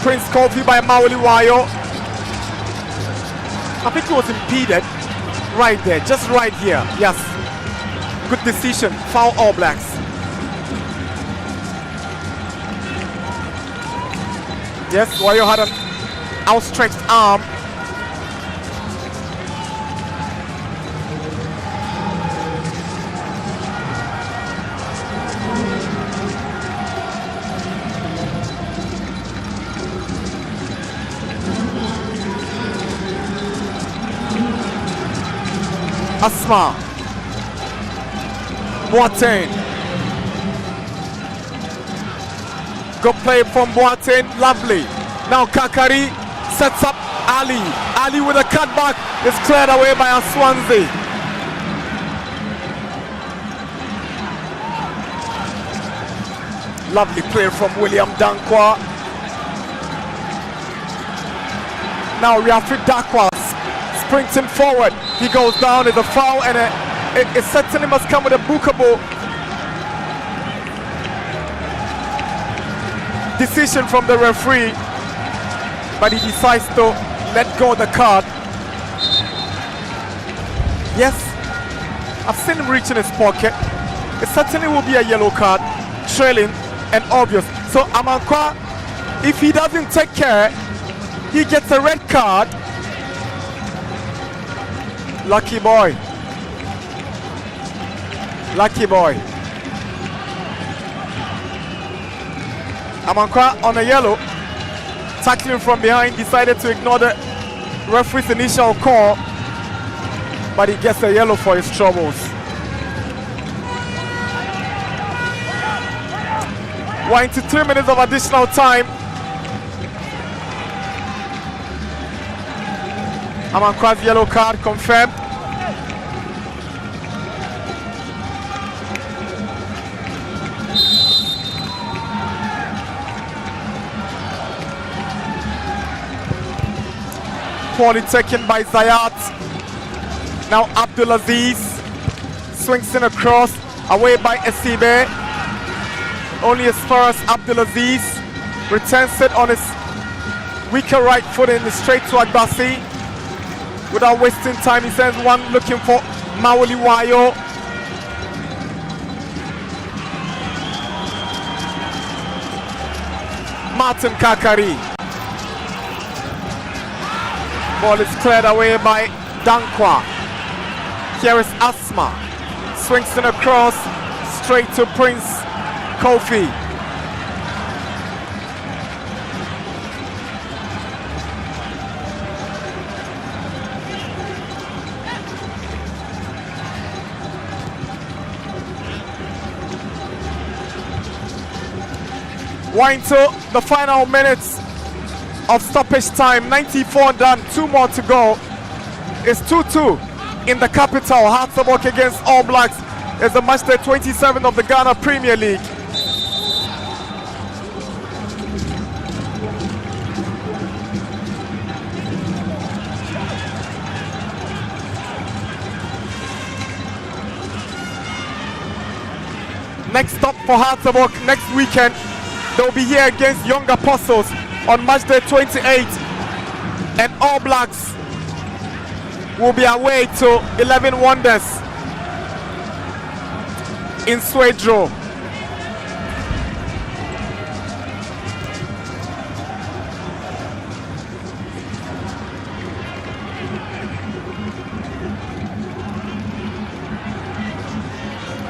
Prince Kofi by Maoli Wayo. I think he was impeded right there, just right here. Yes, good decision. Foul All Blacks. Yes, Wayo had an outstretched arm. Asma. Boateng. Good play from Boateng. Lovely. Now Kakari sets up Ali. Ali with a cutback is cleared away by Swansea. Lovely play from William Dankwa. Now Riafi Dakwa sprinting forward. He goes down, it's a foul, and it certainly must come with a bookable decision from the referee, but he decides to let go of the card. Yes, I've seen him reach in his pocket. It certainly will be a yellow card, trailing and obvious. So Amankwa, if he doesn't take care, he gets a red card. Lucky boy. Lucky boy. Amankwa on a yellow. Tackling from behind, decided to ignore the referee's initial call, but he gets a yellow for his troubles. We're into 3 minutes of additional time. Amankwa's yellow card confirmed. Poorly taken by Zayat. Now Abdulaziz swings in across, away by Esibe. Only as far as Abdulaziz returns it on his weaker right foot in the straight to Agbasi. Without wasting time, he sends one looking for Maoli Wayo. Martin Kakari. Ball is cleared away by Dankwa. Here is Asma. Swings in across, straight to Prince Kofi. We're into the final minutes of stoppage time. 94 done, 2 more to go. It's 2-2 in the capital. Hartlepool against All Blacks is the match day 27 of the Ghana Premier League. Next stop for Hartlepool next weekend, they'll be here against Young Apostles on match day 28, and All Blacks will be away to 11 Wonders in Swedru.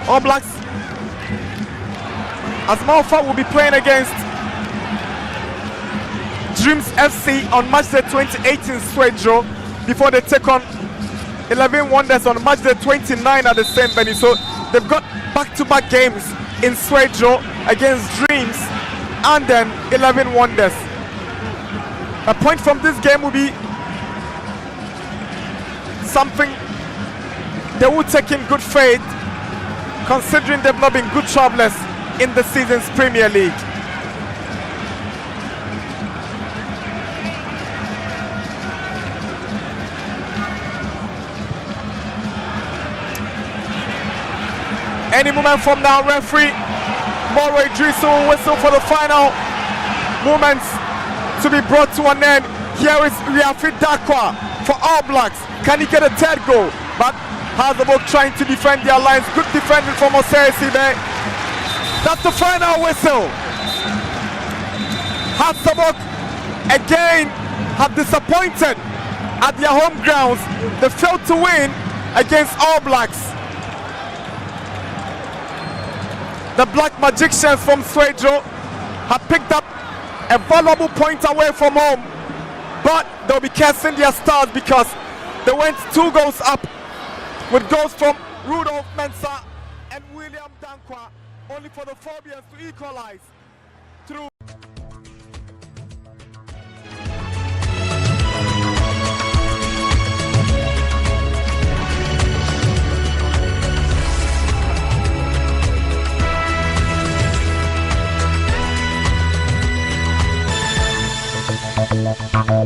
All Blacks, as a matter of fact, will be playing against Dreams FC on match day 28 in Swedru before they take on 11 Wonders on match day 29 at the same venue. So they've got back-to-back games in Swedru against Dreams and then 11 Wonders. A point from this game will be something they will take in good faith, considering they've not been good travelers in the season's Premier League. Any moment from now, referee Moro Idrisu will whistle for the final moments to be brought to an end. Here is Riafi Dakwa for All Blacks. Can he get a third goal? But Hartlepool trying to defend their lines. Good defending from Osei Sibe. That's the final whistle. Hartlepool again have disappointed at their home grounds. They failed to win against All Blacks. The Black Magicians from Swedru have picked up a valuable point away from home, but they'll be casting their stars because they went 2 goals up with goals from Rudolph Mensah and William Dankwa, only for the Phobians to equalize.